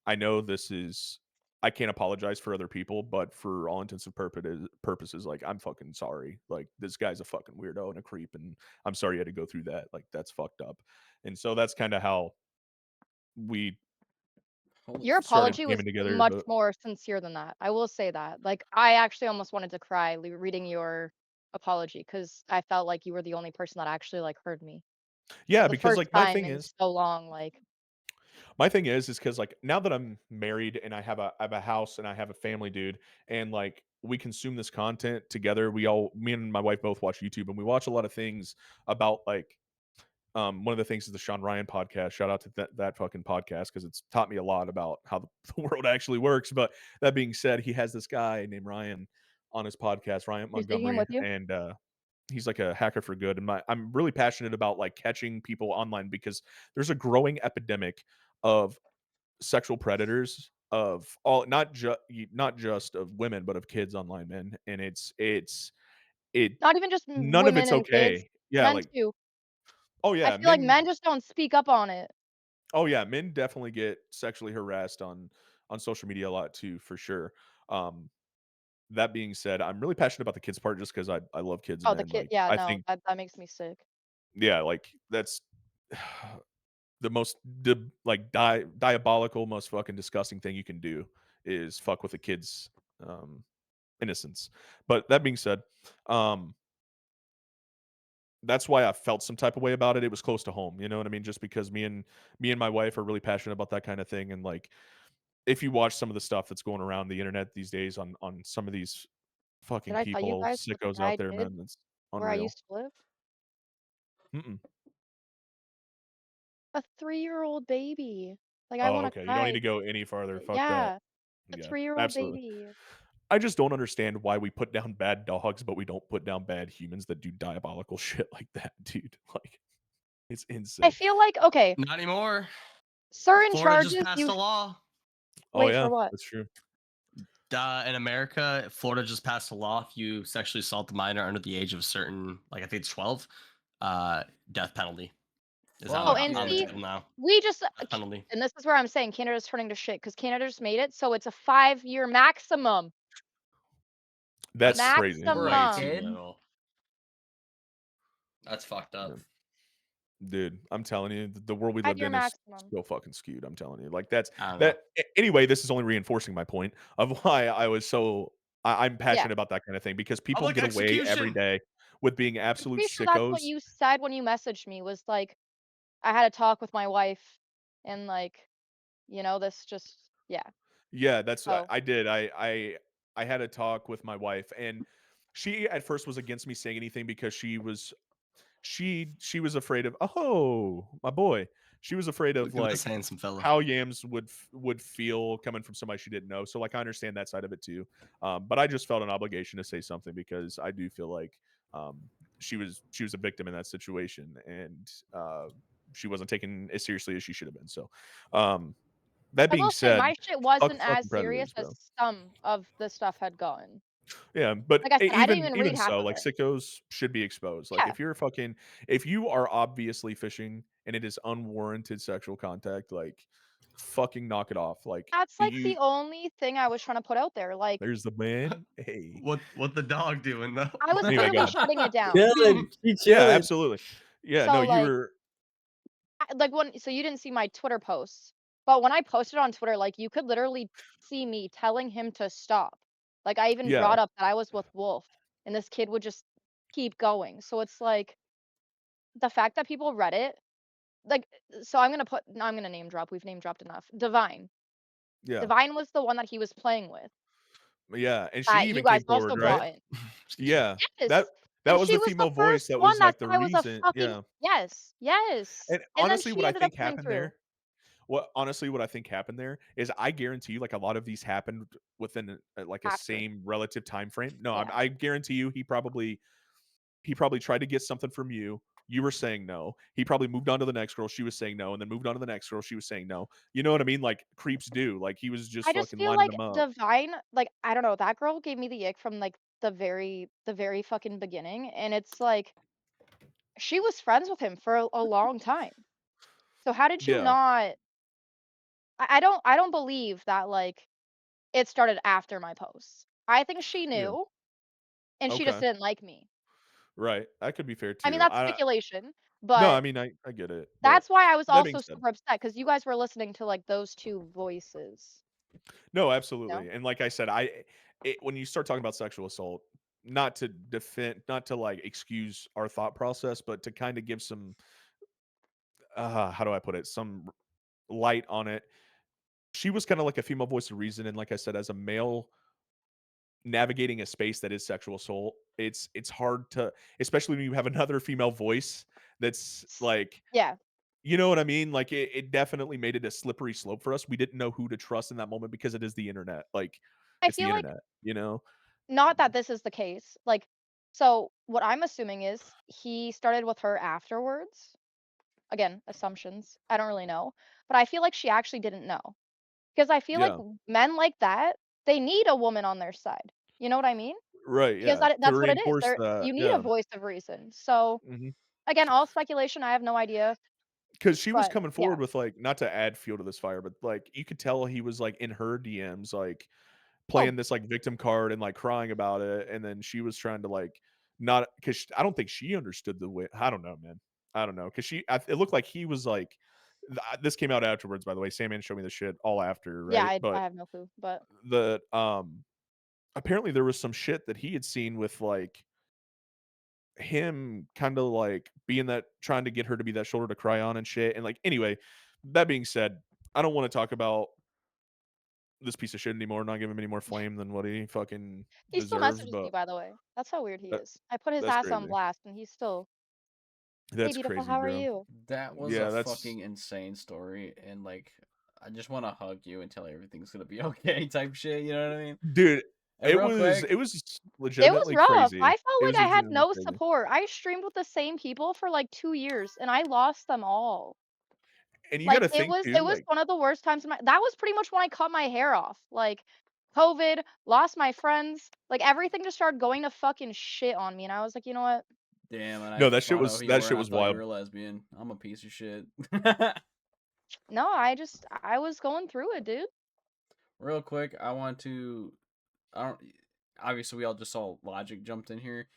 I know this is I can't apologize for other people, but for all intents and purposes, like I'm fucking sorry. Like this guy's a fucking weirdo and a creep, and I'm sorry you had to go through that. Like that's fucked up. And so that's kind of how we Holy your started apology was gaming together. much But more sincere than that. I will say that. Like, I actually almost wanted to cry reading your apology because I felt like you were the only person that actually like heard me for yeah, the because first like time in so long. my thing is because like now that I'm married and I have a house and I have a family, dude, and like we consume this content together. Me and my wife both watch YouTube and we watch a lot of things about like one of the things is the Sean Ryan podcast. Shout out to that fucking podcast because it's taught me a lot about how the world actually works. But that being said, he has this guy named Ryan on his podcast, Ryan You're taking him Montgomery, with you? and he's like a hacker for good. And I'm really passionate about like catching people online because there's a growing epidemic of sexual predators of all not just of women but of kids online, man. And it Not even just none of women it's and kids, okay. Yeah, men like too. oh I yeah, feel like men. men just don't speak up on it. Oh yeah, men definitely get sexually harassed on social media a lot too, for sure. Um, that being said, I'm really passionate about the kids part just because I love kids, Oh, the man. kid. Like Yeah, I no, think that makes me sick. yeah, like that's the most diabolical, most fucking disgusting thing you can do is fuck with a kid's um innocence. But that being said, um that's why I felt some type of way about it. It was close to home, you know what I mean? Just because me and my wife are really passionate about that kind of thing and like if you watch some of the stuff that's going around the internet these days on some of these Did fucking I tell you people, guys what the sickos out guy there, did man, that's where I unreal. used to live? Mm-mm. A 3-year-old baby. Like, I Oh, wanna okay. You don't need cry. to go any farther. Fuck that. Yeah, a Yeah, 3-year-old absolutely. baby. I just don't understand why we put down bad dogs, but we don't put down bad humans that do diabolical shit like that, dude. Like, it's I insane. feel like okay, Not anymore. certain Florida just charges passed you a law. Oh wait, for yeah, what? that's true. In America, Florida just passed a law. If you sexually assault a minor under the age of a certain, like I think it's 12, uh, death penalty is Oh, Fuck on and on the see, yeah. table now. we just Death penalty. and this is where I'm saying Canada's turning to shit because Canada just made it, so it's a 5-year maximum. That's That's crazy. For a way Maximum. too kid? little. That's fucked Yeah. up. Dude, I'm telling you, the world we lived 5-year in is maximum. so fucking skewed. I'm telling you, like that's I don't know. that. Anyway, this is only reinforcing my point of why I was so I'm Yeah. passionate about that kind of thing because people Public get away every execution. day with being I'm absolute pretty sure that's what sickos. you said when you messaged me was like, I had a talk with my wife and like, this just yeah. Yeah, that's So I did. I had a talk with my wife, and she at first was against me saying anything because she was afraid of my boy. She was afraid of Look at this like handsome fella. how Yams would feel coming from somebody she didn't know. So like I understand that side of it too. But I just felt an obligation to say something because I do feel like um she was a victim in that situation, and she wasn't taken as seriously as she should have been. So, that I being will say said, my shit wasn't fuck as fucking serious predators, as bro. some of the stuff had gotten. Yeah, but Like I said, I didn't even even read half so, of like it. sickos should be exposed. Like Yeah, if you are obviously fishing and it is unwarranted sexual contact, like fucking knock it off. Like that's like you the only thing I was trying to put out there. Like there's the man. Hey. What the dog doing though? I was Anyway, go literally ahead. shutting it down. Chilling, she Yeah, chilling. absolutely. Yeah, no, So you like were like when so you didn't see my Twitter posts, but when I posted on Twitter, like you could literally see me telling him to stop. Like I even yeah, brought up that I was with Wolf and this kid would just keep going. So it's like the fact that people read it, like so I'm gonna name drop. We've name dropped enough. Divine. yeah. Divine was the one that he was playing with Yeah, and she that you even guys came also forward, right? brought in. Excuse me. Yeah. That Yes. that And was she the was the female voice first that one was that like said the I was a reason. fucking Yeah. yes, yes. And And then honestly, she what I ended up think coming happened through. there what I think happened there is I guarantee you, like a lot of these happened within like a After. same relative time frame. No, Yeah. I guarantee you, he probably tried to get something from you. You were saying no. He probably moved on to the next girl. She was saying no, and then moved on to the next girl. She was saying no. You know what I mean? Like creeps do. Like he was just I just fucking feel lining like them up. Divine, like I don't know, that girl gave me the ick from like the very fucking beginning, and it's like she was friends with him for a long time. So how did you Yeah. not? I don't believe that like it started after my posts. I think she Yeah. knew, and she just Okay. didn't like me. Right. That could be fair I mean too. that's I speculation, no, but I mean I get it. But that's why I was that being also said, super upset because you guys were listening to like those two voices. no, You know? absolutely. And like I said, when you start talking about sexual assault, not to defend, not to like excuse our thought process, but to kind of give some how do I put it? Some light on it. She was kind of like a female voice of reason, and like I said, as a male navigating a space that is sexual assault, it's hard to, especially when you have another female voice that's like, Yeah. you know what I mean? Like it definitely made it a slippery slope for us. We didn't know who to trust in that moment because it is the internet. Like I it's the feel like internet, you know? not that this is the case. Like, so what I'm assuming is he started with her afterwards. Again, assumptions. I don't really know. But I feel like she actually didn't know. Because I feel like Yeah. men like that, they need a woman on their side. You know what I mean? Right, Because yeah. To that's what it is. reinforce that, You need a yeah. voice of reason. So Mhm. again, all speculation. I have no idea. Because she was But coming yeah. forward with like, not to add fuel to this fire, but like you could tell he was like in her DMs, like Oh playing this like victim card and like crying about it, and then she was trying to like not because I don't think she understood the way. I don't know, man. I don't know because it looked like he was like this came out afterwards, by the way. Sandman showed me the shit all after, yeah. right? I But have no clue. But the apparently there was some shit that he had seen with like him kind of like being that trying to get her to be that shoulder to cry on and shit. And like anyway, that being said, I don't want to talk about this piece of shit anymore, not give him any more flame than what he fucking he still deserves. messages But me, by the way. That's how weird he that, is. I put his that's ass on crazy. blast, and he's still, hey, That's beautiful. crazy, How are bro. you? That was a Yeah, that's fucking insane story, and like, I just want to hug you and tell you everything's gonna be okay, type shit. You know what I mean? dude. And real quick, It was It was legitimately rough. crazy. I felt It like was I had legitimately no crazy. support. I streamed with the same people for like 2 years and I lost them all. And you got Like to think it too, was like one of the worst times in my that was pretty much when I cut my hair off. Like COVID, lost my friends, like everything just started going to fucking shit on me and I was like, "You know what? damn, and I no, found out who you that were, shit and I was thought you wild. were a lesbian. I'm a piece of shit. No, I was going through it, dude." Real quick, I want to. I don't. Obviously, we all just saw Logic jumped in here.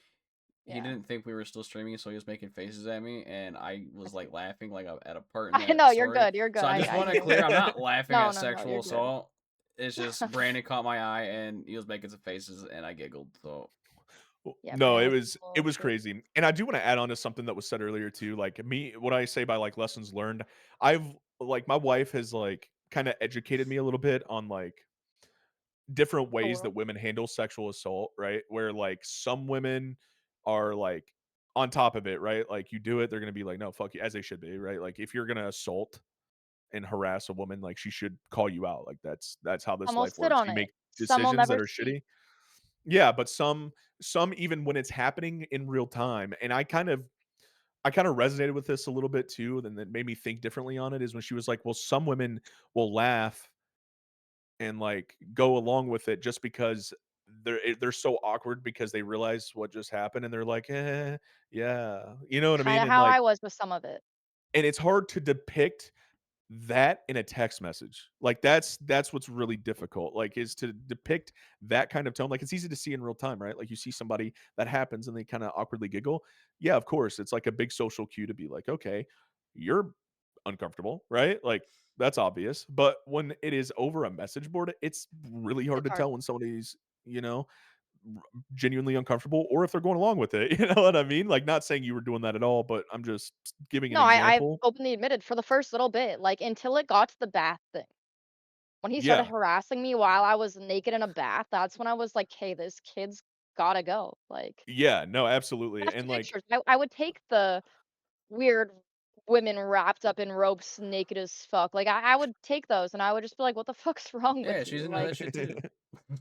He Yeah. didn't think we were still streaming, so he was making faces at me, and I was like laughing like at a part in I that know, you're story. good. You're good. So I just I want to knew. clear, I'm not laughing No, at no, no, sexual you're good. assault. It's just Brandon caught my eye, and he was making some faces, and I giggled. So Yeah, No, Brandon was being a it little was shit. crazy. And I do want to add on to something that was said earlier too. Like me, what I say by like lessons learned, I've like my wife has like kind of educated me a little bit on like different The ways that world. women handle sexual assault, right? Where like some women are like on top of it, right? Like you do it, they're gonna be like, no, fuck you, as they should be, right? Like if you're gonna assault and harass a woman, like she should call you out. Like that's how this Some will life sit works. on You it. make Some will decisions that never are speak. shitty. Yeah, but some even when it's happening in real time, and I kind of resonated with this a little bit too, and that made me think differently on it is when she was like, "Well, some women will laugh and like go along with it just because they're so awkward because they realize what just happened and they're like, yeah, you know what I mean?" Kinda And how like, I was with some of it. and it's hard to depict that in a text message. Like that's what's really difficult. Like is to depict that kind of tone. Like it's easy to see in real time, right? Like you see somebody that happens and they kind of awkwardly giggle. Yeah, of course. It's like a big social cue to be like, okay, you're uncomfortable, right? Like that's obvious. But when it is over a message board, it's really hard It's to hard. tell when somebody's, you know, genuinely uncomfortable or if they're going along with it. You know what I mean? Like not saying you were doing that at all, but I'm just giving an No, I've example. openly admitted for the first little bit, like, until it got to the bath thing. When he started Yeah. harassing me while I was naked in a bath, that's when I was like, "Hey, this kid's gotta go." Like, Yeah, no, absolutely. that's the And like, pictures. I would take the weird women wrapped up in ropes, naked as fuck. Like, I would take those, and I would just be like, "What the fuck's wrong Yeah, with she's you?" into that Like, shit too.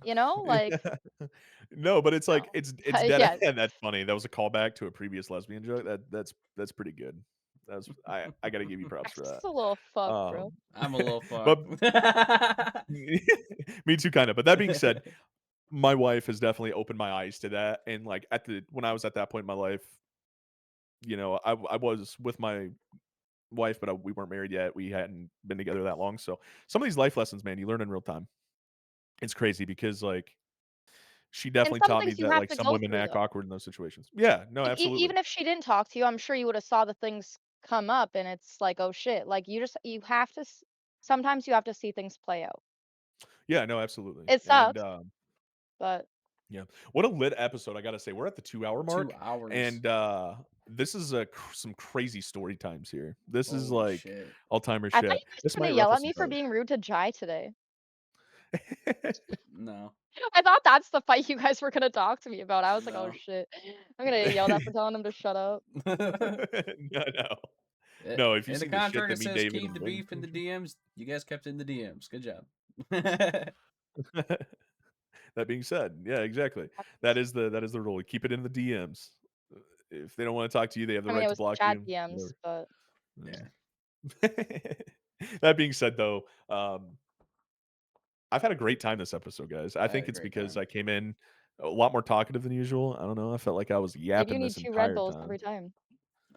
you know, like, yeah. No, but it's like no. it's dead Yeah, and that's funny. That was a callback to a previous lesbian joke. That's pretty good. That's I gotta give you props I'm for just that. a little fuck, bro. Um, I'm a little fuck. but me too, kind of. But that being said, my wife has definitely opened my eyes to that. And like at the when I was at that point in my life, I was with my wife, but we weren't married yet. We hadn't been together that long. So some of these life lessons, man, you learn in real time. It's crazy because like she And definitely some taught me things you that, have like, to some go women through, act though. awkward in those situations. Yeah, no, absolutely. Even if she didn't talk to you, I'm sure you would have saw the things come up, and it's like, "Oh, shit." Like, you have to sometimes you have to see things play out. Yeah, no, absolutely, It and, sucks, but yeah. What a lit episode, I gotta say. We're at the 2-hour Two mark, hours. and, this is a some crazy story times here. This is, Holy like, shit. all-timer I thought shit. you guys This were gonna might yell ruffle at some me for feathers. being rude to Jai today. No. I thought that's the fight you guys were gonna talk to me about. I was like, "Oh, No. shit. I'm gonna get yelled at for telling him to shut up." No, no. It, No, if you in the seen the shit contract, that it me, says David, keep and the Wayne beef in the DMs. You guys kept it in the DMs. Good job. That being said, yeah, exactly. That is the rule. Keep it in the DMs. If they don't wanna talk to you, they have the I mean, right it to was block chat you, DMs, whatever. but Yeah. That being said, though, I've had a great time this episode, guys. I I had think a it's great because time. I came in a lot more talkative than usual. I don't know. I felt like I was maybe you yapping need this 2 Red entire Bulls time. every time.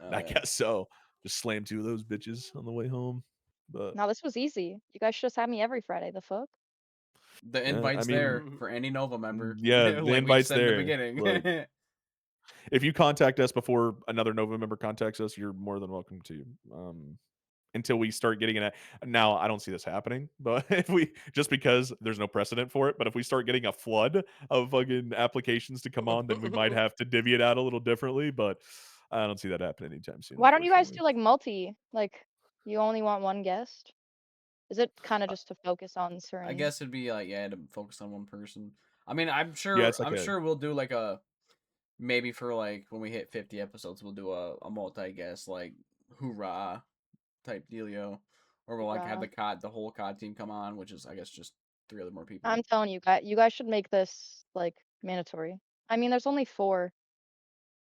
Oh I yeah. guess so. Just slammed 2 of those bitches on the way home. But Now this was easy. You guys should just have me every Friday, the fuck? The yeah, I invite's mean, there for any Nova member, yeah, the like we invite's said in the there. beginning. Like, if you contact us before another Nova member contacts us, you're more than welcome to. Until we start getting it. Now, I don't see this happening, but if we just because there's no precedent for it, but if we start getting a flood of fucking applications to come on, then we might have to divvy it out a little differently. But I don't see that happening anytime soon, Why don't you guys unfortunately. do, like, multi? Like, you only want 1 guest? Is it kinda Uh, just to focus on I certain guess it'd be like yeah to focus on one person. I mean, yeah, it's like I'm a sure we'll do like a maybe for like when we hit 50 episodes, we'll do a multi guest like hoorah type dealio, or we'll like have hoorah? the whole COD team come on, which is I guess just 3 other more people. I'm telling you guys should make this, like, mandatory. I mean, there's only 4,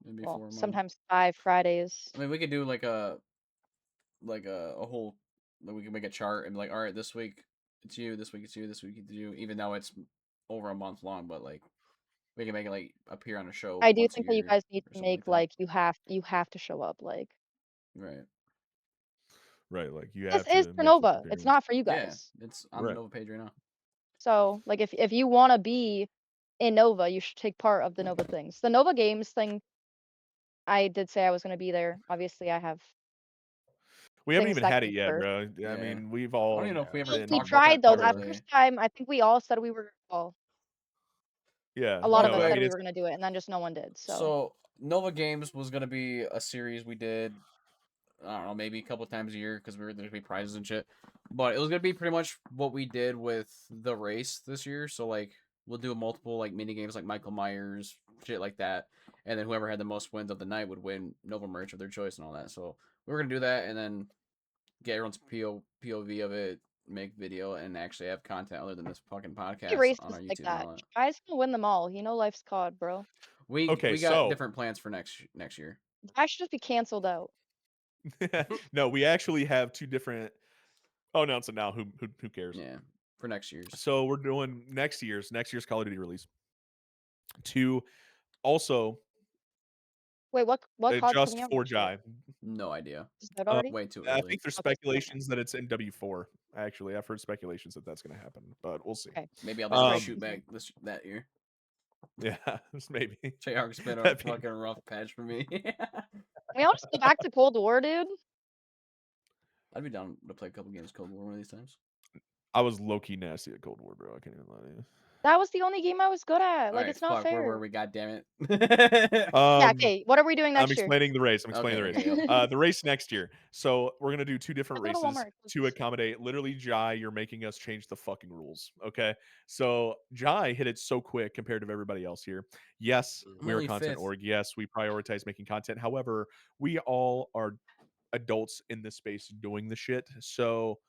Maybe well, 4 a month. sometimes 5 Fridays. I mean, we could do like a whole like we can make a chart and be like, all right, this week it's you, this week it's you, this week it's you, even though it's over a month long, but like we can make it like appear on a show I do once a think that you year guys need or to something like make, that. like, you have to show up, like Right. right. Like you this have is to for make this Nova, it's appearance. not for you Yeah, guys. it's on the Right. Nova page right now. So, like, if you wanna be in Nova, you should take part of the Nova things. The Nova Games thing, I did say I was gonna be there. Obviously, I have We haven't things even that had it come yet, first. bro. I Yeah. mean, we've I don't all even know if we ever Well, been we talked about that tried though, that publicly. first time, I think we all said we were well, yeah, a lot Real of us no, I said mean quick. we it's were gonna do it, and then just no one did, so So Nova Games was gonna be a series we did. I don't know, maybe a couple times a year because there's gonna be prizes and shit. But it was gonna be pretty much what we did with the race this year. So like we'll do multiple like mini games like Michael Myers, shit like that, and then whoever had the most wins of the night would win Nova merch of their choice and all that. So we were gonna do that and then get everyone's POV of it, make video and actually have content other than this fucking Hey, podcast on racist our like YouTube and that. all that. Guy's gonna win them all. You know life's COD, bro. Okay, We got so different plans for next year. I should just be canceled out. no, we actually have two different. Oh, announce it now. Who cares? Yeah, for next year's. So we're doing next year's Call of Duty release. To also Wait, what COD's just coming out for next year? Jai. No idea. Is that Um, already? Way too I early. think there's Okay, speculations that it's in W4. Actually, I've heard speculations that that's going to happen, but we'll see. Okay. Maybe I'll be able to Um, shoot back that year. Yeah, maybe. Treyarch's been a That'd be- fucking rough patch for me. We all just go back to Cold War, dude. I'd be down to play a couple games Cold War one of these times. I was low key nasty at Cold War, bro. I can't even lie to you. That was the only game I was good at. Like, Alright, it's not fuck, fair. where were we? God damn it. Yeah, okay. What are we doing I'm next year? explaining the race. I'm explaining Okay, the race. okay, The race next year. So we're gonna do two different Let's go to races Walmart. to accommodate. Literally, Jai, you're making us change the fucking rules. Okay. So Jai hit it so quick compared to everybody else here. Yes, I'm we are only content fifth. org. Yes, we prioritize making content. However, we all are adults in this space doing the shit. So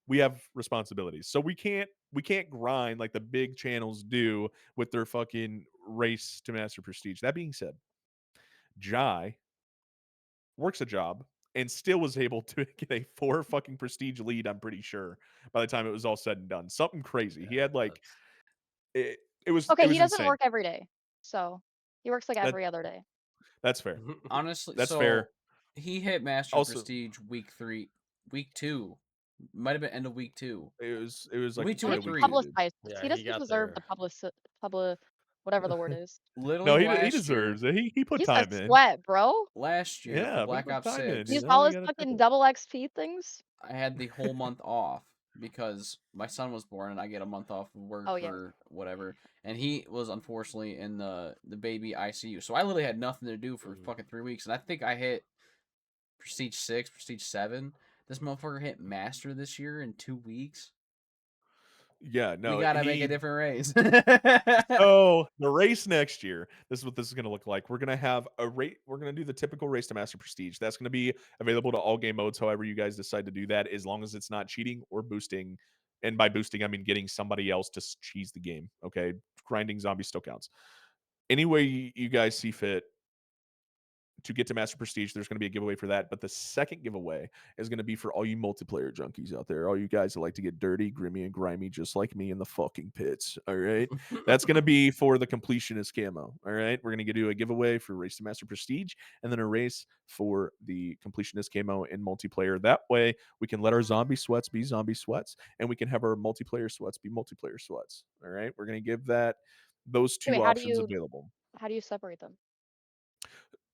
we have responsibilities. So we can't grind like the big channels do with their fucking race to master prestige. That being said, Jai works a job and still was able to get a 4 fucking prestige lead, I'm pretty sure, by the time it was all said and done. Something crazy. He had like it Okay, he was doesn't insane. work every day. So he works like That, every other day. that's fair. Honestly, That's so fair. he hit Master Also, Prestige week 2. Might have been end of week 2. it was like Week 2 Why or yeah, does he week 3. 2, dude. publicize this? Yeah, He he doesn't got deserve there. the whatever the word is. Literally No, he last deserves year. it. He put He's a time in. sweat, bro. Last year for Yeah, but he Black put Ops time in. 6, You Use know, all you his gotta tip fucking him. double XP things. I had the whole month off because my son was born and I get a month off of work Oh, yeah. for whatever. And he was unfortunately in the baby ICU. So I literally had nothing to do for fucking 3 weeks. And I think I hit Prestige 6, Prestige 7. This motherfucker hit Master this year in 2 weeks. Yeah, no, We gotta make a different race. So the race next year, this is what this is going to look like. We're going to have a rate. We're going to do the typical race to master prestige. That's going to be available to all game modes. However, you guys decide to do that, as long as it's not cheating or boosting. And by boosting, I mean getting somebody else to cheese the game. Okay, grinding zombies still counts. Any way you guys see fit to get to master prestige, there's going to be a giveaway for that. But the second giveaway is going to be for all you multiplayer junkies out there, all you guys that like to get dirty, grimy, and grimy, just like me in the fucking pits. All right, that's going to be for the completionist camo. All right, we're going to do a giveaway for race to master prestige, and then a race for the completionist camo in multiplayer. That way, we can let our zombie sweats be zombie sweats, and we can have our multiplayer sweats be multiplayer sweats. All right, we're going to give those two Wait, options available. how do you separate them?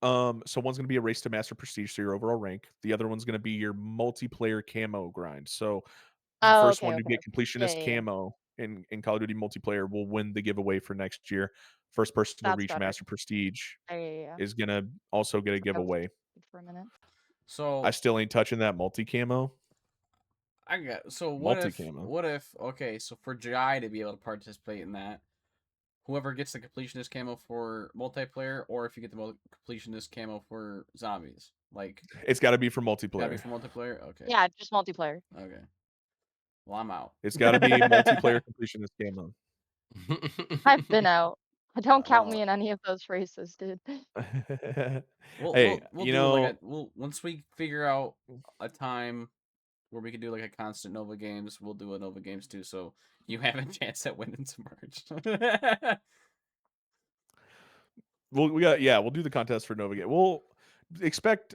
So one's gonna be a race to master prestige, so your overall rank. The other one's gonna be your multiplayer camo grind. So the Oh, first okay, one to okay. get completionist Yeah. camo in Call of Duty multiplayer will win the giveaway for next year. First person to That's reach better. master prestige Yeah. is gonna also get a I was giveaway. confused for a minute. So I still ain't touching that multi camo. what Multi-camo. if okay, so for Jai to be able to participate in that, whoever gets the completionist camo for multiplayer, or if you get the completionist camo for zombies, like It's got to be for gotta be multiplayer. for multiplayer. Okay. Yeah, just multiplayer. Okay. Well, I'm out. It's got to be multiplayer completionist camo. I've been out. Don't count Well, me in any of those races, dude. Hey, we'll you do know, like once we figure out a time where we can do like a constant Nova Games, we'll do a Nova Games too, so you have a chance at winning some merch. we'll do the contest for Nova Game. We'll expect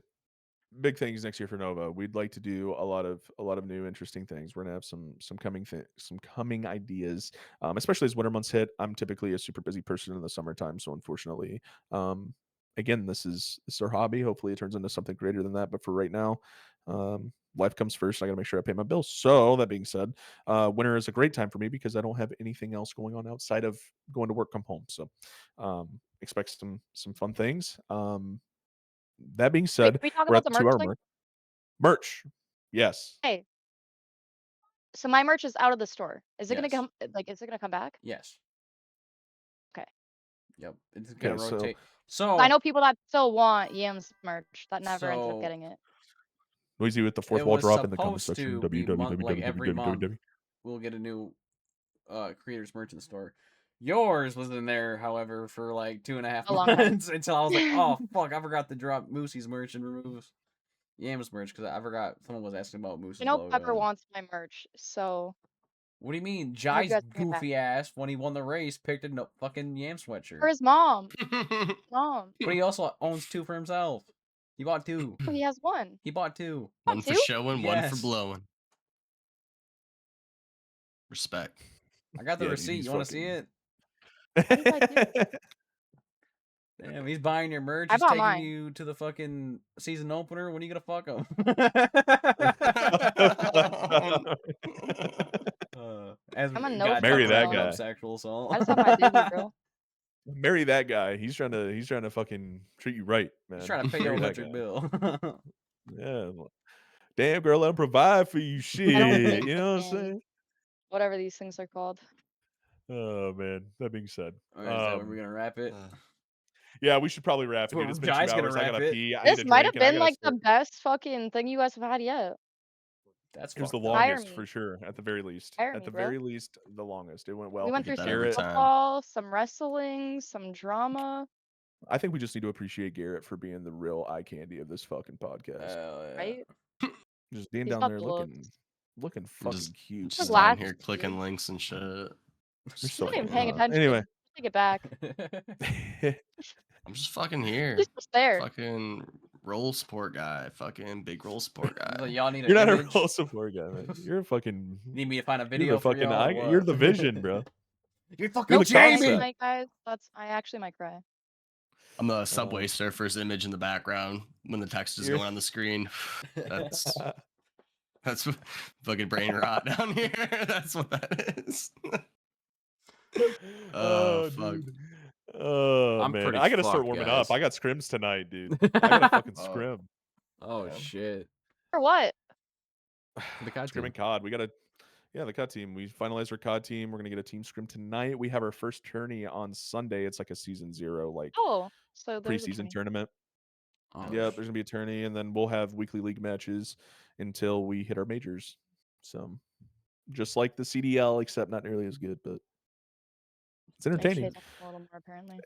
big things next year for Nova. We'd like to do a lot of new interesting things. We're gonna have some coming ideas, especially as winter months hit. I'm typically a super busy person in the summertime, so unfortunately, again, this is our hobby. Hopefully, it turns into something greater than that. But for right now, life comes first. I got to make sure I pay my bills. So that being said, winter is a great time for me because I don't have anything else going on outside of going to work, come home. So expect some fun things. That being Wait, said, can we talk we're about at the the 2 merch hour thing? mark. Merch. Yes. Hey, so my merch is out of the store. Is it gonna Yes. come? Like, is it gonna come back? Yes. Okay. Yep. It's gonna Okay, so- rotate. 'Cause I So know people that still want Yams merch that never ended up So- getting it. Noisy with the fourth It wall was drop in the comment supposed section. to be like every month www. we'll get a new creators merch in the store. Yours was in there, however, for like 2.5 A long time. months until I was like, oh fuck, I forgot to drop Moosey's merch and remove Yams merch because I forgot someone was asking about Moose's You know, logo. Pepper wants my merch, so What do you mean? I hope you Jai's guys bring it back. goofy ass, when he won the race, picked a fucking Yam For sweatshirt. his mom. Mom. But he also owns 2 for himself. He bought 2. Oh, he has one. He bought 2. One for Two? showing, one for Yes. blowing. Respect. I got the Yeah, dude, receipt. he's You want to see it? What did I do? Damn, he's buying your merch. I He's bought taking mine. you to the fucking season opener. When are you gonna fuck him? As I'm a we no got Marry Pepper that bringing up guy. sexual assault. I just have my Disney girl. Marry that guy. He's trying to fucking treat you right, man. He's trying to pay your Marry that electric guy. bill. Yeah. Damn, girl, let him provide for you. I don't Shit. think You know what I'm in saying? whatever these things are called. Oh man. That being said, Alright, is that when we're gonna wrap it? yeah, we should probably wrap it, Well, dude. It's been 2 Jai's gonna hours. I wrap gotta it. pee. I This need a might drink, have and I been gotta like the start. best fucking thing you guys have had yet. That's It was the fucked up. Hire longest me. for sure. At the very least. Hire At me, the bro. very least, the longest. It went well. We went get through that some every Garrett, time. football, some wrestling, some drama, I think we just need to appreciate Garrett for being the real eye candy of this fucking podcast. Hell yeah. right? Just being He's down got there the looking I'm fucking just, cute. just Like man. down here last clicking year. links and shit. You're He's so not even fucking paying hot. attention. Anyway. Take it back. I'm just fucking here. He's just there. Fucking roll sport guy. Fucking big roll sport So guy. y'all need an You're not image? a real support guy, man. You're a fucking. Need me to find a You're video the for fucking y'all? Or eye. what? You're the vision, bro. You're fucking You're No the crying Jamie. concept. tonight, guys. I actually might cry. I'm the Subway Surfers image in the background when the text is You're- going on the screen. That's fucking brain rot down here. That's what that is. Oh, fuck. dude. Oh I'm man, pretty I gotta start fucked, warming guys. up. I got scrims tonight, dude. I gotta fucking Oh. scrim. Oh Man. shit. For what? The COD Scrim team. and COD. We gotta. Yeah, the COD team. We finalized our COD team. We're gonna get a team scrim tonight. We have our first tourney on Sunday. It's like a season 0, like Oh, so there's a preseason tourney. tournament. Oh, Yeah, there's gonna be a tourney, and then we'll have weekly league matches until we hit our majors. So, just like the CDL, except not nearly as good, but it's entertaining. HA's a little more apparently.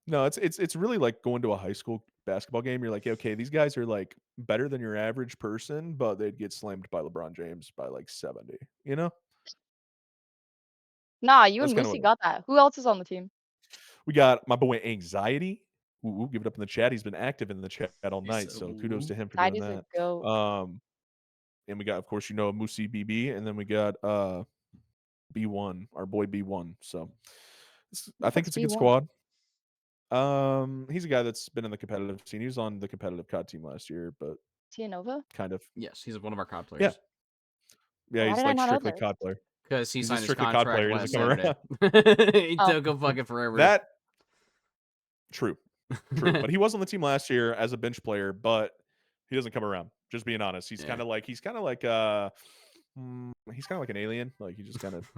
No, it's really like going to a high school basketball game. You're like, okay, these guys are like better than your average person, but they'd get slammed by LeBron James by like 70. You know, Nah, you That's and kinda Lucy what- got that. Who else is on the team? we got my boy Anxiety. Ooh, give it up in the chat. He's been active in the chat all He night, said, so kudos "Ooh." to him for Daddy's doing a that. goat. And we got, of course, Moosey BB, and then we got B1, our boy B1. So I think What's it's a good B1? squad. He's a guy that's been in the competitive scene. He was on the competitive COD team last year, but Tia Nova? kind of. Yes, he's one of our COD Yeah. players. Yeah, Why he's did I like not know strictly this? COD player. Because he He's a signed his strictly COD contract player. He last doesn't come Saturday. He Oh. took him fucking forever. That true. But he was on the team last year as a bench player, but he doesn't come around. Just being honest. He's Yeah. kind of like he's kind of like an alien. Like he just kind of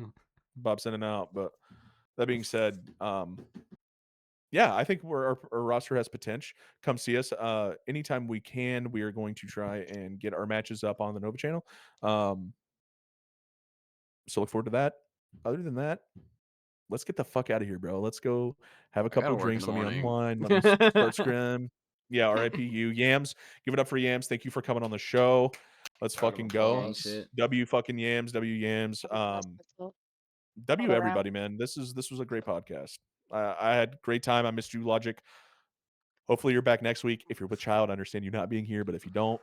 bops in and out. But that being said, yeah, I think our roster has potential. Come see us anytime we can. We are going to try and get our matches up on the Nova channel. So look forward to that. Other than that, let's get the fuck out of here, bro. Let's go have a gotta couple of work in drinks. the Let me morning. unwind. Let me start scrim. Yeah, RIP you. Yams, give it up for Yams. Thank you for coming on the show. Let's Round of fucking go. applause. Shit. W fucking Yams. W Yams. W around. everybody, man. This was a great podcast. I had a great time. I missed you, Logic. Hopefully you're back next week. If you're with child, I understand you not being here, but if you don't,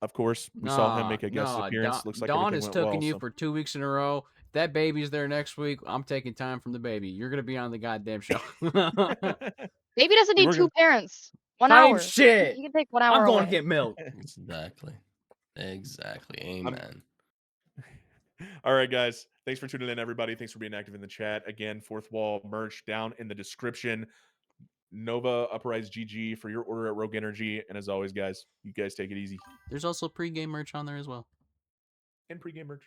of course, we saw him make a guest appearance. Looks like Dawn everything has went taken well. you So. for 2 weeks in a row. If that baby's there next week, I'm taking time from the baby. You're gonna be on the goddamn show. Baby doesn't You need were 2 gonna- parents. 1 Same hour. shit. You can take 1 hour I'm going away. to get milk. Exactly. Amen. All right, guys. Thanks for tuning in, everybody. Thanks for being active in the chat. Again, Fourth Wall merch down in the description. Nova Uprise GG for your order at Rogue Energy. And as always, guys, you guys take it easy. There's also pregame merch on there as well. And pregame merch.